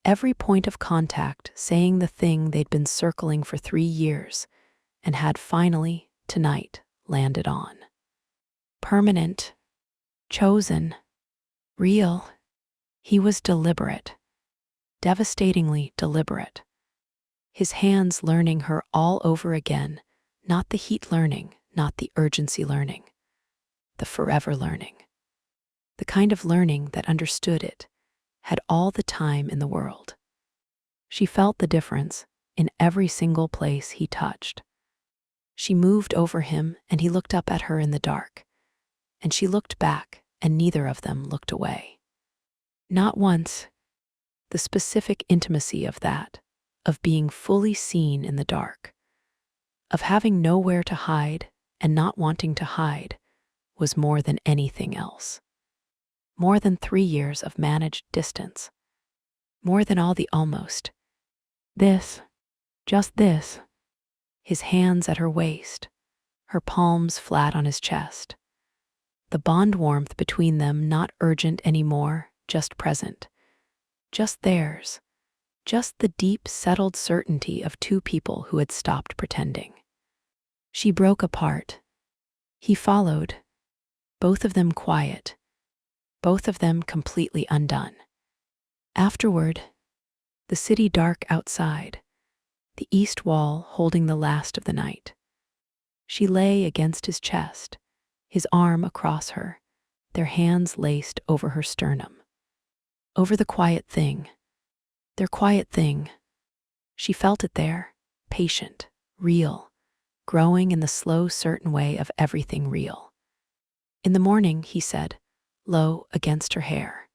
Every point of contact saying the thing they'd been circling for 3 years and had finally, tonight, landed on. Permanent. Chosen. Real. He was deliberate. Devastatingly deliberate. His hands learning her all over again, not the heat learning, not the urgency learning, the forever learning. The kind of learning that understood it, had all the time in the world. She felt the difference in every single place he touched. She moved over him and he looked up at her in the dark, and she looked back and neither of them looked away. Not once. The specific intimacy of that, of being fully seen in the dark, of having nowhere to hide and not wanting to hide, was more than anything else. More than 3 years of managed distance. More than all the almost. This, just this. His hands at her waist, her palms flat on his chest. The bond warmth between them not urgent anymore, just present. Just theirs. Just the deep, settled certainty of 2 people who had stopped pretending. She broke apart. He followed. Both of them quiet. Both of them completely undone. Afterward, the city dark outside, the east wall holding the last of the night. She lay against his chest, his arm across her, their hands laced over her sternum. Over the quiet thing. Their quiet thing. She felt it there, patient, real, growing in the slow, certain way of everything real. In the morning, he said, low against her hair.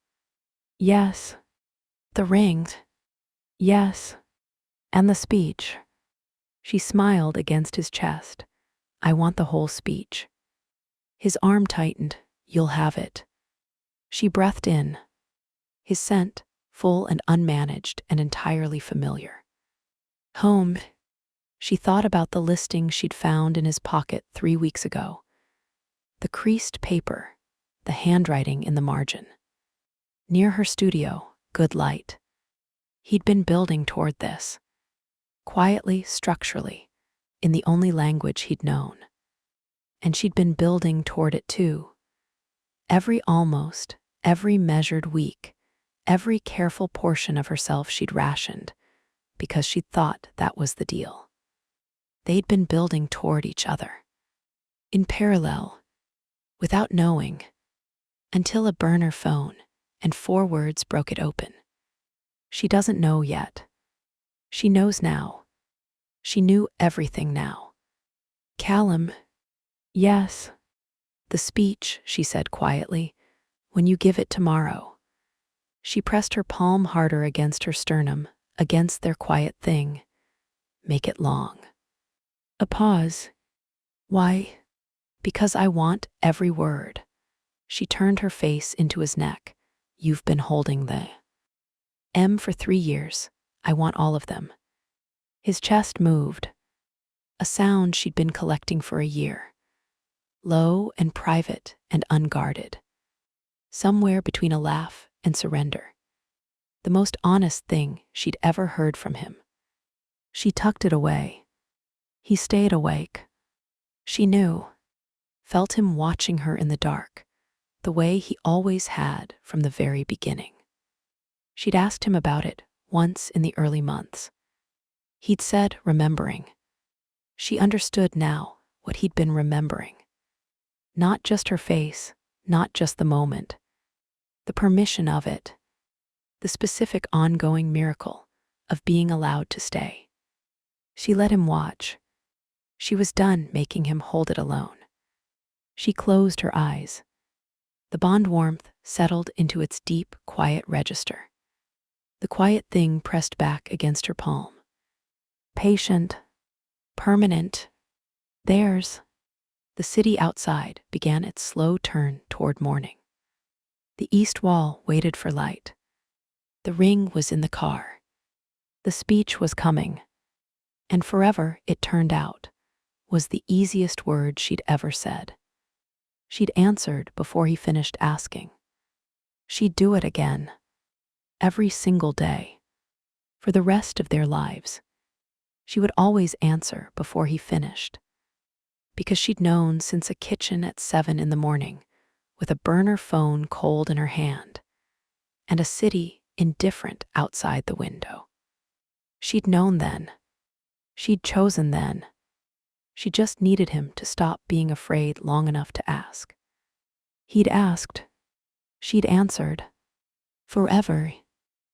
Yes. The ring. Yes. And the speech. She smiled against his chest. I want the whole speech. His arm tightened. You'll have it. She breathed in. His scent, full and unmanaged and entirely familiar. Home. She thought about the listing she'd found in his pocket 3 weeks ago. The creased paper, the handwriting in the margin. Near her studio, good light. He'd been building toward this. Quietly, structurally, in the only language he'd known. And she'd been building toward it too. Every measured week, every careful portion of herself she'd rationed, because she'd thought that was the deal. They'd been building toward each other. In parallel, without knowing, until a burner phone and 4 words broke it open. She doesn't know yet. She knows now. She knew everything now. Callum. Yes. The speech, she said quietly, when you give it tomorrow. She pressed her palm harder against her sternum, against their quiet thing. Make it long. A pause. Why? Because I want every word. She turned her face into his neck. You've been holding the M for 3 years. I want all of them. His chest moved. A sound she'd been collecting for a year. Low and private and unguarded. Somewhere between a laugh and surrender. The most honest thing she'd ever heard from him. She tucked it away. He stayed awake. She knew, felt him watching her in the dark, the way he always had from the very beginning. She'd asked him about it once in the early months. He'd said, remembering. She understood now what he'd been remembering. Not just her face, not just the moment. The permission of it. The specific ongoing miracle of being allowed to stay. She let him watch. She was done making him hold it alone. She closed her eyes. The bond warmth settled into its deep, quiet register. The quiet thing pressed back against her palm. Patient, permanent, theirs. The city outside began its slow turn toward morning. The east wall waited for light. The ring was in the car. The speech was coming. And forever, it turned out, was the easiest word she'd ever said. She'd answered before he finished asking. She'd do it again. Every single day. For the rest of their lives. She would always answer before he finished. Because she'd known since a kitchen at 7 in the morning, with a burner phone cold in her hand, and a city indifferent outside the window. She'd known then. She'd chosen then. She just needed him to stop being afraid long enough to ask. He'd asked. She'd answered. Forever,